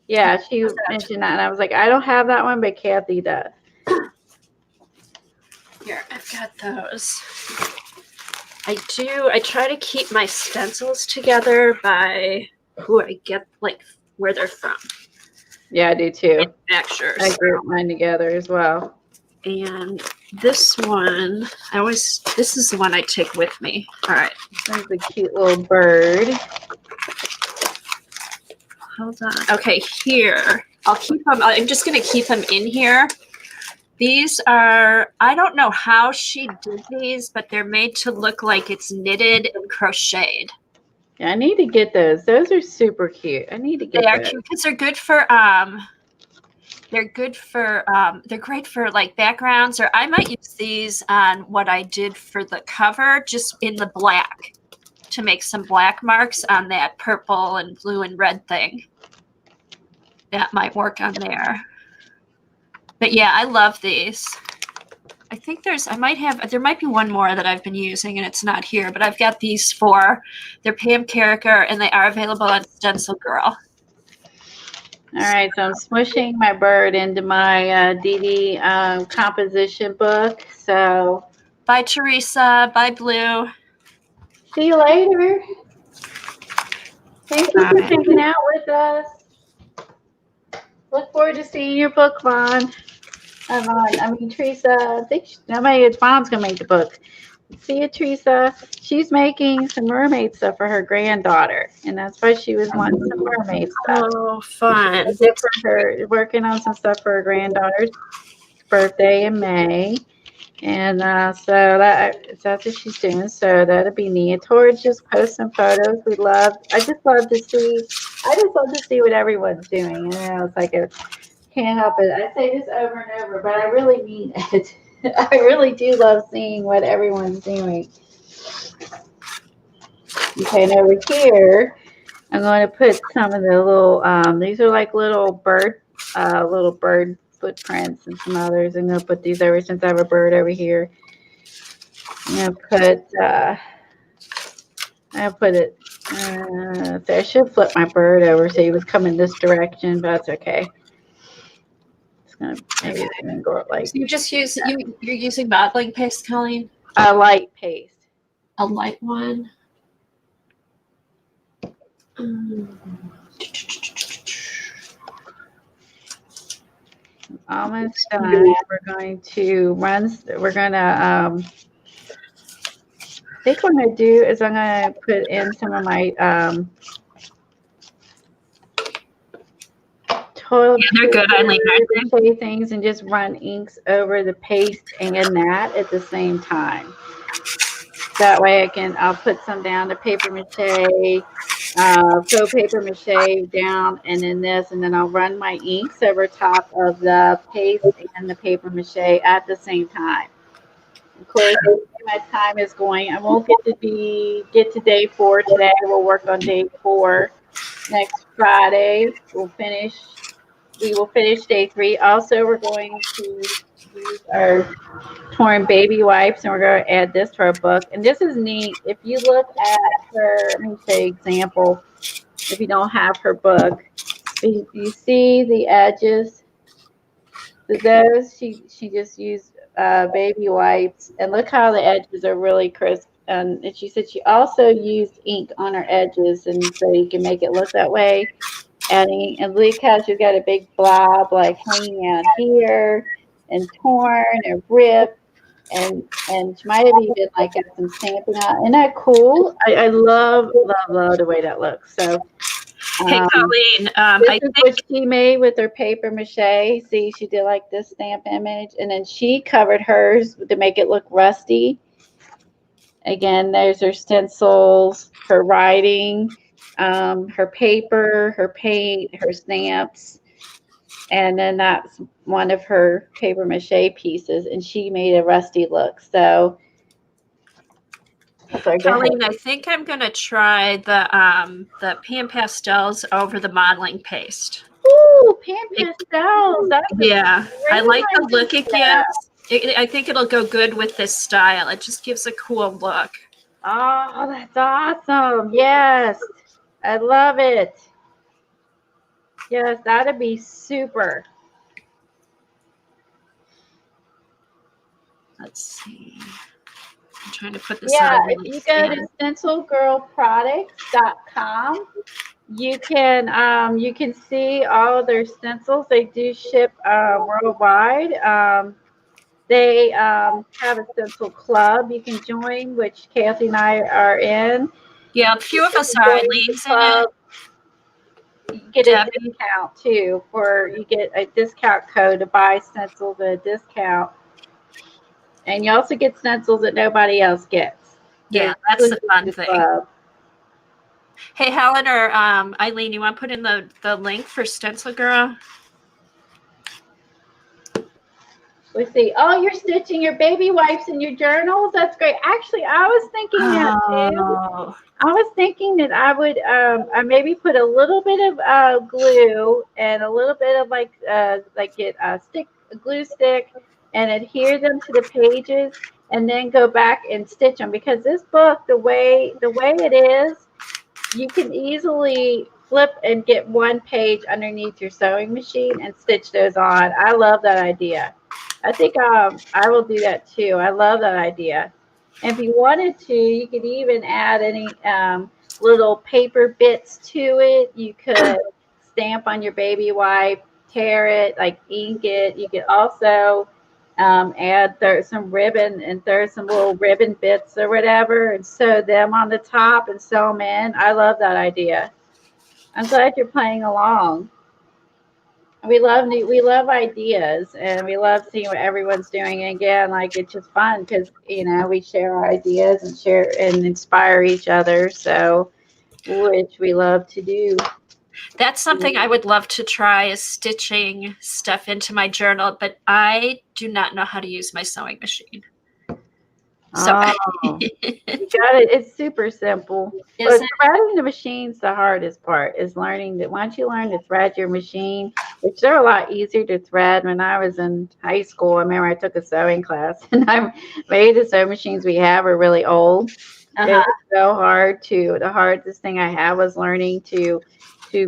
Yeah, she mentioned that, and I was like, I don't have that one, but Kathy does. Here, I've got those. I try to keep my stencils together by who I get, like where they're from. Yeah, I do too. Manufacturers. I group mine together as well. And this one, this is the one I take with me. All right. There's a cute little bird. Hold on. Okay, here. I'll keep them. I'm just going to keep them in here. These are, I don't know how she did these, but they're made to look like it's knitted and crocheted. Yeah, I need to get those. Those are super cute. I need to get They are those. cute because they're great for like backgrounds, or I might use these on what I did for the cover, just in the black, to make some black marks on that purple and blue and red thing. That might work on there. But yeah, I love these. I think there might be one more that I've been using and it's not here, but I've got these four. They're Pam Carricker and they are available on Stencil Girl. All right, so I'm smushing my bird into my DD composition book. So Bye, Teresa. Bye, Blue. see you later. Thank you for hanging out with us. Look forward to seeing your book, Vaughn. Teresa. I think Vaughn's gonna make the book. See you, Teresa. She's making some mermaid stuff for her granddaughter, and that's why she was wanting some mermaid stuff. Oh, fun. For her, working on some stuff for her granddaughter's birthday in May. And so that's what she's doing. So that'll be neat. I told her to just post some photos. I just love to see what everyone's doing. You know, it's like can't help it. I say this over and over, but I really mean it. I really do love seeing what everyone's doing. Okay, and over here, I'm going to put some of the little. These are like little bird footprints and some others. I'm going to put these over since I have a bird over here. I'm going to put it. So I should flip my bird over so he was coming this direction, but that's okay. Maybe it's gonna go like. So you're using modeling paste, Colleen? A light paste. A light one. Almost done. We're going to I think what I'm going to do is I'm going to put in some of my toilet Yeah, they're good, Eileen, aren't paper things and just run inks over the paste and that at the same time. That way I'll put some down to paper mache, faux paper mache down, and then this, and then I'll run my inks over top of the paste and the paper mache at the same time. Of course, my time is going. I won't get to day 4 today. We'll work on day 4 next Friday. We will finish day 3. Also, we're going to use our torn baby wipes, and we're going to add this to our book. And this is neat. If you look at her, let me say example. If you don't have her book, you see the edges. Those she just used baby wipes, and look how the edges are really crisp. And she said she also used ink on her edges, and so you can make it look that way. And look how she's got a big blob like hanging out here, and torn or ripped, and she might have even like got some stamping on. Isn't that cool? I love the way that looks. So. Hey, Colleen, This I is think what she made with her paper mache. See, she did like this stamp image, and then she covered hers to make it look rusty. Again, there's her stencils, her writing, her paper, her paint, her stamps, and then that's one of her paper mache pieces, and she made a rusty look. So, sorry, go ahead. Colleen, I think I'm gonna try the pan pastels over the modeling paste. Ooh, pan pastels. Yeah, I like the look it idea. gives. I think it'll go good with this style. It just gives a cool look. Oh, that's awesome. Yes. I love it. Yes, that'd be super. Let's see. I'm trying to put this Yeah, on. if you go to stencilgirlproducts.com, you can see all of their stencils. They do ship worldwide. They have a stencil club you can join, which Kathy and I are in. Yeah, a few of us are. Eileen's in it. You get a discount too, you get a discount code to buy stencils at a discount. And you also get stencils that nobody else gets. Yeah, that's the fun thing. Hey, Helen or Eileen, you want to put in the link for Stencil Girl? Let's see. Oh, you're stitching your baby wipes in your journals. That's great. Actually, I was thinking that too. I was thinking that I would I maybe put a little bit of glue and a little bit of get a glue stick and adhere them to the pages, and then go back and stitch them, because this book, the way it is, you can easily flip and get one page underneath your sewing machine and stitch those on. I love that idea. I think I will do that too. I love that idea. And if you wanted to, you could even add any little paper bits to it. You could stamp on your baby wipe, tear it, like ink it. You could also add some ribbon and throw some little ribbon bits or whatever and sew them on the top and sew them in. I love that idea. I'm glad you're playing along. We love ideas, and we love seeing what everyone's doing. And again, like, it's just fun because we share our ideas and share and inspire each other. So, which we love to do. That's something I would love to try, is stitching stuff into my journal, but I do not know how to use my sewing machine. So you got it. It's super simple. But threading the machine's the hardest part, is learning that once you learn to thread your machine, which they're a lot easier to thread. When I was in high school, I remember I took a sewing class, and maybe the sewing machines we have are really old. It's so hard the hardest thing I had was learning to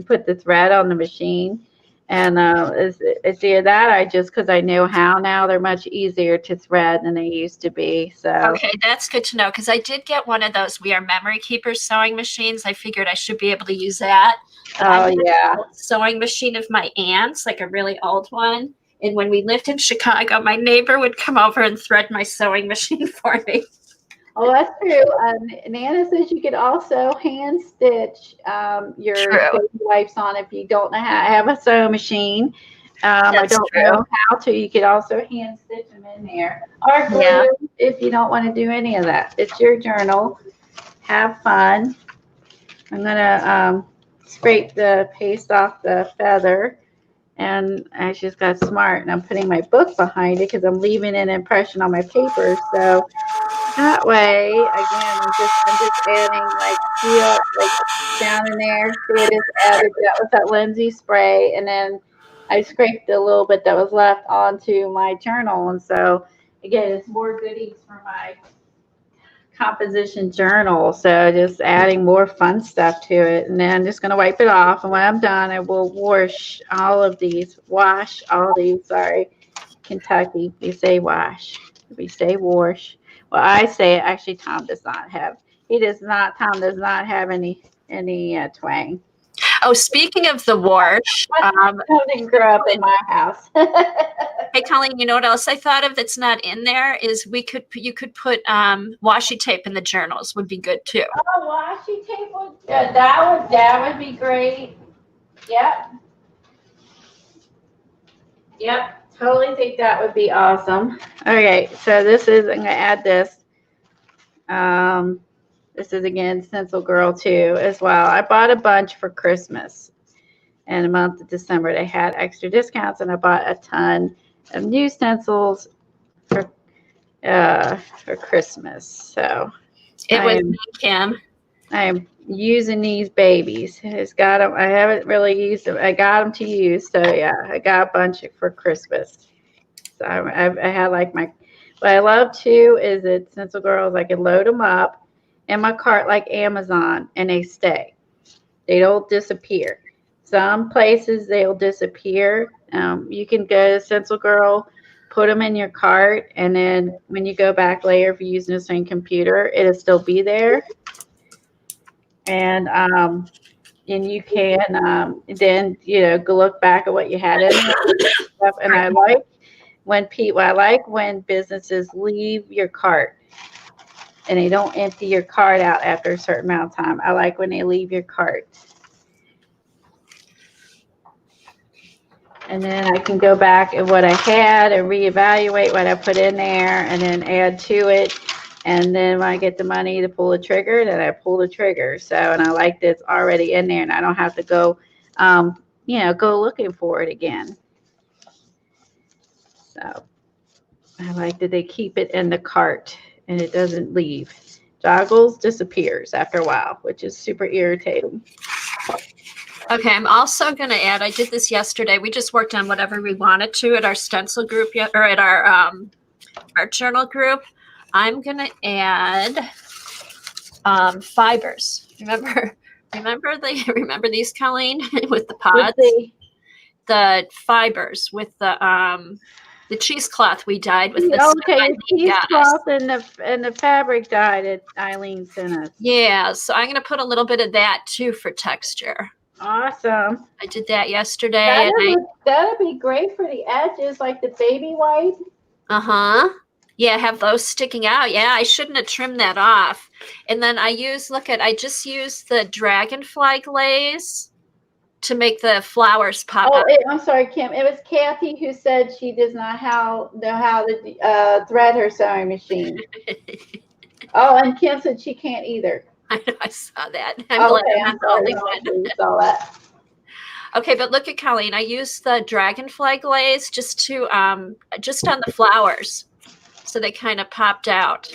put the thread on the machine. And it's either that because I know how now, they're much easier to thread than they used to be. So okay, that's good to know, because I did get one of those We Are Memory Keepers sewing machines. I figured I should be able to use that. Oh yeah, sewing machine of my aunt's, like a really old one. And when we lived in Chicago, my neighbor would come over and thread my sewing machine for me. Oh, that's true. Nana says you could also hand stitch your True. baby wipes on if you don't know how. I have a sewing machine. I That's don't true. know how to. You could also hand stitch them in there, or glue Yeah. if you don't want to do any of that. It's your journal. Have fun. I'm gonna scrape the paste off the feather. And I just got smart and I'm putting my book behind it because I'm leaving an impression on my paper. So that way, again, I'm just adding like feel like down in there. See, I just added that with that Lindsay spray, and then I scraped a little bit that was left onto my journal. And so again, it's more goodies for my composition journal. So just adding more fun stuff to it. And then I'm just going to wipe it off. And when I'm done, I will wash all these, sorry, Kentucky. We say wash. We say wash. Well, I say it. Actually, Tom does not have, Tom does not have any twang. Oh, speaking of the wash, Tom didn't grow up in my house. hey Colleen, you know what else I thought of that's not in there is you could put washi tape in the journals would be good too. Oh, washi tape would, that would be great. Yep. Yep, totally think that would be awesome. Okay, so I'm going to add this. This is again Stencil Girl 2 as well. I bought a bunch for Christmas. In the month of December, they had extra discounts, and I bought a ton of new stencils for Christmas. So It was me, Kim. I am using these babies. It's got them. I haven't really used them. I got them to use. So yeah, I got a bunch for Christmas. So I had like what I love too is that Stencil Girls, I can load them up in my cart like Amazon and they stay. They don't disappear. Some places they'll disappear. You can go to Stencil Girl, put them in your cart, and then when you go back later, if you're using the same computer, it'll still be there. And you can then go look back at what you had in there. And I like when businesses leave your cart and they don't empty your cart out after a certain amount of time. I like when they leave your cart. And then I can go back at what I had and reevaluate what I put in there and then add to it. And then when I get the money to pull the trigger, then I pull the trigger. So, and I like that it's already in there and I don't have to go, go looking for it again. So I like that they keep it in the cart and it doesn't leave. Joggles disappears after a while, which is super irritating. Okay, I'm also going to add, I did this yesterday. We just worked on whatever we wanted to at our stencil group or at our journal group. I'm going to add fibers. Remember these, Colleen, with the pods? The fibers with the cheesecloth we dyed with the cheesecloth and the fabric dyed that Eileen sent us. Yeah, so I'm going to put a little bit of that too for texture. Awesome. I did that yesterday. That'd be great for the edges, like the baby white. Yeah, have those sticking out. Yeah, I shouldn't have trimmed that off. And then I just used the dragonfly glaze to make the flowers pop up. I'm sorry, Kim. It was Kathy who said she does not know how to thread her sewing machine. And Kim said she can't either. I saw that. I'm glad I'm the only one. You saw that. Okay, but look at Colleen. I used the dragonfly glaze just on the flowers, so they kind of popped out.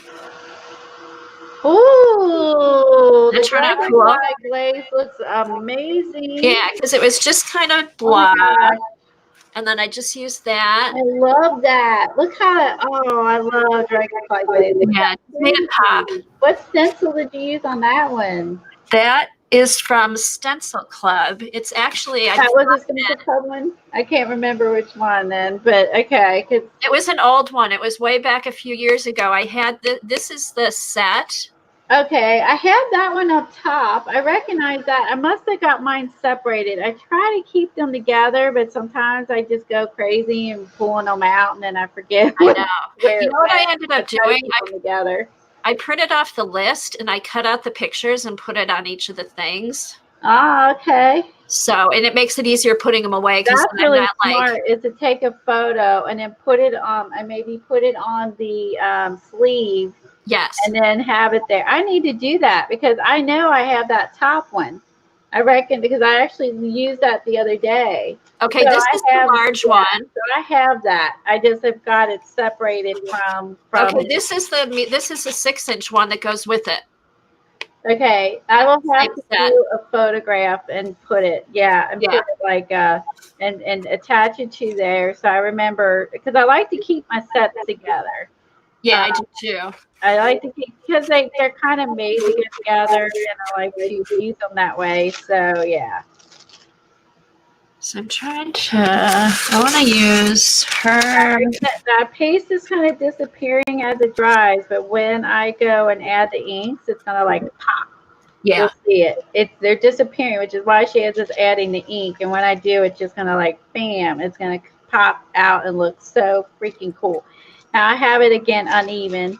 Ooh, the dragonfly glaze looks amazing. Yeah, because it was just kind of blah. And then I just used that. I love that. Look how, I love dragonfly glaze. Yeah, it made it pop. What stencil did you use on that one? That is from Stencil Club. It's actually... That was a Stencil Club one? I can't remember which one then, but okay. It was an old one. It was way back a few years ago. I had this is the set. Okay, I have that one up top. I recognize that. I must have got mine separated. I try to keep them together, but sometimes I just go crazy and pulling them out, and then I forget. I know. You know what I ended up doing? I printed off the list and I cut out the pictures and put it on each of the things. Oh, okay. So, and it makes it easier putting them away because That's I'm really not smart, like, is to take a photo and then put it on, and maybe put it on the sleeve yes. and then have it there. I need to do that because I know I have that top one. I reckon because I actually used that the other day. Okay, So this I is the have, large yeah, one. So I have that. I just have got it separated from. Okay, this is the 6-inch one that goes with it. Okay, I will have Same to set. do a photograph and put it, and Yeah. put it like and attach it to there. So I remember because I like to keep my sets together. Yeah, I do too. I like to keep because they're kind of made to get together, and I like to use them that way. So yeah. So I'm trying to, I want to use her. That paste is kind of disappearing as it dries, but when I go and add the inks, it's gonna like pop. Yeah. You'll see it. They're disappearing, which is why she is just adding the ink. And when I do, it's just gonna like bam, it's gonna pop out and look so freaking cool. Now I have it again uneven.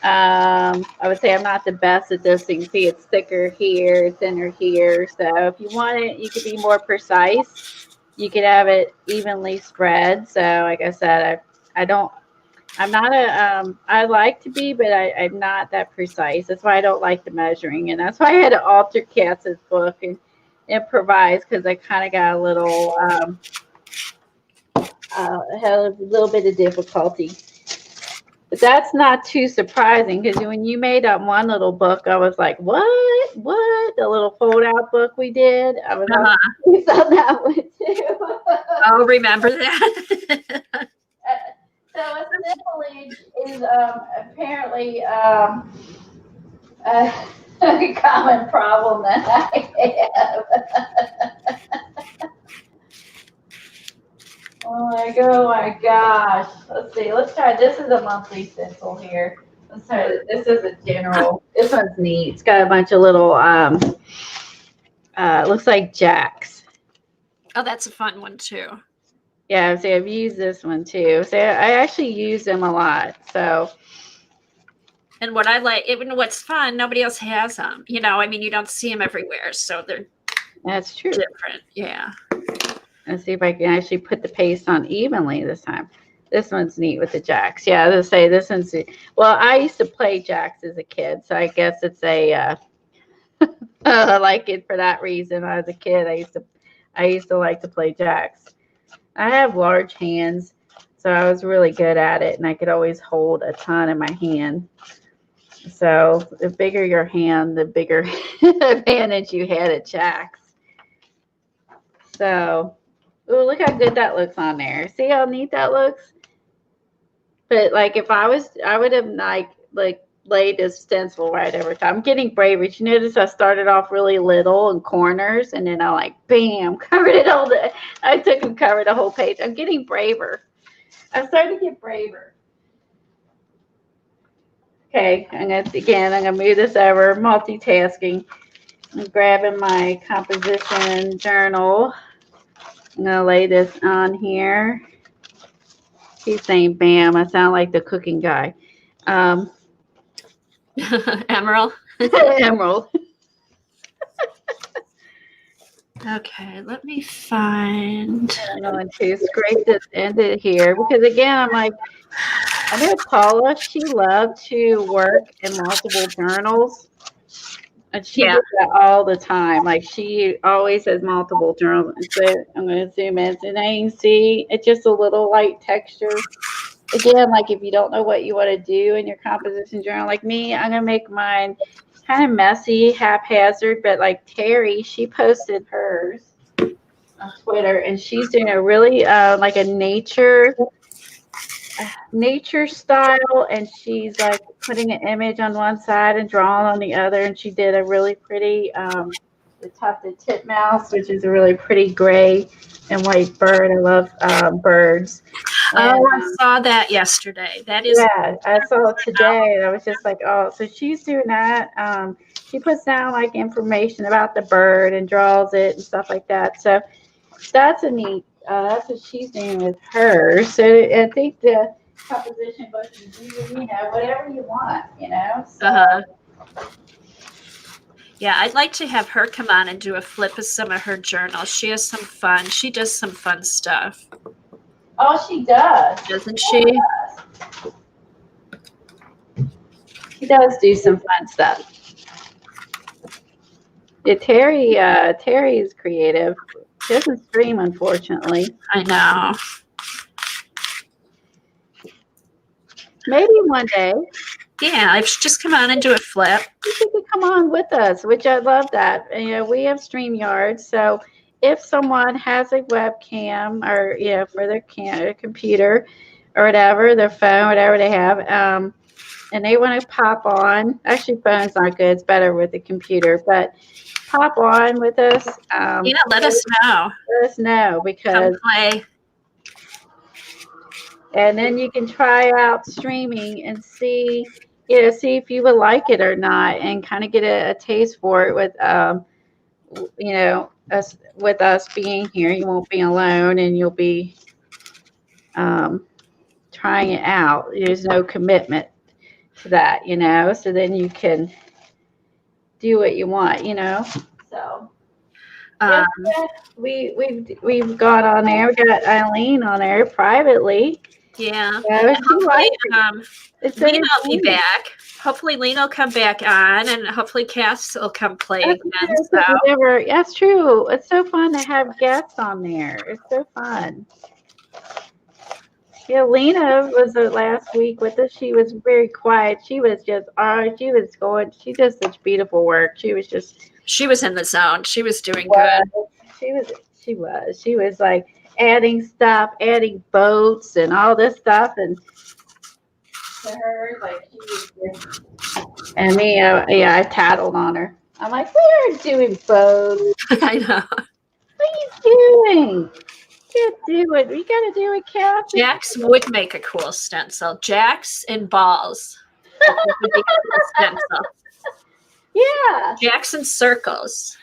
I would say I'm not the best at this. So you can see it's thicker here, thinner here. So if you want it, you could be more precise. You could have it evenly spread. So like I said, I'm not I like to be, but I'm not that precise. That's why I don't like the measuring. And that's why I had to alter Katz's book and improvise because I kind of got a little, had a little bit of difficulty. But that's not too surprising because when you made that one little book, I was like, what? The little fold out book we did? I was always on that one too. I'll remember that. So a assemblage is apparently a common problem that I have. Oh my gosh. Let's see. Let's try. This is a monthly stencil here. Let's try. This is a general. This one's neat. It's got a bunch of little looks like jacks. Oh, that's a fun one too. Yeah, so I've used this one too. So I actually use them a lot. So and what I like, even what's fun, nobody else has them. You know, I mean, you don't see them everywhere, so they're that's true. Different, yeah. Let's see if I can actually put the paste on evenly this time. This one's neat with the jacks. Yeah, I was gonna say this one's. Well, I used to play jacks as a kid, so I guess it's a. I like it for that reason. As a kid, I used to like to play jacks. I have large hands, so I was really good at it, and I could always hold a ton in my hand. So the bigger your hand, the bigger advantage you had at jacks. So. Oh, look how good that looks on there. See how neat that looks? But like if I would have like laid this stencil right over top. I'm getting braver. You notice I started off really little in corners and then I like bam, covered it all I took and covered the whole page. I'm getting braver. I'm starting to get braver. Okay, I'm gonna move this over, multitasking. I'm grabbing my composition journal. I'm going to lay this on here. He's saying bam. I sound like the cooking guy. Emerald. Emerald. Okay, let me find. I'm going to scrape this end of here because again, I'm like, I know Paula, she loved to work in multiple journals. And she does that all the time. Like she always has multiple journals. So I'm going to zoom in. So now you can see it's just a little light texture. Again, like if you don't know what you want to do in your composition journal, like me, I'm going to make mine kind of messy, haphazard. But like Terry, she posted hers on Twitter, and she's doing a really like a nature style, and she's like putting an image on one side and drawing on the other, and she did a really pretty the tufted titmouse, which is a really pretty gray and white bird. I love birds. And, I saw that yesterday. That is I saw it today, and I was just like, oh, so she's doing that. She puts down like information about the bird and draws it and stuff like that. So that's a neat. That's what she's doing with hers. So I think composition book and do, whatever you want, So, Yeah, I'd like to have her come on and do a flip of some of her journals. She has some fun. She does some fun stuff. Oh, she does. Doesn't she? She does do some fun stuff. Yeah, Terry is creative. She doesn't stream, unfortunately. I know. Maybe one day. Yeah, I've just come on and do a flip. You could come on with us, which I love that. We have StreamYard, so if someone has a webcam or for their computer or whatever, their phone, whatever they have, and they want to pop on. Actually, phone's not good; it's better with the computer. But pop on with us. Yeah, let us know. Let us know because come play. And then you can try out streaming and see if you would like it or not, and kind of get a taste for it with us being here. You won't be alone, and you'll be trying it out. There's no commitment to that, so then you can do what you want, so we've got on there. We got Eileen on there privately. Yeah. Hopefully, Lena will be back. Hopefully Lena will come back on, and hopefully Cass will come play again. That's true. It's so fun to have guests on there. It's so fun. Yeah, Lena was the last week with us. She was very quiet. She was just, she does such beautiful work. She was in the zone. She was doing good. She was like adding stuff, adding boats and all this stuff. And to her, like, she was just, and me, I tattled on her. I'm like, we are doing boats. I know. What are you doing? Can't do it. We gotta do it, Kathy. Jax would make a cool stencil. Jax and balls. Would be a cool stencil. Yeah. Jax and circles.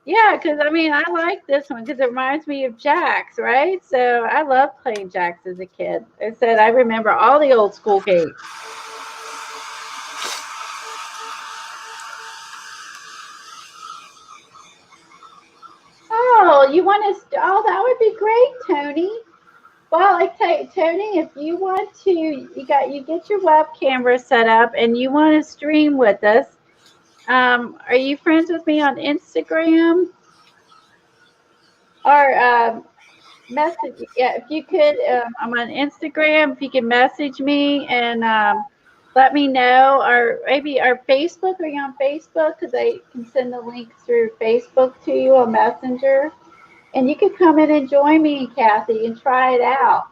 Yeah, because I like this one because it reminds me of Jax, right? So I love playing Jax as a kid. I remember all the old school games. Oh, you want to? Oh, that would be great, Tony. Well, I tell you, Tony, if you want to, you get your web camera set up and you want to stream with us. Are you friends with me on Instagram? Or message? Yeah, if you could, I'm on Instagram. If you can message me and let me know, or maybe our Facebook. Are you on Facebook? Because I can send the link through Facebook to you on Messenger. And you could come in and join me, Kathy, and try it out.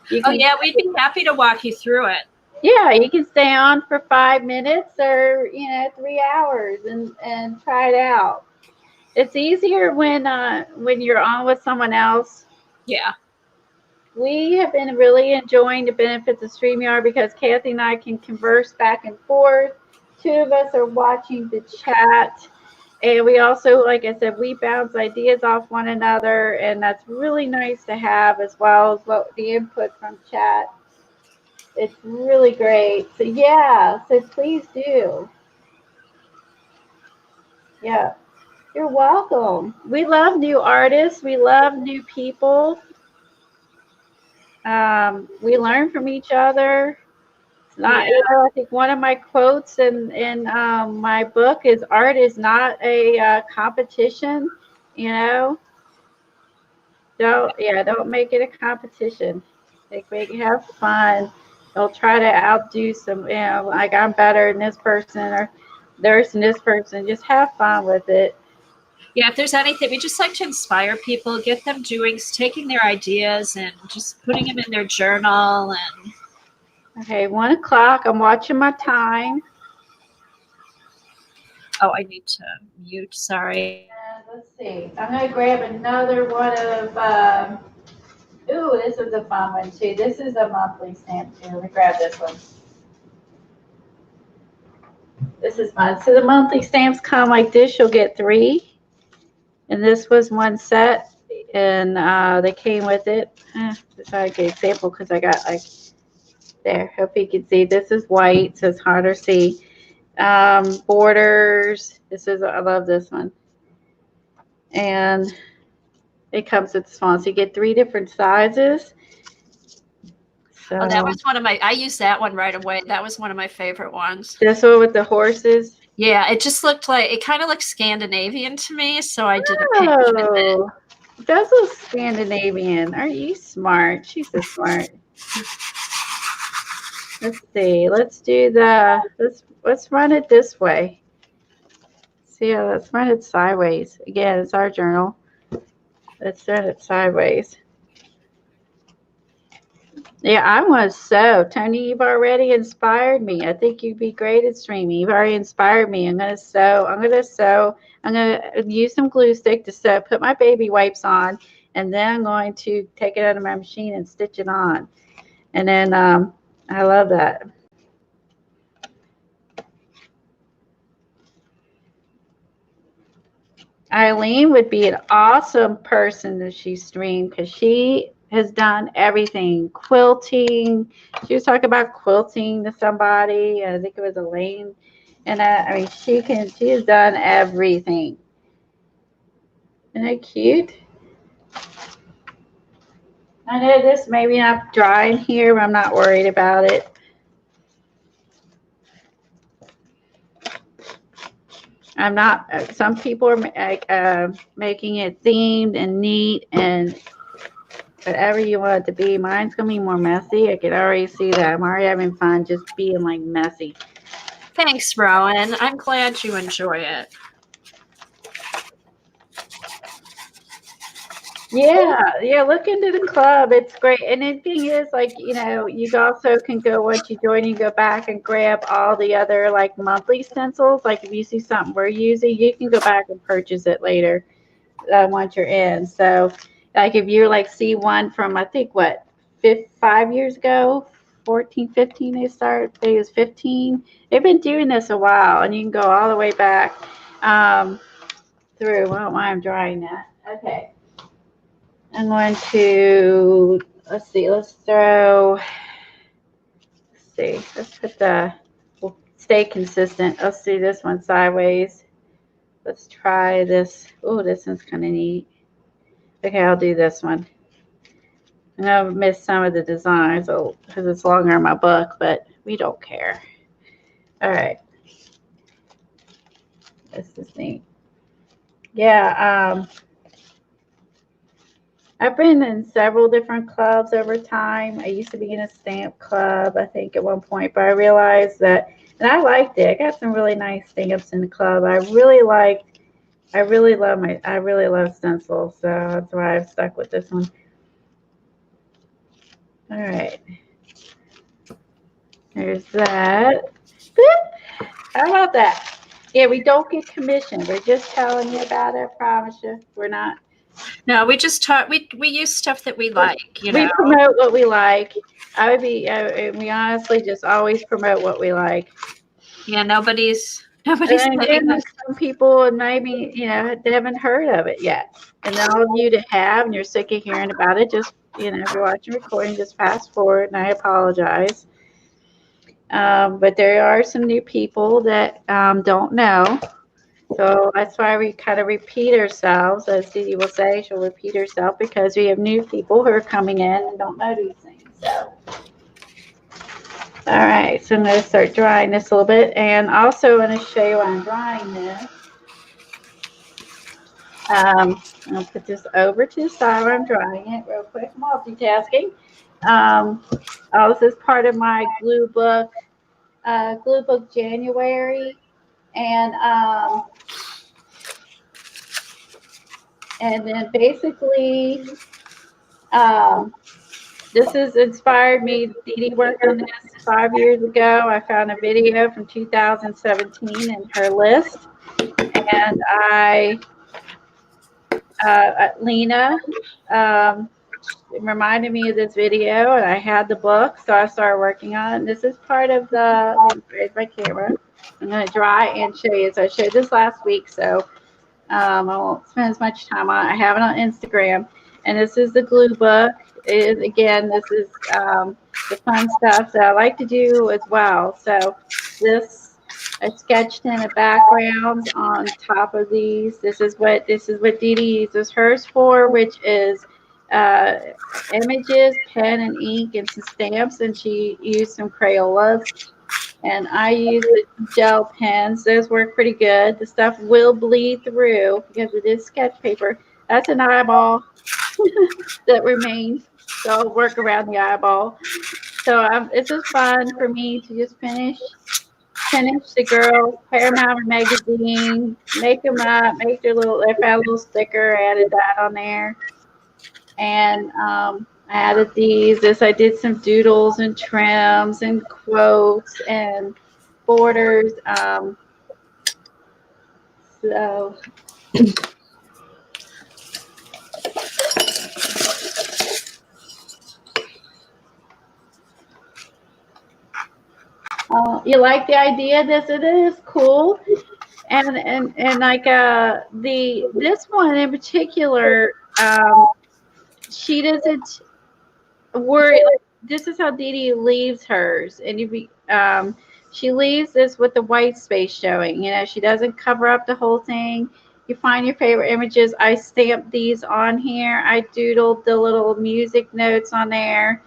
Yeah, we'd be happy to walk you through it. Yeah, you can stay on for 5 minutes or 3 hours and try it out. It's easier when you're on with someone else. Yeah. We have been really enjoying the benefits of StreamYard because Kathy and I can converse back and forth. 2 of us are watching the chat. And we also, like I said, we bounce ideas off one another, and that's really nice to have, as well as the input from chat. It's really great. So yeah, so please do. Yeah, you're welcome. We love new artists. We love new people. We learn from each other. I think one of my quotes in my book is art is not a competition, Don't make it a competition. Make it have fun. Don't try to outdo some, like I'm better than this person or there's this person. Just have fun with it. Yeah, if there's anything, we just like to inspire people, get them taking their ideas and just putting them in their journal. And okay, 1 o'clock. I'm watching my time. Oh, I need to mute. Sorry. Let's see. I'm going to grab another one of. Ooh, this is a fun one too. This is a monthly stamp too. Let me grab this one. This is fun. So the monthly stamps come like this. You'll get 3. And this was one set. And they came with it. Just try to get an example because I got like There, hope you can see. This is white, so it's harder to see. Borders. This is, I love this one. And it comes with small. So you get 3 different sizes. So Oh, that was one of my, I used that one right away. That was one of my favorite ones. this one with the horses. Yeah, it just looked like, it kind of looked Scandinavian to me, so I did a page with it. Oh, it does look Scandinavian. Aren't you smart? She's so smart. Let's see. Let's do the, let's run it this way. See, let's run it sideways. Again, it's our journal. Let's run it sideways. Yeah, I want to sew. Tony, you've already inspired me. I think you'd be great at streaming. You've already inspired me. I'm going to sew. I'm going to sew. I'm going to use some glue stick to sew, put my baby wipes on, and then I'm going to take it out of my machine and stitch it on. And then I love that. Eileen would be an awesome person if she streamed because she has done everything. Quilting. She was talking about quilting to somebody. I think it was Elaine. And I mean, she has done everything. Isn't that cute? I know this maybe not dry in here, but I'm not worried about it. I'm not, some people are making it themed and neat and whatever you want it to be. Mine's going to be more messy. I can already see that. I'm already having fun just being like messy. Thanks, Rowan. I'm glad you enjoy it. Yeah, look into the club. It's great. And the thing is, like, you know, you also can go, once you join, you go back and grab all the other, like, monthly stencils. Like, if you see something we're using, you can go back and purchase it later once you're in. So, like, if you, like, see one from, I think, what, 5 years ago, 14, 15, they started. They was 15. They've been doing this a while, and you can go all the way back through. Well, I'm drawing that. Okay. I'm going to, let's see, let's put we'll stay consistent. Let's see this one sideways. Let's try this. Oh, this one's kind of neat. Okay, I'll do this one. I know I've missed some of the designs because it's longer in my book, but we don't care. All right. This is neat. Yeah, I've been in several different clubs over time. I used to be in a stamp club, I think, at one point, but I realized that, and I liked it. I got some really nice stamps in the club. I really love stencils, so that's why I've stuck with this one. All right. There's that. How about that? Yeah, we don't get commission. We're just telling you about it. I promise you. We're not. No, we just talk. We use stuff that we like. You know, we promote what we like. We honestly just always promote what we like. Yeah, nobody's And saying there's some people, and maybe, you know, they haven't heard of it yet. And all of you that have, and you're sick of hearing about it, just, you know, if you're watching recording, just fast forward, and I apologize. But there are some new people that don't know. So that's why we kind of repeat ourselves. As Dee will say, she'll repeat herself because we have new people who are coming in and don't know these things. So, all right, so I'm going to start drawing this a little bit. And also I'm going to show you why I'm drawing this. I'll put this over to the side where I'm drawing it real quick, multitasking. This is part of my glue book January. And then basically, this has inspired me. Dee Dee worked on this 5 years ago. I found a video from 2017 in her list. And Lena reminded me of this video, and I had the book, so I started working on it. And this is part of where's my camera? I'm going to dry and show you. So I showed this last week, so I won't spend as much time on it. I have it on Instagram. And this is the glue book. again, this is the fun stuff that I like to do as well. So this, I sketched in a background on top of these. This is what Dee Dee uses hers for, which is uh, images, pen and ink, and some stamps, and she used some Crayolas. And I use the gel pens. Those work pretty good. The stuff will bleed through because it is sketch paper. That's an eyeball that remains. So I'll work around the eyeball. So it's just fun for me to just finish the girls, Paramount magazine, make them up, make their little, if I had a little sticker, I added that on there. And I added I did some doodles and trims and quotes and borders. So you like the idea? It is cool. And like this one in particular, she doesn't worry. Like, this is how Dee Dee leaves hers, and she leaves this with the white space showing. You know, she doesn't cover up the whole thing. You find your favorite images. I stamped these on here. I doodled the little music notes on there,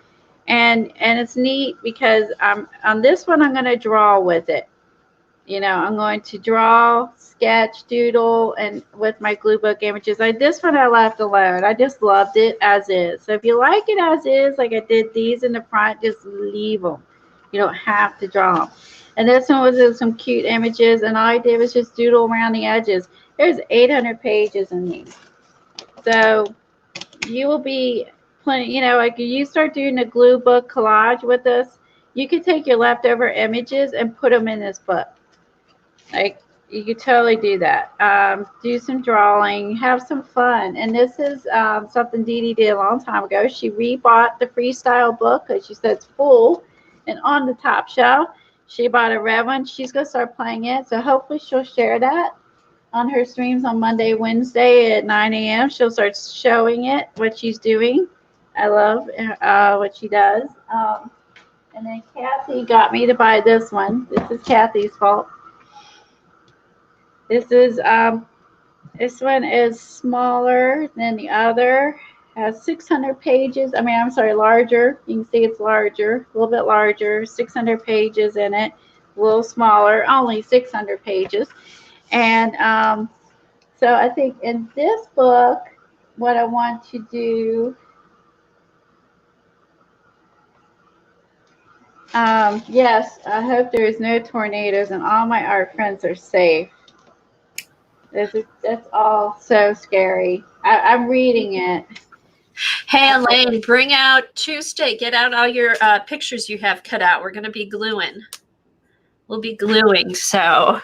and it's neat because on this one I'm going to draw with it. You know, I'm going to draw, sketch, doodle, and with my glue book images. This one I left alone. I just loved it as is. So if you like it as is, like I did these in the front, just leave them. You don't have to draw them. And this one was some cute images, and all I did was just doodle around the edges. There's 800 pages in these. So you will be plenty, you know, like you start doing a glue book collage with this, you could take your leftover images and put them in this book. Like, you could totally do that. Do some drawing, have some fun. And this is something Dee Dee did a long time ago. She rebought the freestyle book because she said it's full and on the top shelf. She bought a red one. She's going to start playing it. So hopefully she'll share that on her streams on Monday, Wednesday at 9 a.m. She'll start showing it, what she's doing. I love what she does. And then Kathy got me to buy this one. This is Kathy's fault. This one is smaller than the other. Has 600 pages. I mean, I'm sorry, larger. You can see it's larger, a little bit larger. 600 pages in it. A little smaller, only 600 pages. And so I think in this book, what I want to do, yes, I hope there is no tornadoes and all my art friends are safe. That's all so scary. I'm reading it. Hey, Elaine, bring out Tuesday. Get out all your pictures you have cut out. We're going to be gluing. We'll be gluing, so.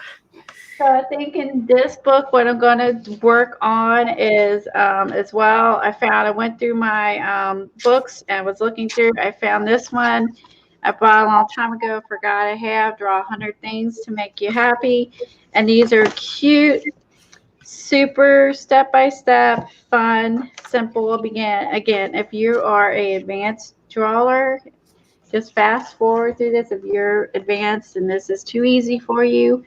So I think in this book, what I'm going to work on is as well, I went through my books and was looking through. I found this one I bought a long time ago, forgot I have, Draw 100 Things to Make You Happy. And these are cute, super step-by-step, fun, simple. Again, if you are an advanced drawer, just fast forward through this. If you're advanced and this is too easy for you,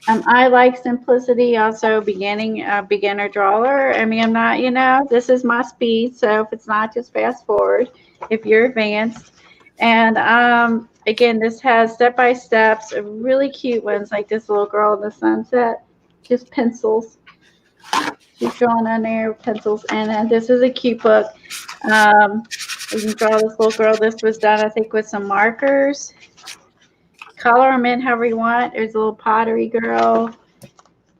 I like simplicity. Also, beginner drawer. I mean, I'm not, you know, this is my speed. So if it's not, just fast forward. If you're advanced, and again, this has step-by-steps, really cute ones like this little girl in the sunset, just pencils. She's drawing on there with pencils, and this is a cute book. You can draw this little girl. This was done, I think, with some markers. Color them in however you want. There's a little pottery girl.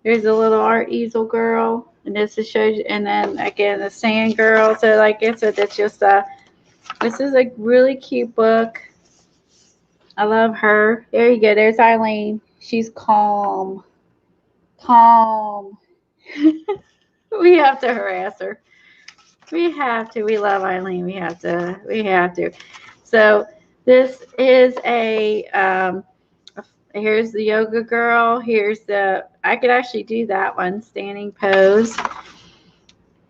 There's a little art easel girl, and this is shows you. And then again, the sand girl. So like I said, it's just this is a really cute book. I love her. There you go. There's Eileen. She's calm. Calm. We have to harass her. We have to. We love Eileen. We have to. So this is here's the yoga girl. I could actually do that one, standing pose.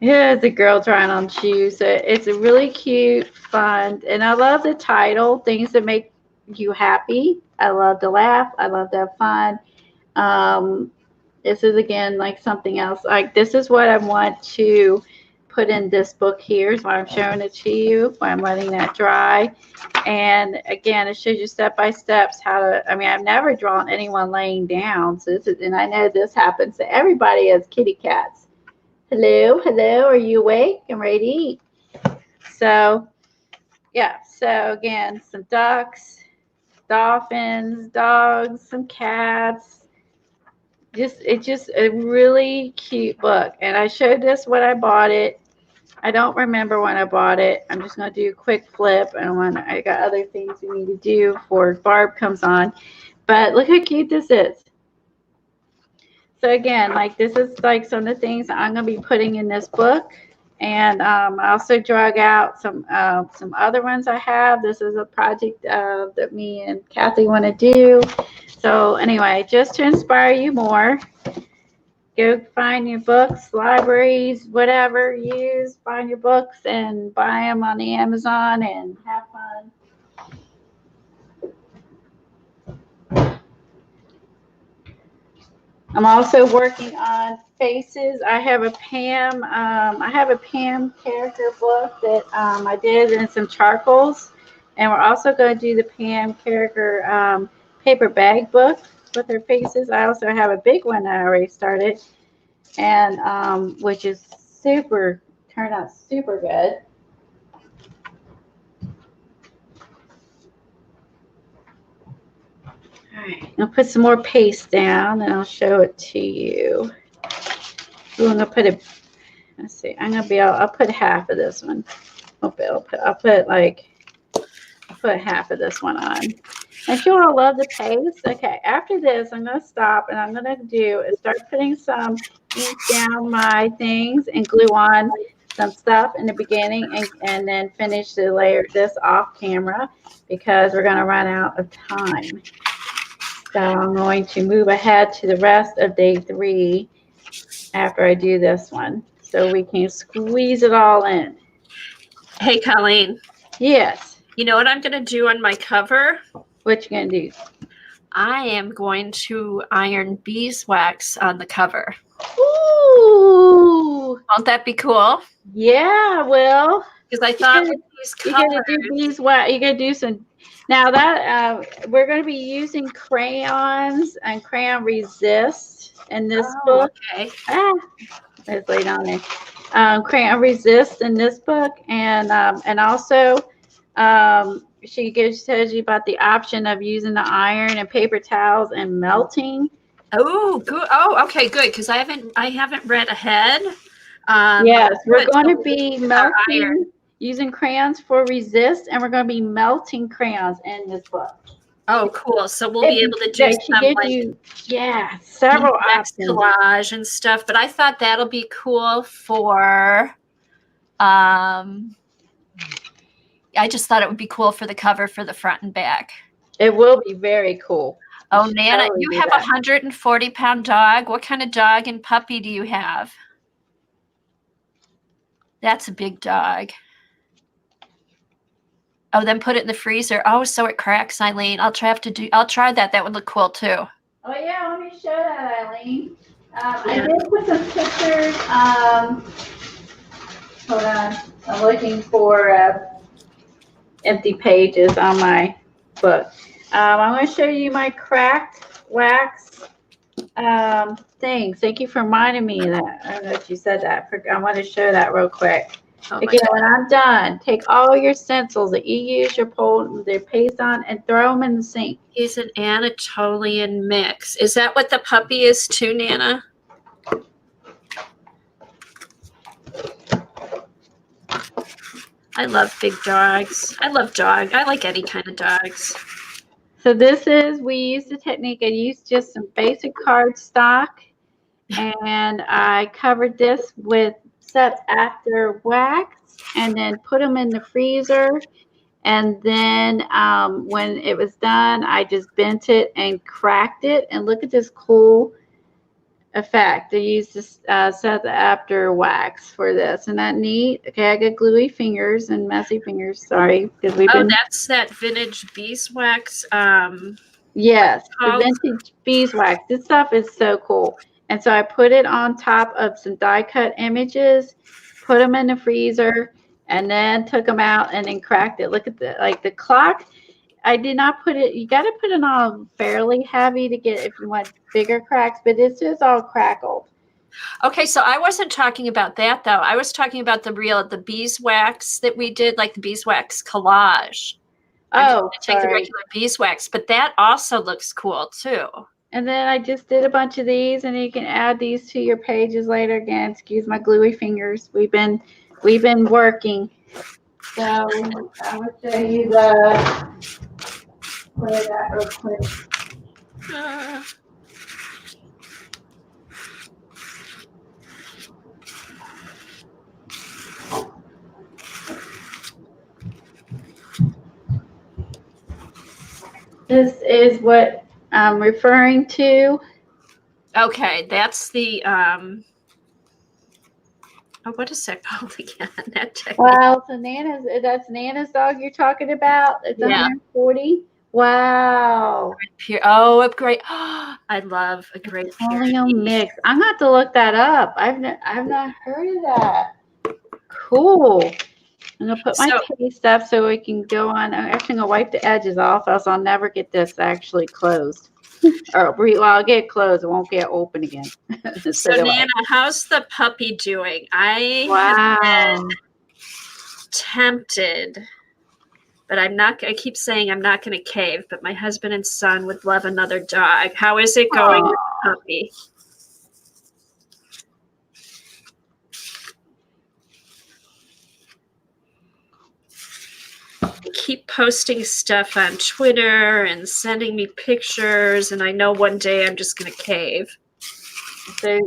Here's a girl trying on shoes. So it's a really cute, fun, and I love the title, Things That Make You Happy. I love to laugh. I love to have fun. This is again like something else. Like this is what I want to put in this book here. Is why I'm showing it to you. Why I'm letting that dry. And again, it shows you step by steps how to. I mean, I've never drawn anyone laying down. So this is, and I know this happens to everybody as kitty cats. Hello, hello. Are you awake? I'm ready to eat. So yeah. So again, some ducks, dolphins, dogs, some cats. It's just a really cute book. And I showed this when I bought it. I don't remember when I bought it. I'm just going to do a quick flip. And I got other things we need to do before Barb comes on. But look how cute this is. So again, like this is like some of the things I'm going to be putting in this book. And I also drug out some other ones I have. This is a project that me and Kathy want to do. So anyway, just to inspire you more, go find your books, libraries, whatever you use, find your books and buy them on the Amazon and have fun. I'm also working on faces. I have a Pam character book that I did in some charcoals, and we're also going to do the Pam character paper bag book with her faces. I also have a big one that I already started, and which is turned out super good. All right, I'll put some more paste down and I'll show it to you. Ooh, I'm gonna put it. Let's see. I'll put half of this one. I'll put half of this one on. If you all love the paste, okay. After this, I'm gonna stop and I'm gonna do is start putting some ink down my things and glue on some stuff in the beginning and then finish the layer this off camera because we're gonna run out of time. So I'm going to move ahead to the rest of day 3 after I do this one so we can squeeze it all in. Hey, Colleen. Yes. You know what I'm going to do on my cover? What you going to do? I am going to iron beeswax on the cover. Ooh. Won't that be cool? Yeah, well. Because I thought with these colors. You're going to do beeswax. You're going to do some. Now that we're going to be using crayons and crayon resist in this book. Okay. Let's lay down there. Crayon resist in this book, and also she tells you about the option of using the iron and paper towels and melting. Oh, good. Oh, okay, good. Because I haven't read ahead. Yes, we're going to be melting using crayons for resist, and we're going to be melting crayons in this book. Oh, cool. So we'll be able to do several options. Collage and stuff. But I thought that'll be cool for I just thought it would be cool for the cover for the front and back. It will be very cool. Oh, Nana, you have a 140-pound dog. What kind of dog and puppy do you have? That's a big dog. Oh, then put it in the freezer. Oh, so it cracks, Eileen. I'll try that. That would look cool too. Oh yeah, let me show that, Eileen. I did put some pictures. Hold on, I'm looking for empty pages on my book. I'm going to show you my cracked wax things. Thank you for reminding me of that. I don't know if you said that. I want to show that real quick. Oh Again, when I'm done, take all your stencils that you use your paste on and throw them in the sink. He's an Anatolian mix. Is that what the puppy is too, Nana? I love big dogs. I like any kind of dogs. So we used the technique. I used just some basic cardstock, and I covered this with steps after wax, and then put them in the freezer. And then when it was done, I just bent it and cracked it. And look at this cool effect. I used this set the after wax for this. Isn't that neat? Okay, I got gluey fingers and messy fingers. Sorry, because we've been. That's that vintage beeswax. Yes, the called? vintage beeswax. This stuff is so cool. And so I put it on top of some die cut images, put them in the freezer, and then took them out and then cracked it. Look at the clock. I did not put it. You got to put it on fairly heavy to get if you want bigger cracks, but it's just all crackled. Okay, so I wasn't talking about that though. I was talking about the beeswax that we did, like the beeswax collage. Oh, take the sorry. regular beeswax, but that also looks cool too. And then I just did a bunch of these, and you can add these to your pages later. Again, excuse my gluey fingers. We've been working. So I would show you the play that real quick. This is what I'm referring to. Okay, that's the what is that called again? That technique. Wow, so that's Nana's dog you're talking about? It's 140? Wow. Oh, a great I love a great Petroleum mix. I'm gonna have to look that up. I've not heard of that. Cool. I'm gonna put my paste up so we can go on. I'm actually gonna wipe the edges off, else I'll never get this actually closed. I'll get it closed. It won't get open again. So Nana, how's the puppy doing? I have been tempted, but I'm not. I keep saying I'm not going to cave, but my husband and son would love another dog. How is it going with the puppy? Keep posting stuff on Twitter and sending me pictures, and I know one day I'm just going to cave. So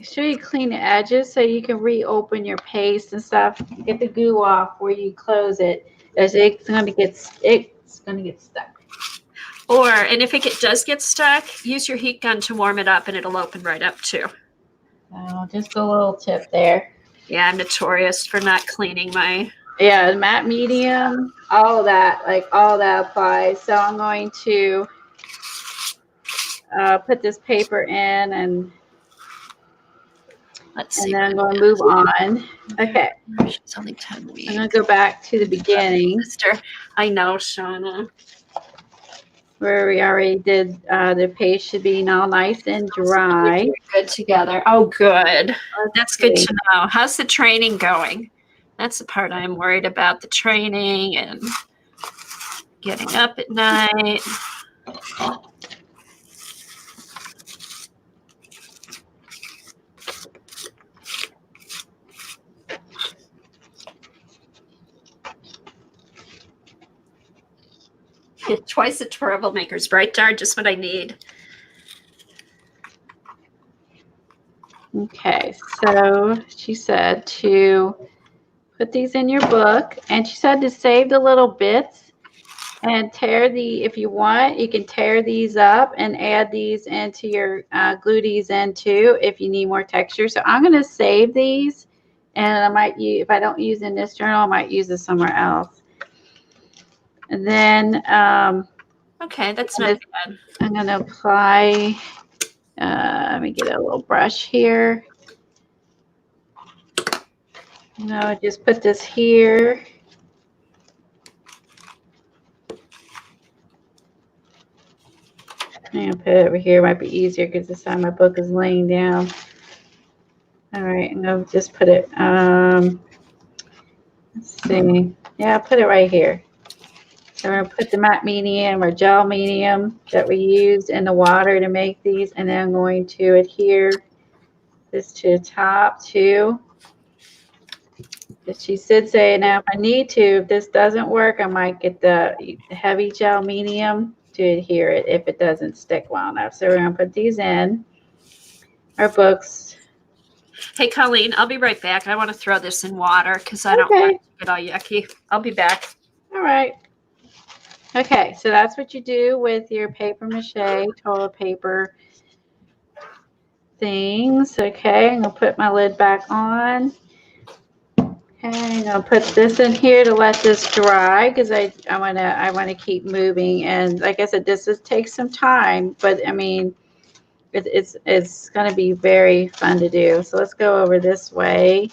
sure you clean the edges so you can reopen your paste and stuff. Get the goo off where you close it, as it's going to get stuck. And if it does get stuck, use your heat gun to warm it up, and it'll open right up too. Oh, just a little tip there. Yeah, I'm notorious for not cleaning my. Yeah, matte medium, all that applies. So I'm going to put this paper in, and Let's see. And then I'm going to move on. Okay. It's only 10 weeks. I'm going to go back to the beginning. I know, Shauna. Where we already did, the page should be all nice and dry. Good together. Oh, good. That's good to know. How's the training going? That's the part I'm worried about, the training and getting up at night. Twice the troublemakers, right, Dar? Just what I need. Okay, so she said to put these in your book, and she said to save the little bits and if you want, you can tear these up and add these into your, glue these in too if you need more texture. So I'm going to save these, and I might use, if I don't use in this journal, I might use this somewhere else. And then, okay, that's not bad. I'm going to apply, let me get a little brush here. No, just put this here. I'm going to put it over here. It might be easier because this time my book is laying down. All right, I'm going to just put it, let's see. Yeah, I'll put it right here. So we're going to put the matte medium or gel medium that we used in the water to make these. And then I'm going to adhere this to the top too. She did say, now if I need to, if this doesn't work, I might get the heavy gel medium to adhere it if it doesn't stick well enough. So we're going to put these in our books. Hey, Colleen, I'll be right back. I want to throw this in water because I don't want it to get all yucky. I'll be back. All right. Okay, so that's what you do with your paper mache toilet paper things. Okay, I'm gonna put my lid back on. Okay, I'm gonna put this in here to let this dry because I wanna keep moving. And like I said, this takes some time, but I mean, it's gonna be very fun to do. So let's go over this way.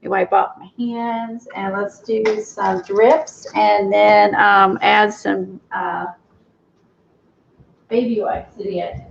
Wipe off my hands and let's do some drips and then add some baby wipes to the edges.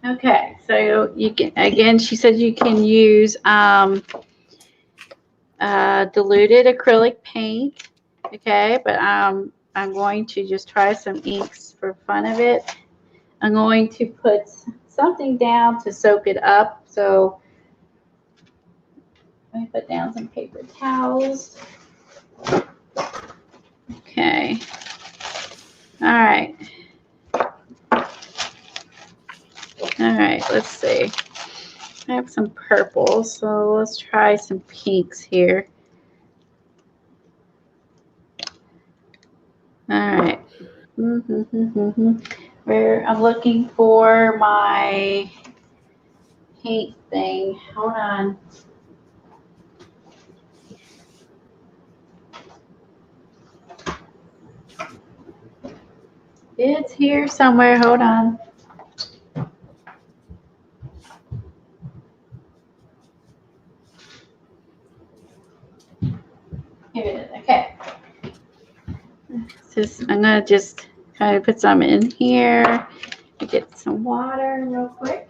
Okay, so you can, again, she said you can use diluted acrylic paint, okay, but I'm going to just try some inks for fun of it. I'm going to put something down to soak it up, so let me put down some paper towels. Okay, all right. All right, let's see. I have some purple, so let's try some pinks here. All right. Where I'm looking for my paint thing. Hold on. It's here somewhere. Hold on. Here it is. Okay. I'm gonna just kind of put some in here. Get some water real quick.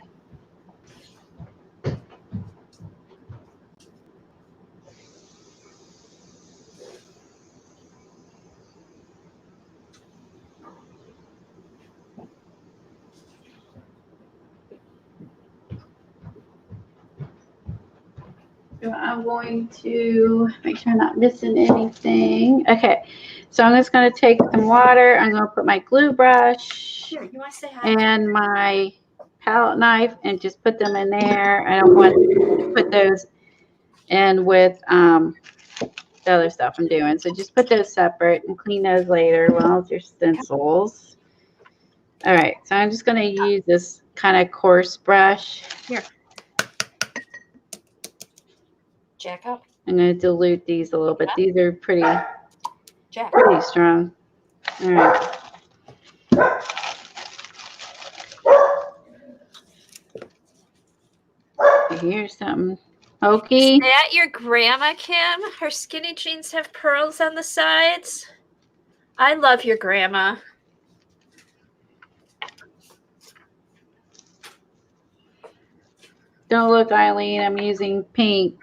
So I'm going to make sure I'm not missing anything. Okay, so I'm just going to take some water. I'm going to put my glue brush Here, you want to say hi? and my palette knife and just put them in there. I don't want to put those in with the other stuff I'm doing. So just put those separate and clean those later. Well, your stencils. All right, so I'm just going to use this kind of coarse brush. Here. Jack up. I'm going to dilute these a little bit. These are pretty strong. All right. Here's something hokey. Is that your grandma, Kim? Her skinny jeans have pearls on the sides. I love your grandma. Don't look, Eileen. I'm using pink.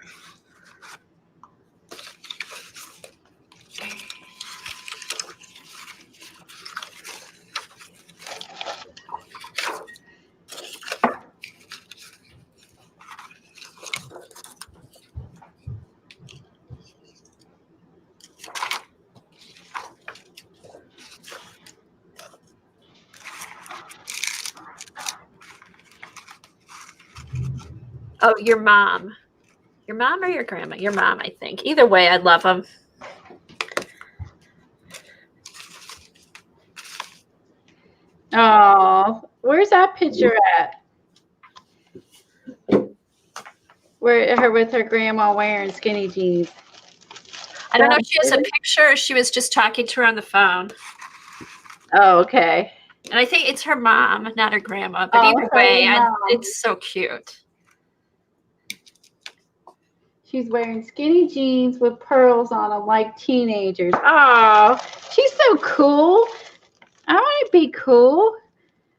Oh, your mom. Your mom or your grandma? Your mom, I think. Either way, I love them. Oh, where's that picture at? Where her with her grandma wearing skinny jeans. I don't know if she has a picture or she was just talking to her on the phone. Oh, okay. And I think it's her mom, not her grandma. But either way, it's so cute. She's wearing skinny jeans with pearls on them like teenagers. Oh, she's so cool. I want to be cool.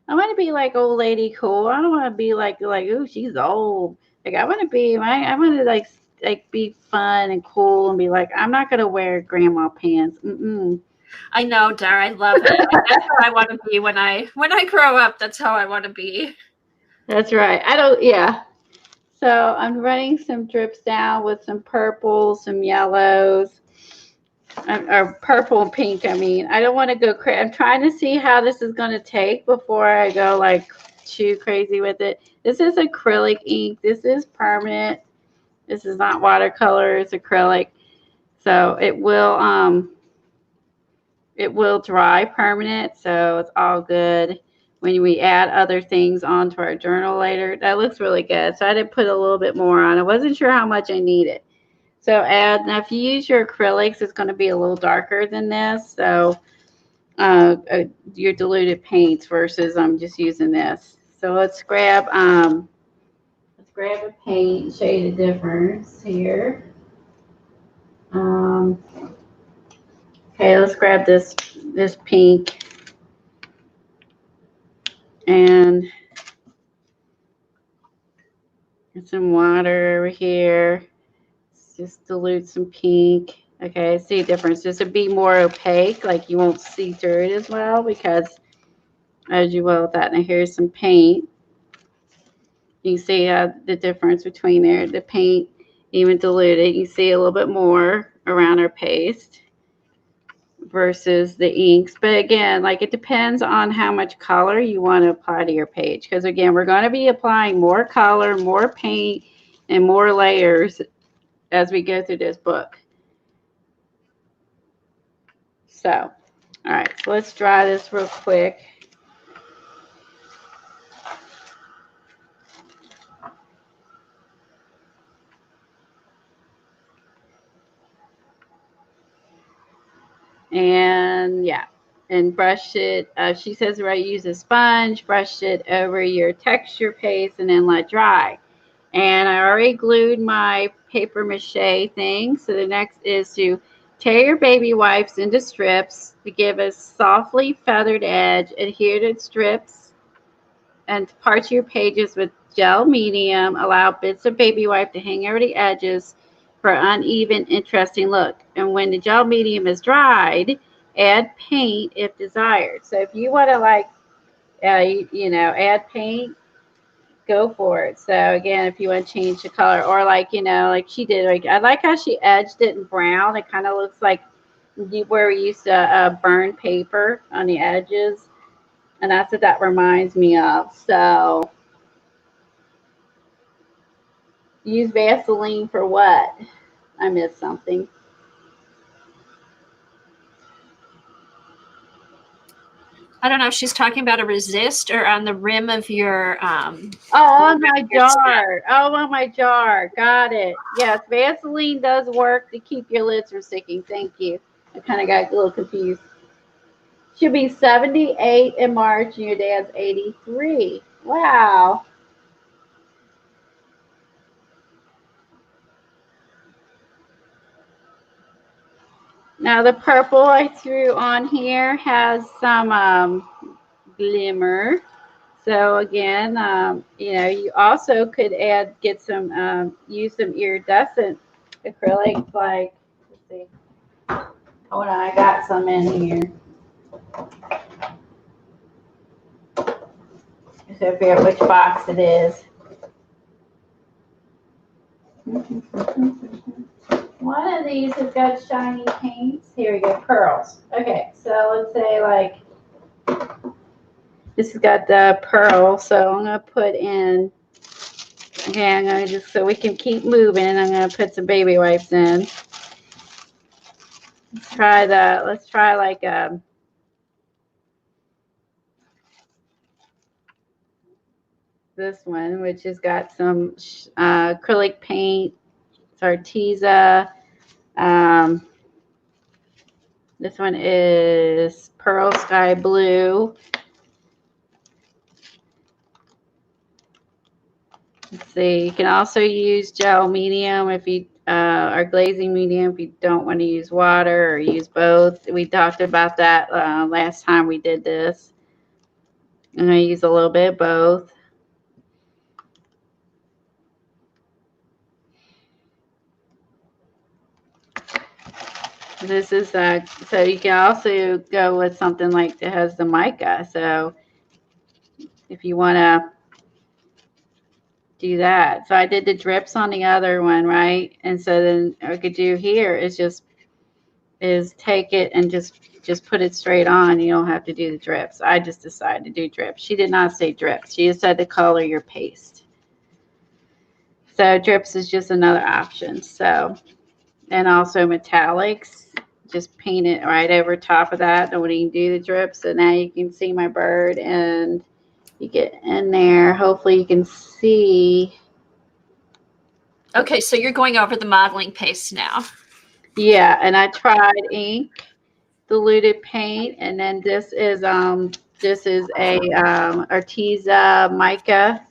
I want to be like old lady cool. I don't want to be like ooh, she's old. Like I want to be I want to like be fun and cool and be like I'm not gonna wear grandma pants. I know, Dar. I love it. That's how I want to be when I grow up. That's how I want to be. That's right. I don't, yeah. So I'm running some drips down with some purples, some yellows, or purple and pink. I mean, I don't want to go crazy. I'm trying to see how this is going to take before I go like too crazy with it. This is acrylic ink. This is permanent. This is not watercolor. It's acrylic. So it will dry permanent. So it's all good. When we add other things onto our journal later, that looks really good. So I did put a little bit more on. I wasn't sure how much I needed. So add, now if you use your acrylics, it's going to be a little darker than this. So your diluted paints versus I'm just using this. So let's grab a paint and show you the difference here. Okay, let's grab this pink and some water over here. Just dilute some pink. Okay, see a difference. This would be more opaque, like you won't see through it as well because as you will with that. Now here's some paint. You can see the difference between there. The paint, even diluted, you see a little bit more around our paste versus the inks. But again, like it depends on how much color you want to apply to your page. Because again, we're going to be applying more color, more paint, and more layers as we go through this book. So, all right, so let's dry this real quick. And yeah, and brush it. She says, right, use a sponge, brush it over your texture paste, and then let dry. And I already glued my paper mache thing. So the next is to tear your baby wipes into strips to give a softly feathered edge, adhered strips, and part your pages with gel medium. Allow bits of baby wipe to hang over the edges for uneven, interesting look. And when the gel medium is dried, add paint if desired. So if you want to like, add paint, go for it. So again, if you want to change the color or like, like she did, like I like how she edged it in brown. It kind of looks like where we used to burn paper on the edges. And that's what that reminds me of. So use Vaseline for what? I missed something. I don't know if she's talking about a resist or on the rim of your oh, on my jar. Oh, on my jar. Got it. Yes, Vaseline does work to keep your lids from sticking. Thank you. I kind of got a little confused. She'll be 78 in March and your dad's 83. Wow. Now the purple I threw on here has some glimmer. So again, you also could get some, use some iridescent acrylics like, let's see. Hold on, I got some in here. Just to figure out which box it is. One of these has got shiny paints. Here we go, pearls. Okay, so let's say like, this has got the pearl, so I'm going to put in, okay, I'm going to just, so we can keep moving, I'm going to put some baby wipes in. Let's try that. Let's try like this one, which has got some acrylic paint. It's Arteza. This one is Pearl Sky Blue. Let's see. You can also use gel medium if you or glazing medium if you don't want to use water or use both. We talked about that last time we did this. I'm going to use a little bit of both. This is so you can also go with something like that has the mica. So if you want to do that. So I did the drips on the other one, right? And so then what I could do here is take it and just put it straight on. You don't have to do the drips. I just decided to do drips. She did not say drips. She just said to color your paste. So drips is just another option. So, and also metallics. Just paint it right over top of that. Don't even do the drips. So now you can see my bird, and you get in there. Hopefully you can see. Okay, so you're going over the modeling paste now. Yeah, and I tried ink, diluted paint, and then this is a Arteza mica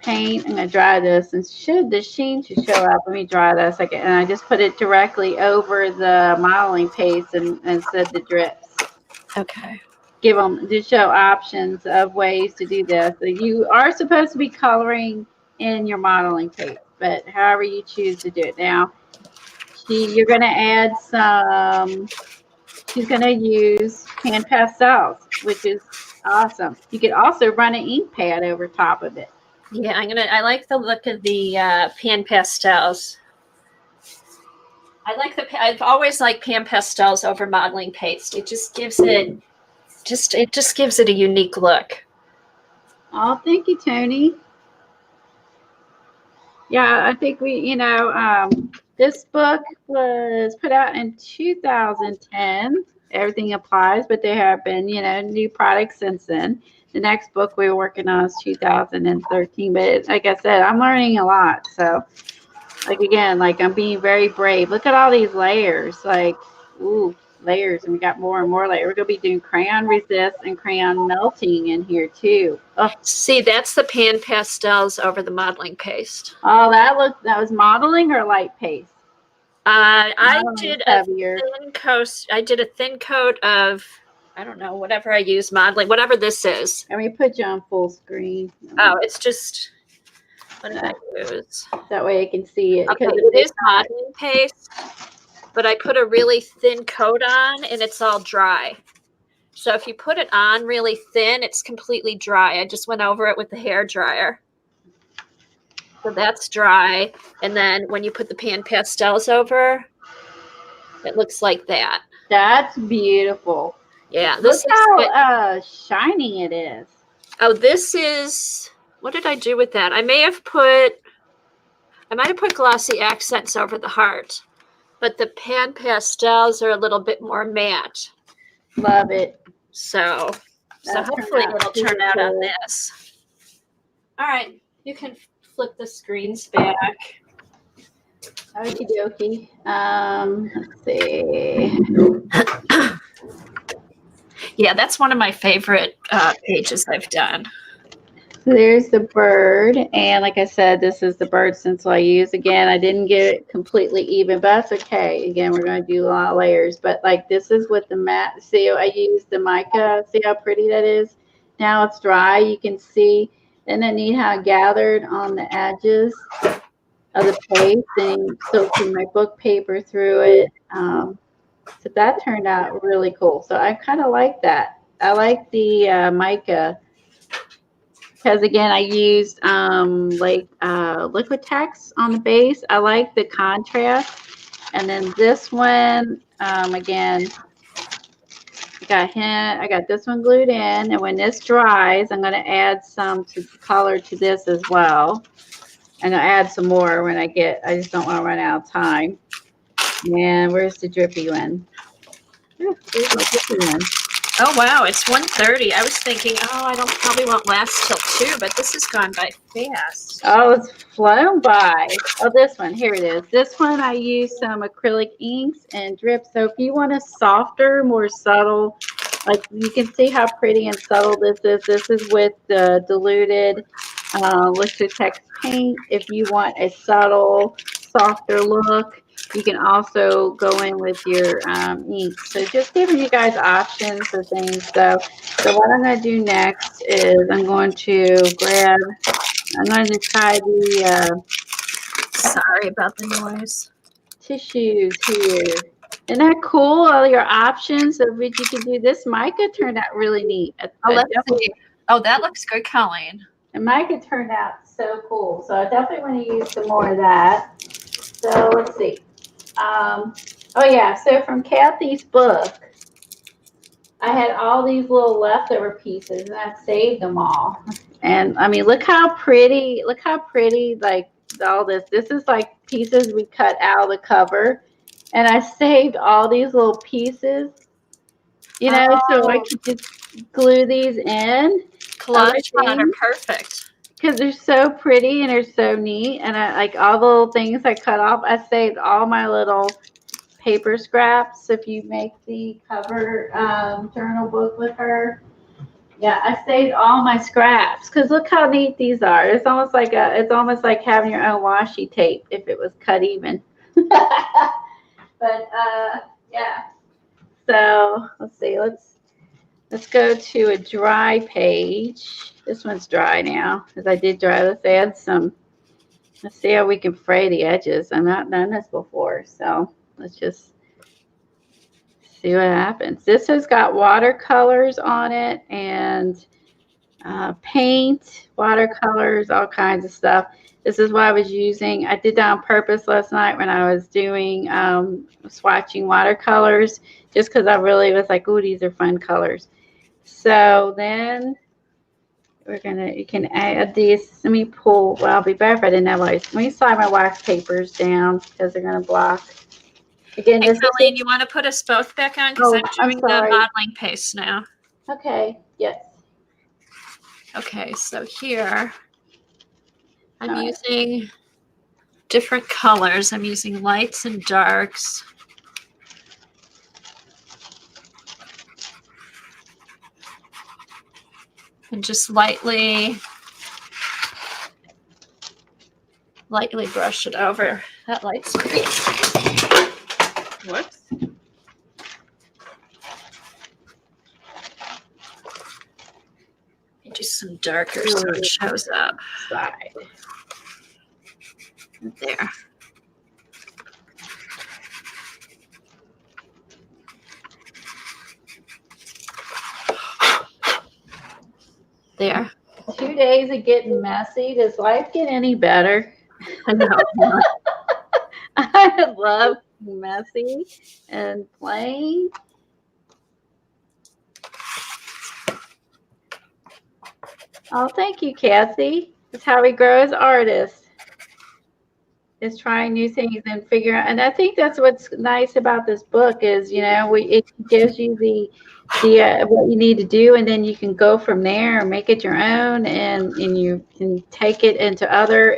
paint. I'm gonna dry this, and the sheen should show up. Let me dry that a second. And I just put it directly over the modeling paste and said the drips. Okay. Give them to show options of ways to do this. So you are supposed to be coloring in your modeling paste, but however you choose to do it. Now, you're going to add some. She's going to use pan pastels, which is awesome. You could also run an ink pad over top of it. Yeah, I like the look of the pan pastels. I've always liked pan pastels over modeling paste. It just gives it gives it a unique look. Oh, thank you, Tony. Yeah, I think this book was put out in 2010. Everything applies, but there have been, new products since then. The next book we were working on is 2013. But like I said, I'm learning a lot. So, again, I'm being very brave. Look at all these layers. Ooh, layers. And we got more and more layers. We're going to be doing crayon resist and crayon melting in here, too. Oh. See, that's the pan pastels over the modeling paste. Oh, that was modeling or light paste? I did a thin coat of, I don't know, whatever I use modeling, whatever this is. Let me put you on full screen. Oh, it's just, what did I use? That way I can see it. Okay, it is modeling paste, but I put a really thin coat on and it's all dry. So if you put it on really thin, it's completely dry. I just went over it with the hair dryer. So that's dry. And then when you put the pan pastels over, it looks like that. That's beautiful. Yeah. Look how shiny it is. Oh, this is, what did I do with that? I might have put glossy accents over the heart, but the pan pastels are a little bit more matte. Love it. So hopefully it'll turn out on this. All right. You can flip the screens back. Okie dokie. Let's see. Yeah, that's one of my favorite pages I've done. So there's the bird, and like I said, this is the bird stencil I use. Again, I didn't get it completely even, but that's okay. Again, we're going to do a lot of layers, but this is with the matte. See, I used the mica. See how pretty that is? Now it's dry. You can see. Isn't it neat how it gathered on the edges of the paste and soaking my book paper through it? So that turned out really cool. So I kind of like that. I like the mica because, again, I used liquid text on the base. I like the contrast. And then this one, again, I got this one glued in, and when this dries, I'm going to add some color to this as well. And I'll add some more when I just don't want to run out of time. And where's the drippy one? Here's my drippy one. Oh, wow, it's 1:30. I was thinking, I probably won't last till 2, but this has gone by fast. Oh, it's flown by. Oh, this one, here it is. This one I used some acrylic inks and drips. So if you want a softer, more subtle, you can see how pretty and subtle this is. This is with the diluted liquid text paint. If you want a subtle, softer look, you can also go in with your ink. So just giving you guys options for things. So what I'm going to do next is I'm going to try the sorry about the noise. tissues here. Isn't that cool? All your options of which you can do. This mica turned out really neat. Oh, let's see. Oh, that looks good, Colleen. And mica turned out so cool. So I definitely want to use some more of that. So let's see. Oh yeah, so from Kathy's book, I had all these little leftover pieces and I saved them all. And I mean, look how pretty, like all this. This is like pieces we cut out of the cover. And I saved all these little pieces, you know, so I could just glue these in. Collage fun are perfect. Because they're so pretty and they're so neat. And I like all the little things I cut off. I saved all my little paper scraps. If you make the cover journal book with her, yeah, I saved all my scraps because look how neat these are. It's almost like having your own washi tape if it was cut even. But yeah. So let's see. Let's go to a dry page. This one's dry now because I did dry. Let's add some. Let's see how we can fray the edges. I've not done this before, so let's just see what happens. This has got watercolors on it and paint, watercolors, all kinds of stuff. This is what I was using. I did that on purpose last night when I was doing swatching watercolors, just because I really was like, "Ooh, these are fun colors." So then you can add these. Let me pull. Well, I'll be better if I didn't have wax. Let me slide my wax papers down because they're going to block. Again, hey, Colleen, you want to put us both back on because I'm doing the modeling paste now. Okay. Yes. Okay, so here I'm using different colors. I'm using lights and darks. And just lightly brush it over. That light's great. Whoops. And do some darker so it shows up. Side. There. There. 2 days of getting messy. Does life get any better? I know. I love messy and plain. Oh, thank you, Kathy. That's how we grow as artists. Is trying new things and figure out. And I think that's what's nice about this book is, you know, it gives you the what you need to do, and then you can go from there and make it your own, and you can take it into other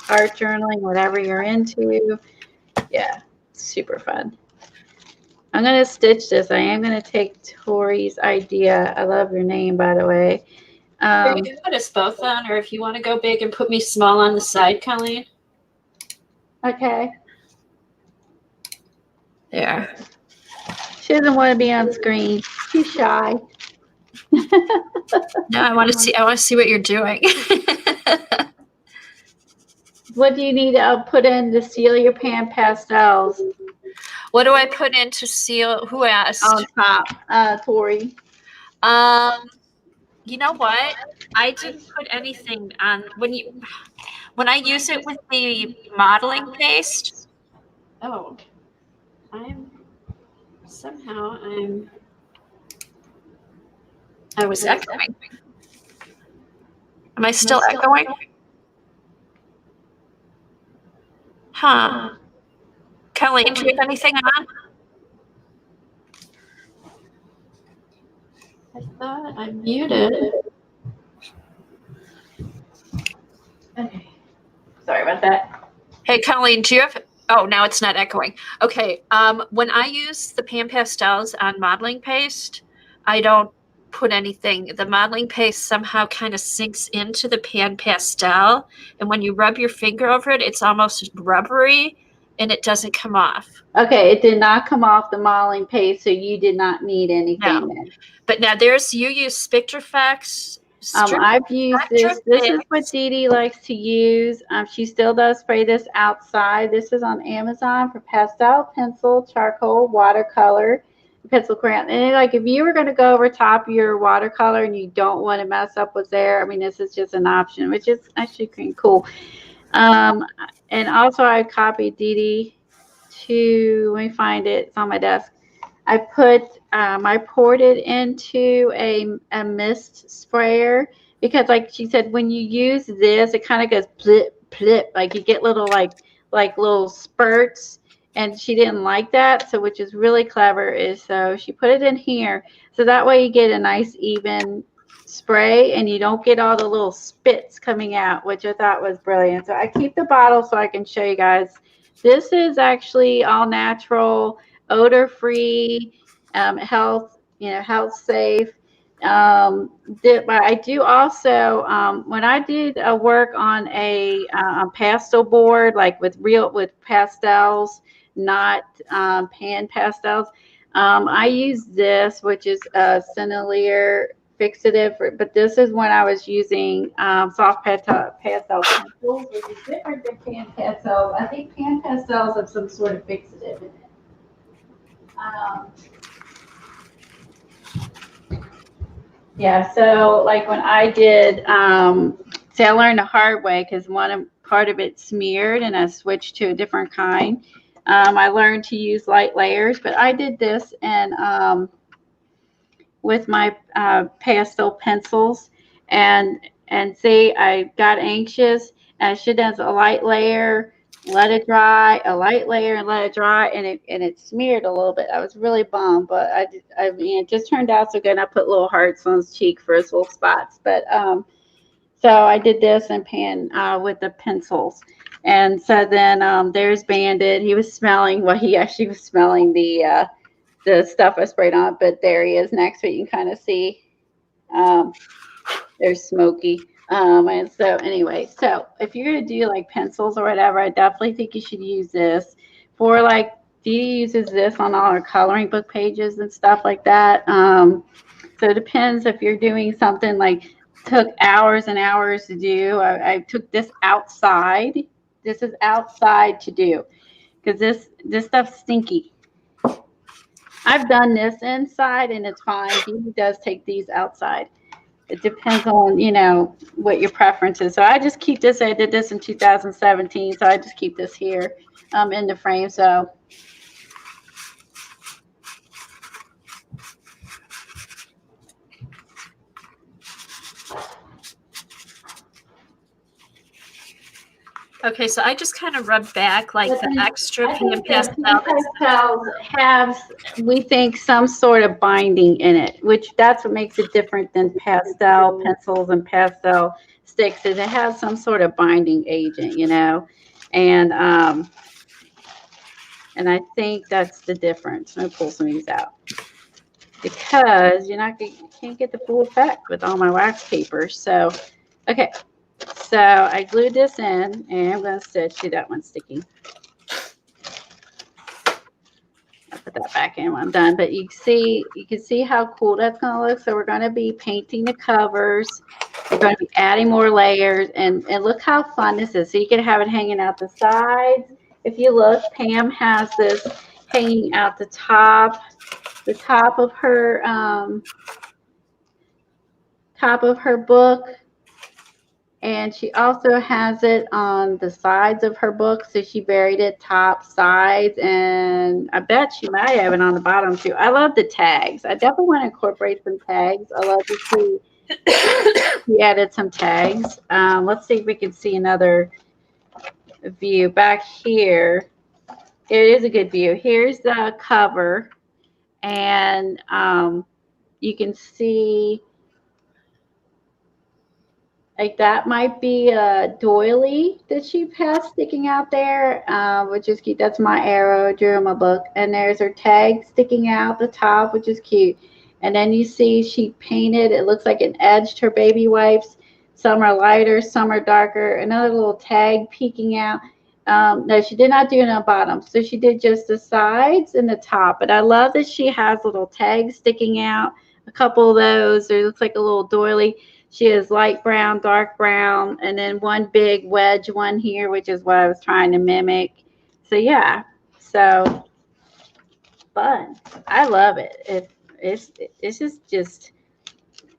art journaling, whatever you're into. Yeah, super fun. I'm going to stitch this. I am going to take Tori's idea. I love your name, by the way. You can put us both on, or if you want to go big and put me small on the side, Colleen. Okay. There. She doesn't want to be on screen. She's shy. No, I want to see what you're doing. What do you need to put in to seal your pan pastels? What do I put in to seal? Who asked? On top, Tori. You know what? I didn't put anything on when I use it with the modeling paste. Oh, I was echoing. Am I still echoing? Huh. Colleen, do you have anything on? I thought I muted. Okay. Sorry about that. Hey, Colleen, do you have... Oh, now it's not echoing. Okay. When I use the pan pastels on modeling paste, I don't put anything. The modeling paste somehow kind of sinks into the pan pastel. And when you rub your finger over it, it's almost rubbery and it doesn't come off. Okay. It did not come off the modeling paste, so you did not need anything. No. But now you use Spectraflex I've used this. This is what Dee Dee likes to use. She still does spray this outside. This is on Amazon for pastel, pencil, charcoal, watercolor, pencil crayon. And like if you were going to go over top of your watercolor and you don't want to mess up what's there, I mean, this is just an option, which is actually pretty cool. And also I copied Dee Dee to, let me find it. It's on my desk. I poured it into a mist sprayer because, like she said, when you use this, it kind of goes plip, plip, like you get little like little spurts, and she didn't like that. So, which is really clever, is so she put it in here, so that way you get a nice even spray, and you don't get all the little spits coming out, which I thought was brilliant. So I keep the bottle so I can show you guys. This is actually all natural, odor-free, health safe. I do also, when I did work on a pastel board, like with pastels, not pan pastels, I use this, which is a Sennelier fixative, but this is when I was using soft pastel pencils, which is different than pan pastels. I think pan pastels have some sort of fixative in it. Yeah, so like when I did, see, I learned the hard way because part of it smeared, and I switched to a different kind. I learned to use light layers, but I did this and with my pastel pencils, and see, I got anxious, and I should have a light layer, let it dry, a light layer, and let it dry, and it smeared a little bit. I was really bummed, but I mean, it just turned out so good. I put little hearts on his cheek for his little spots, but so I did this and pan with the pencils. And so then there's Bandit. He was smelling, well, he actually was smelling the stuff I sprayed on, but there he is next to it. You can kind of see there's Smokey. And so anyway, so if you're going to do like pencils or whatever, I definitely think you should use this. For like, Dee Dee uses this on all her coloring book pages and stuff like that. So it depends if you're doing something like took hours and hours to do. I took this outside. This is outside to do because this stuff's stinky. I've done this inside and it's fine. Dee Dee does take these outside. It depends on, what your preference is. So I just keep this. I did this in 2017, so I just keep this here in the frame. So Okay, so I just kind of rub back like the extra pan pastels have, we think, some sort of binding in it, which that's what makes it different than pastel pencils and pastel sticks, is it has some sort of binding agent, and I think that's the difference. I'm gonna pull some of these out because you can't get the full effect with all my wax papers. So, okay. So I glued this in, and I'm going to stitch. See, that one's sticking. I'll put that back in when I'm done. But you can see how cool that's going to look. So we're going to be painting the covers. We're going to be adding more layers, and look how fun this is. So you can have it hanging out the sides. If you look, Pam has this hanging out the top of her book. And she also has it on the sides of her book. So she buried it top, sides, and I bet she might have it on the bottom too. I love the tags. I definitely want to incorporate some tags. I love to see she added some tags. Let's see if we can see another view back here. It is a good view. Here's the cover, and you can see, like, that might be a doily that she has sticking out there, which is cute. That's my arrow I drew in my book. And there's her tag sticking out the top, which is cute. And then you see she painted, it looks like it edged her baby wipes. Some are lighter, some are darker. Another little tag peeking out. No, she did not do it on the bottom. So she did just the sides and the top. But I love that she has little tags sticking out. A couple of those. There looks like a little doily. She has light brown, dark brown, and then one big wedge one here, which is what I was trying to mimic. So yeah, so fun. I love it. It's just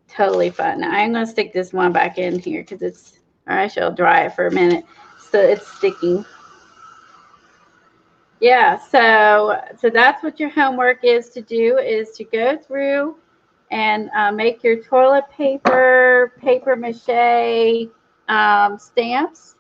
totally fun. Now I'm gonna stick this one back in here because it's, or I shall dry it for a minute. So it's sticking. Yeah, so that's what your homework is to do, is to go through and make your toilet paper mache stamps.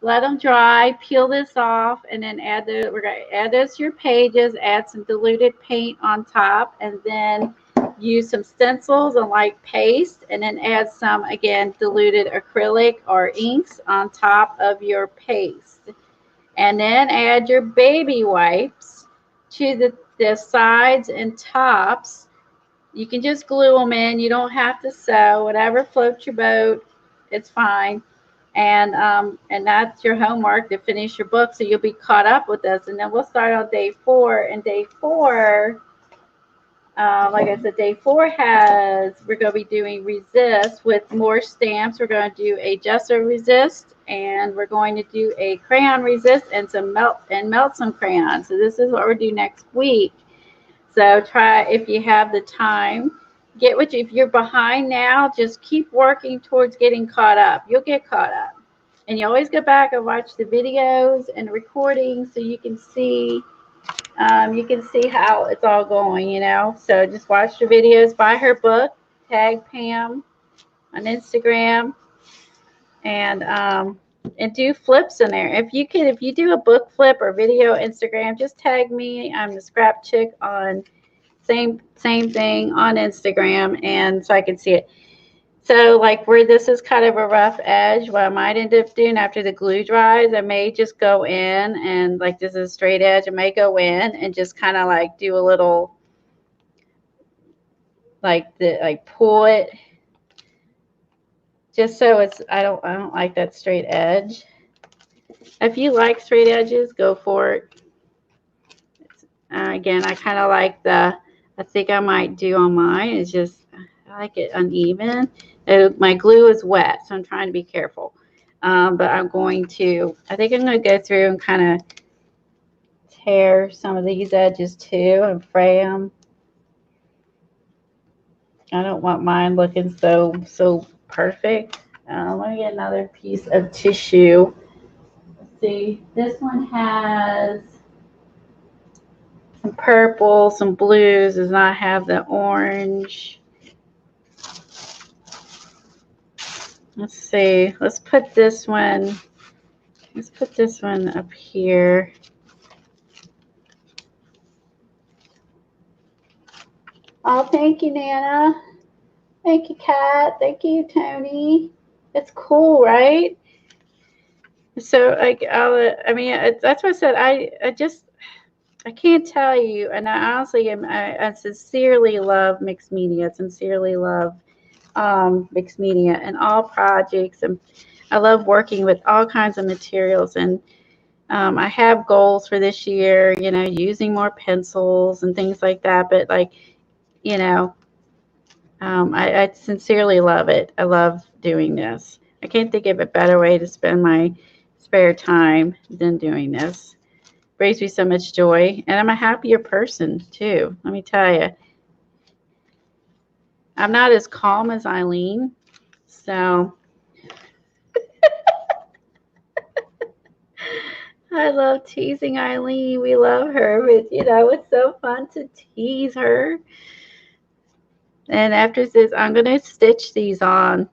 Let them dry, peel this off, and then we're going to add those to your pages, add some diluted paint on top, and then use some stencils and like paste, and then add some, again, diluted acrylic or inks on top of your paste. And then add your baby wipes to the sides and tops. You can just glue them in. You don't have to sew. Whatever floats your boat, it's fine. And that's your homework to finish your book, so you'll be caught up with us. And then we'll start on day 4. And day 4, like I said, day 4 we're going to be doing resist with more stamps. We're going to do a gesso resist, and we're going to do a crayon resist and melt some crayons. So this is what we're doing next week. So try, if you have the time, if you're behind now, just keep working towards getting caught up. You'll get caught up. And you always go back and watch the videos and recordings so you can see how it's all going, you know. So just watch the videos, buy her book, tag Pam on Instagram, and do flips in there. If you do a book flip or video Instagram, just tag me. I'm the Scrap Chick on same thing on Instagram, and so I can see it. So like where this is kind of a rough edge, what I might end up doing after the glue dries, I may just go in and, like, this is a straight edge, I may go in and just kind of like do a little, like pull it, just so it's, I don't like that straight edge. If you like straight edges, go for it. Again, I kind of like I think I might do on mine is just, I like it uneven. My glue is wet, so I'm trying to be careful. But I think I'm going to go through and kind of tear some of these edges too and fray them. I don't want mine looking so perfect. Let me get another piece of tissue. Let's see, this one has some purple, some blues, does not have the orange. Let's see, let's put this one up here. Oh, thank you, Nana. Thank you, Kat. Thank you, Tony. It's cool, right? So, like, that's what I said. I can't tell you, and I honestly I sincerely love mixed media. Sincerely love mixed media and all projects, and I love working with all kinds of materials. And I have goals for this year, you know, using more pencils and things like that. But, like, you know, I sincerely love it. I love doing this. I can't think of a better way to spend my spare time than doing this. Brings me so much joy, and I'm a happier person too. Let me tell you, I'm not as calm as Eileen, so I love teasing Eileen. We love her, but you know, it's so fun to tease her. And after this, I'm gonna stitch these on,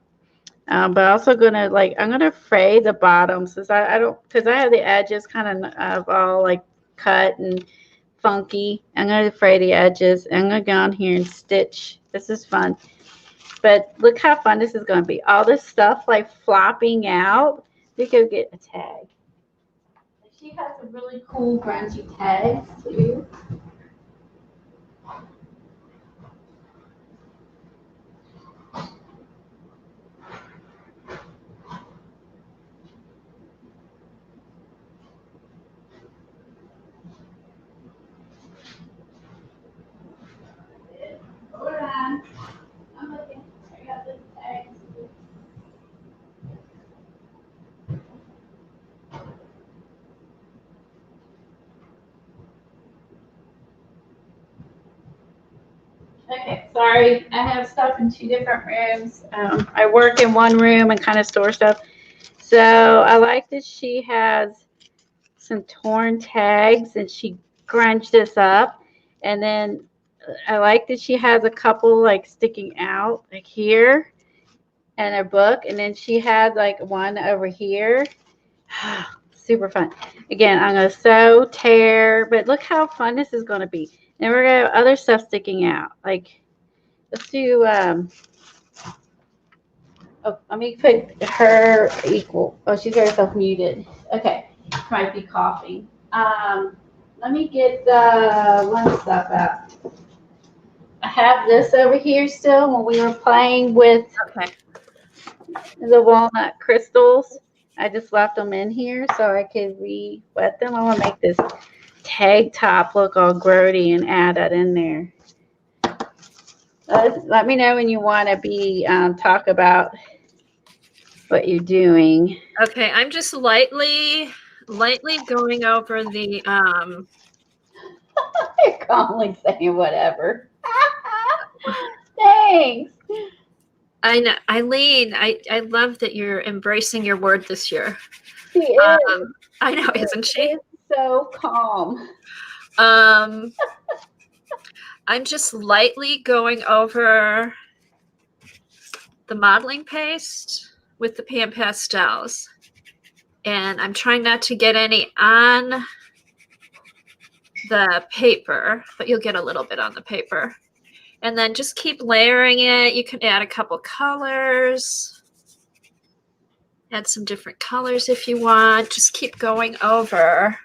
but also gonna, like, I'm gonna fray the bottoms because I don't, because I have the edges kind of all like cut and funky. I'm going to fray the edges. I'm going to go on here and stitch. This is fun. But look how fun this is going to be. All this stuff like flopping out. We could get a tag. She has some really cool grungy tags too. Hold on. I'm looking. I got Okay, sorry. I have stuff in 2 different rooms. I work in one room and kind of store stuff. So I like that she has some torn tags and she crunched this up. And then I like that she has a couple like sticking out like here and her book. And then she had like one over here. Super fun. Again, I'm going to sew, tear, but look how fun this is going to be. And we're going to have other stuff sticking out. Like, let's do, oh, let me put her equal. Oh, she's got herself muted. Okay, might be coughing. Let me get the one stuff out. I have this over here still when we were playing with Okay. the walnut crystals. I just left them in here so I could re-wet them. I want to make this tag top look all grody and add that in there. Let me know when you want to be talk about what you're doing. Okay, I'm just lightly going over the You're calmly saying whatever. Thanks. I know, Eileen, I love that you're embracing your word this year. She is. I know, isn't she? So calm. I'm just lightly going over the modeling paste with the pan pastels. And I'm trying not to get any on the paper, but you'll get a little bit on the paper. And then just keep layering it. You can add a couple colors. Add some different colors if you want. Just keep going over.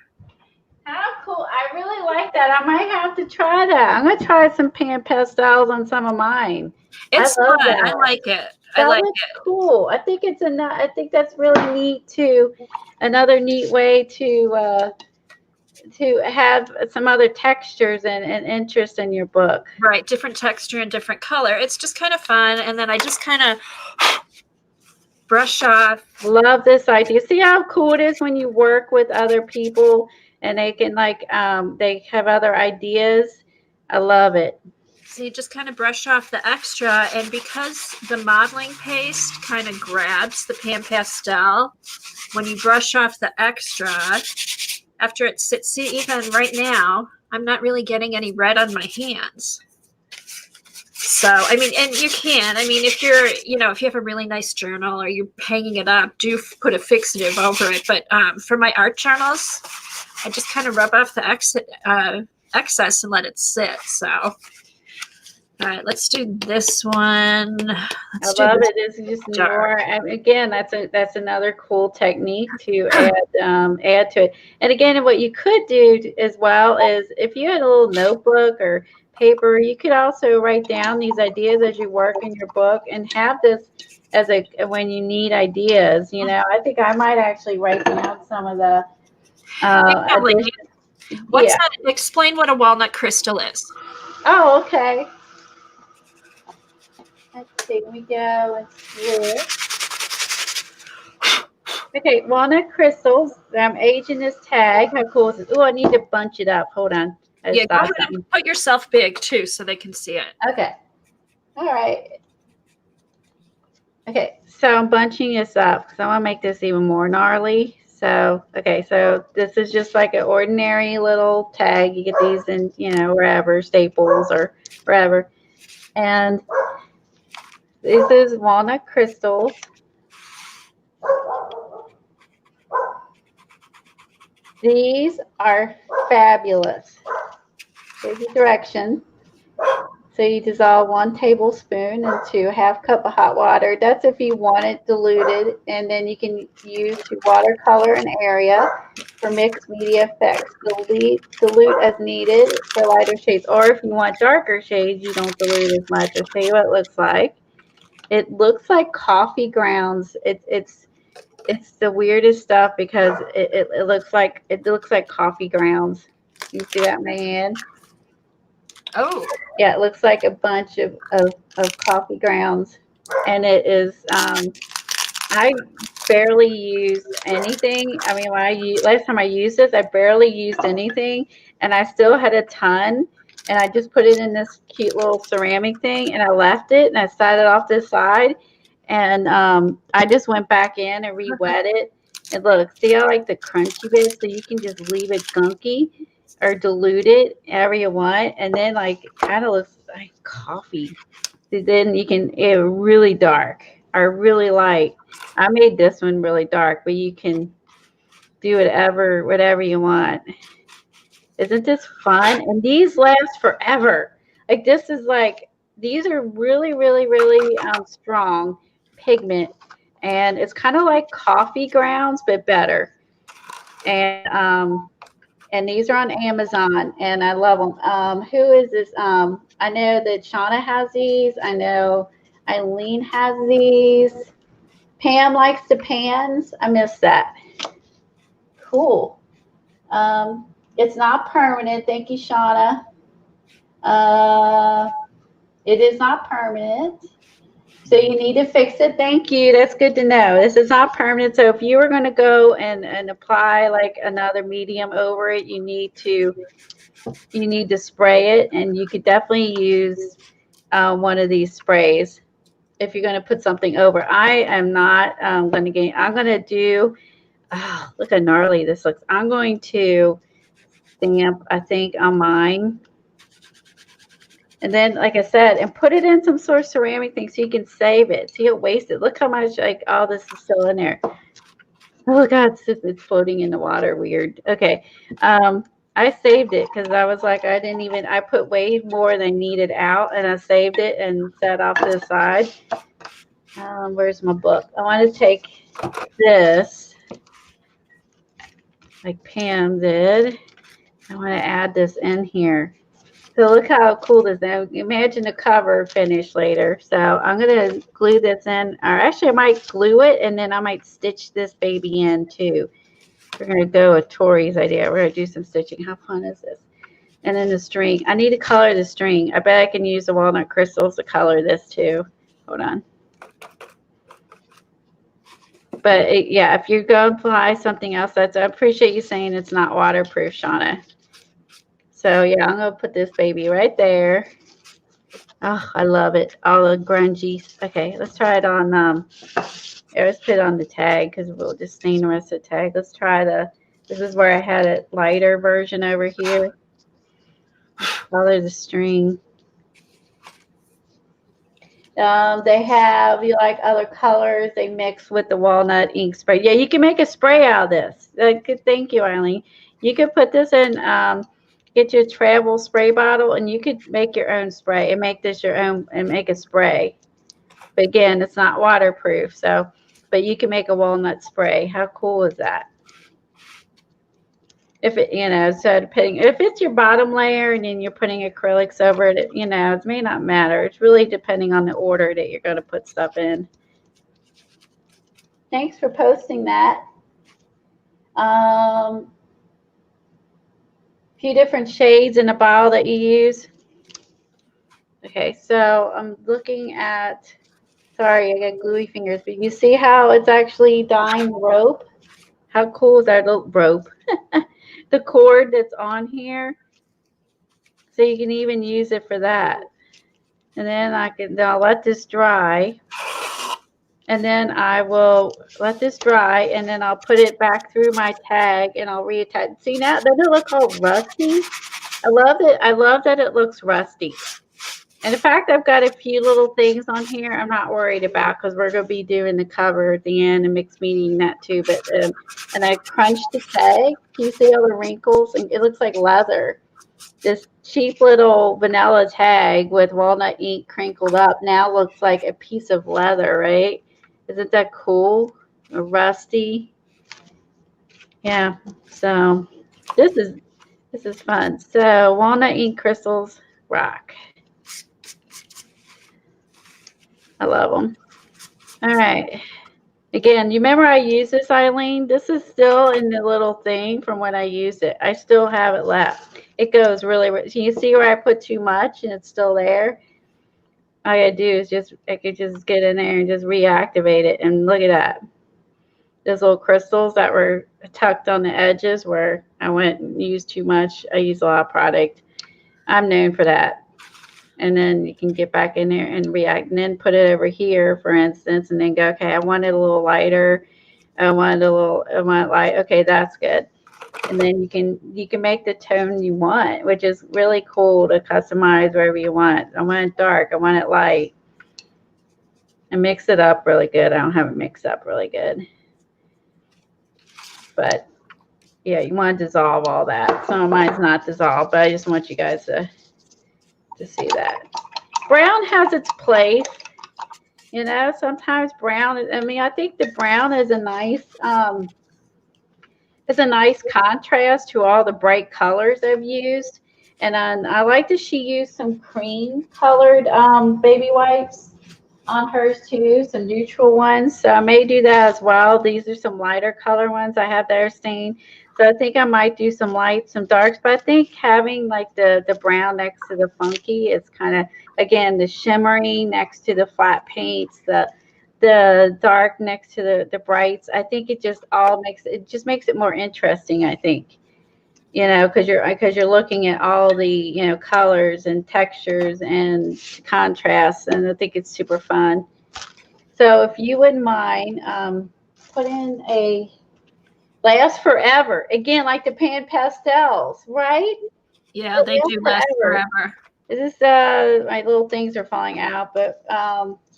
How cool. I really like that. I might have to try that. I'm going to try some pan pastels on some of mine. It's I love fun. that. I like it. That I like looks it. cool. I think it's I think that's really neat too. Another neat way to have some other textures and interest in your book. Right. Different texture and different color. It's just kind of fun. And then I just kind of brush off. Love this idea. See how cool it is when you work with other people and they can like they have other ideas. I love it. So you just kind of brush off the extra, and because the modeling paste kind of grabs the pan pastel, when you brush off the extra, after it sits, see, even right now, I'm not really getting any red on my hands. So, I mean, and you can, I mean, if you're, if you have a really nice journal or you're hanging it up, do put a fixative over it. But for my art journals, I just kind of rub off the excess and let it sit. So, all right, let's do this one. I love it. It's just more. Again, that's another cool technique to add to it. And again, what you could do as well is if you had a little notebook or paper, you could also write down these ideas as you work in your book and have this as when you need ideas. I think I might actually write down some of the. What's that? Explain what a walnut crystal is. Oh, okay. Let's see, we go and switch. Okay, walnut crystals. I'm aging this tag. How cool is this? Oh, I need to bunch it up. Hold on. Yeah, go ahead and put yourself big too so they can see it. Okay. All right. Okay, so I'm bunching this up because I want to make this even more gnarly. So, okay, so this is just like an ordinary little tag. You get these in, wherever, Staples or wherever. And this is walnut crystals. These are fabulous. Here's the direction. So you dissolve 1 tablespoon into a half cup of hot water. That's if you want it diluted. And then you can use your watercolor and area for mixed media effects. Dilute as needed for lighter shades. Or if you want darker shades, you don't dilute as much. I'll show you what it looks like. It looks like coffee grounds. It's the weirdest stuff because it looks like coffee grounds. You see that in my hand? Oh. Yeah, it looks like a bunch of coffee grounds. And it is I barely use anything. I mean, last time I used this, I barely used anything, and I still had a ton. and I just put it in this cute little ceramic thing, and I left it, and I set it off to the side, and I just went back in and re-wet it. And look, see how like the crunchy bit, so you can just leave it gunky or dilute it however you want, and then like kind of looks like coffee. So then you can really dark or really light. I made this one really dark, but you can do whatever you want. Isn't this fun? And these last forever. Like this is like, these are really, really, really strong pigment. And it's kind of like coffee grounds, but better. And these are on Amazon, and I love them. Who is this? I know that Shauna has these. I know Eileen has these. Pam likes the pans. I miss that. Cool. It's not permanent. Thank you, Shauna. It is not permanent. So you need to fix it. Thank you. That's good to know. This is not permanent. So if you were going to go and apply like another medium over it, you need to spray it, and you could definitely use one of these sprays if you're going to put something over. I am not going to get. I'm going to do. Oh, look how gnarly this looks. I'm going to stamp, I think, on mine. And then, like I said, and put it in some sort of ceramic thing so you can save it. So you don't waste it. Look how much, like, all this is still in there. Oh, God, it's floating in the water. Weird. Okay. I saved it because I was like, I put way more than needed out, and I saved it and set off to the side. Where's my book? I want to take this, like Pam did. I want to add this in here. So look how cool this is. Imagine the cover finish later. So I'm going to glue this in. Or actually, I might glue it, and then I might stitch this baby in too. We're going to go with Tori's idea. We're going to do some stitching. How fun is this? And then the string. I need to color the string. I bet I can use the walnut crystals to color this too. Hold on. But yeah, if you're going to apply something else, I appreciate you saying it's not waterproof, Shauna. So yeah, I'm going to put this baby right there. Oh, I love it. All the grungy. Okay, let's try it on, let's put it on the tag because we'll just stain the rest of the tag. Let's try this is where I had a lighter version over here. Color the string. They have, you like other colors, they mix with the walnut ink spray. Yeah, you can make a spray out of this. Thank you, Eileen. You could put this in, get your travel spray bottle, and you could make your own spray and make this your own and make a spray. But again, it's not waterproof, so, but you can make a walnut spray. How cool is that? If it, so depending, if it's your bottom layer and then you're putting acrylics over it, it may not matter. It's really depending on the order that you're going to put stuff in. Thanks for posting that. Few different shades in a bottle that you use. Okay, so I'm looking at, sorry, I got gluey fingers, but you see how it's actually dyeing the rope? How cool is that little rope? The cord that's on here. So you can even use it for that. And then I'll let this dry. And then I will let this dry, and then I'll put it back through my tag, and I'll reattach. See, now doesn't it look all rusty? I love it. I love that it looks rusty. And in fact, I've got a few little things on here I'm not worried about because we're going to be doing the cover at the end and mixed meaning that too. But and I crunched the tag. Can you see all the wrinkles? And it looks like leather. This cheap little vanilla tag with walnut ink crinkled up now looks like a piece of leather, right? Isn't that cool? Or rusty. Yeah. So this is fun. So walnut ink crystals rock. I love them. All right. Again, you remember I used this, Eileen? This is still in the little thing from when I used it. I still have it left. It goes really, can you see where I put too much and it's still there? All I gotta do is I could just get in there and just reactivate it. And look at that. Those little crystals that were tucked on the edges where I went and used too much. I used a lot of product. I'm known for that. And then you can get back in there and react, and then put it over here, for instance, and then go, okay, I want it a little lighter. I want light. Okay, that's good. And then you can make the tone you want, which is really cool to customize wherever you want. I want it dark. I want it light. And mix it up really good. I don't have it mixed up really good. But yeah, you want to dissolve all that. Some of mine's not dissolved, but I just want you guys to see that. Brown has its place. You know, sometimes brown, I mean, I think the brown is a nice contrast to all the bright colors I've used. And I like that she used some cream colored baby wipes on hers too, some neutral ones. So I may do that as well. These are some lighter color ones I have that are stained. So I think I might do some lights, some darks, but I think having like the brown next to the funky is kind of, again, the shimmery next to the flat paints, the dark next to the brights. I think it just makes it more interesting, I think. You know, because you're looking at all the, you know, colors and textures and contrasts, and I think it's super fun. So if you wouldn't mind, put in a last forever again, like the pan pastels, right? Yeah, they do last forever. This is my little things are falling out, but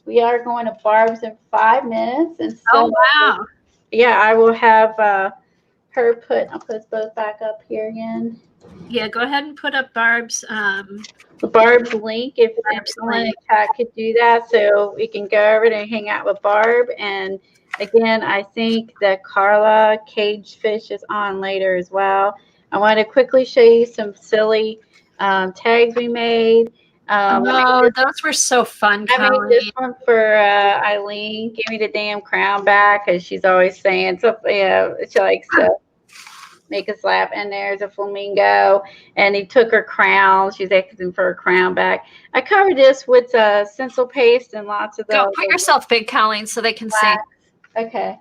we are going to Barb's in 5 minutes, and so oh wow, yeah, I will have her I'll put us both back up here again. Yeah, go ahead and put up Barb's link if someone in the chat could do that, so we can go over and hang out with Barb. And again, I think that Carla Caged Fish is on later as well. I want to quickly show you some silly tags we made. Those were so fun. I made this one for Eileen. Give me the damn crown back, because she's always saying something. You know, she likes to make us laugh. And there's a flamingo, and he took her crown. She's asking for her crown back. I covered this with stencil paste and lots of Go put yourself big, Colleen, so they can see. Okay.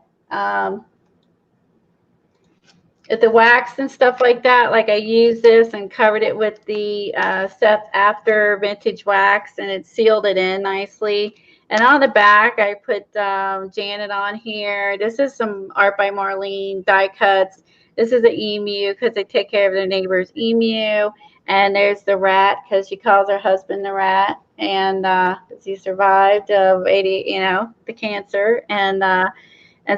With the wax and stuff like that, like I used this and covered it with the Seth After vintage wax, and it sealed it in nicely. And on the back, I put Janet on here. This is some art by Marlene die cuts. This is an emu, because they take care of their neighbor's emu. And there's the rat, because she calls her husband the rat, and he survived 80, you know, the cancer. And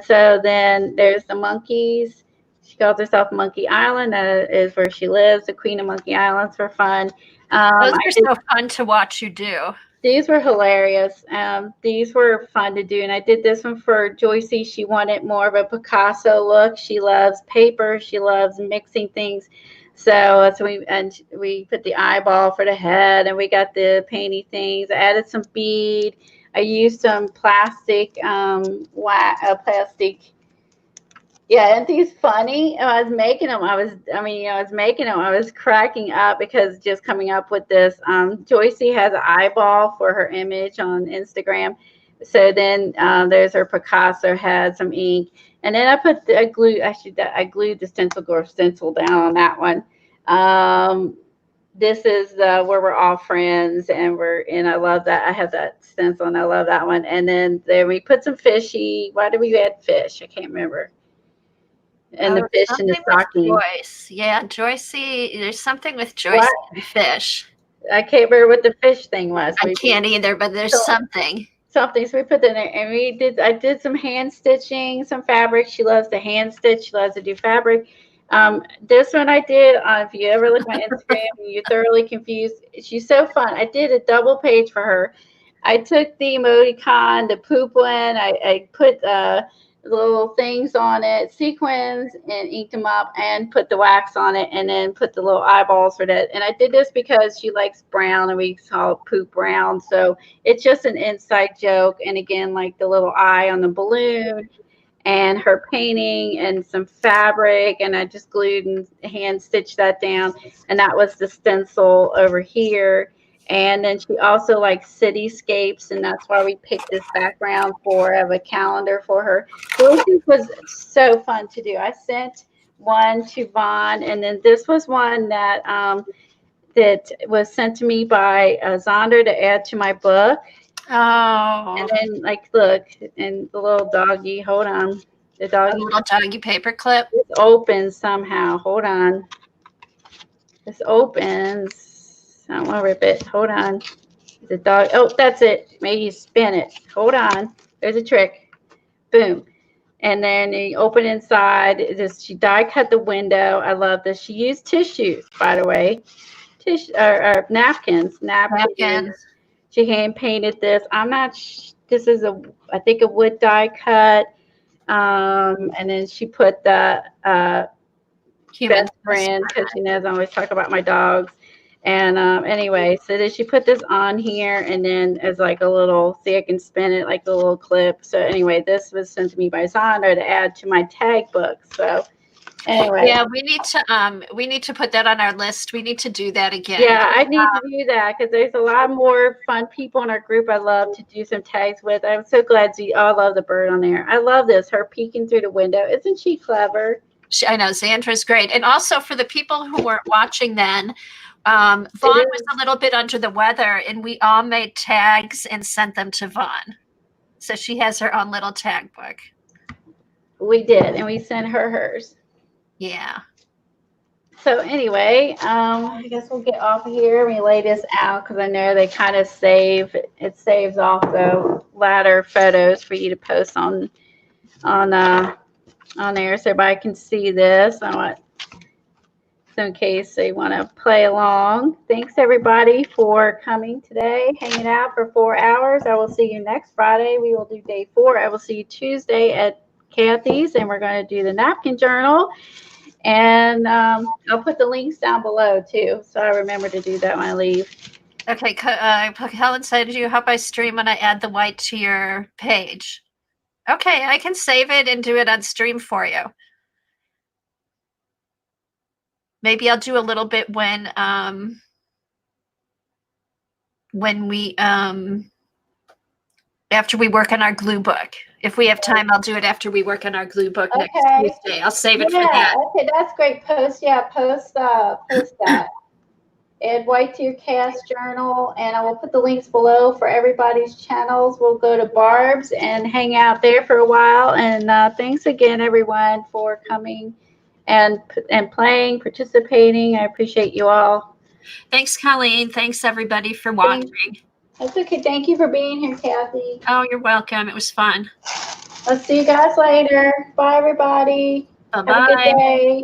so then there's the monkeys. She calls herself Monkey Island. That is where she lives, the Queen of Monkey Islands, for fun. Those are so fun to watch you do. These were hilarious. These were fun to do. And I did this one for Joycey. She wanted more of a Picasso look. She loves paper. She loves mixing things. So we put the eyeball for the head, and we got the painty things. I added some bead. I used some plastic, Yeah, aren't these funny? I was making them. I was cracking up, because just coming up with this. Joycey has an eyeball for her image on Instagram. So then there's her Picasso head, some ink, and then I glued the stencil down on that one. This is where we're all friends, and I love that. I have that stencil, and I love that one. And then we put some fishy. Why did we add fish? I can't remember. And the fish in the stocking. Joyce. Yeah, Joycey. There's something with Joyce and fish. I can't remember what the fish thing was. I can't either, but there's something. So we put that in there, and I did some hand stitching, some fabric. She loves to hand stitch. She loves to do fabric. This one I did, if you ever look at my Instagram and you're thoroughly confused, she's so fun. I did a double page for her. I took the emoticon, the poop one. I put little things on it, sequins, and inked them up, and put the wax on it, and then put the little eyeballs for that. And I did this because she likes brown, and we call it poop brown. So it's just an inside joke. And again, like the little eye on the balloon, and her painting, and some fabric, and I just glued and hand stitched that down. And that was the stencil over here. And then she also likes cityscapes, and that's why we picked this background of a calendar for her. So this was so fun to do. I sent one to Vaughn, and then this was one that that was sent to me by Zonder to add to my book. Oh, And then, like, look, and the little doggy, hold on. The a doggy little doggy paper clip. is open somehow. Hold on. This opens. I don't want to rip it. Hold on. The dog. Oh, that's it. Maybe you spin it. Hold on. There's a trick. Boom. And then you open inside. She die cut the window. I love this. She used tissues, by the way. Or napkins. Napkins. She hand painted this. I'm not. This is I think a wood die cut. And then she put the Human best friend, because she knows I always talk about my dogs. And anyway, so then she put this on here, and then as like a little, see, I can spin it like a little clip. So anyway, this was sent to me by Zonder to add to my tag book. So anyway, Yeah, we need to put that on our list. We need to do that again. yeah, I need to do that because there's a lot more fun people in our group I love to do some tags with. I'm so glad you all love the bird on there. I love this, her peeking through the window. Isn't she clever? I know Zandra's great. And also for the people who weren't watching then, Vaughn was a little bit under the weather, and we all made tags and sent them to Vaughn. So she has her own little tag book. We did, and we sent her hers. Yeah. So anyway, I guess we'll get off here. We lay this out because I know they kind of save. It saves also latter photos for you to post on there, so everybody can see this. I want, so in case they want to play along. Thanks everybody for coming today, hanging out for 4 hours. I will see you next Friday. We will do day 4. I will see you Tuesday at Kathy's, and we're going to do the napkin journal. And I'll put the links down below too, so I remember to do that when I leave. Okay, Helen said, "You hope I stream when I add the white to your page." Okay, I can save it and do it on stream for you. Maybe I'll do a little bit when we after we work on our glue book. If we have time, I'll do it after we work on our glue book next Tuesday. I'll save it for that. Okay, that's great. Post that. Add white to your cast journal, and I will put the links below for everybody's channels. We'll go to Barb's and hang out there for a while. And thanks again, everyone, for coming and playing, participating. I appreciate you all. Thanks, Colleen. Thanks, everybody, for watching. That's okay. Thank you for being here, Kathy. Oh, you're welcome. It was fun. I'll see you guys later. Bye, everybody. Bye-bye. Have a good day.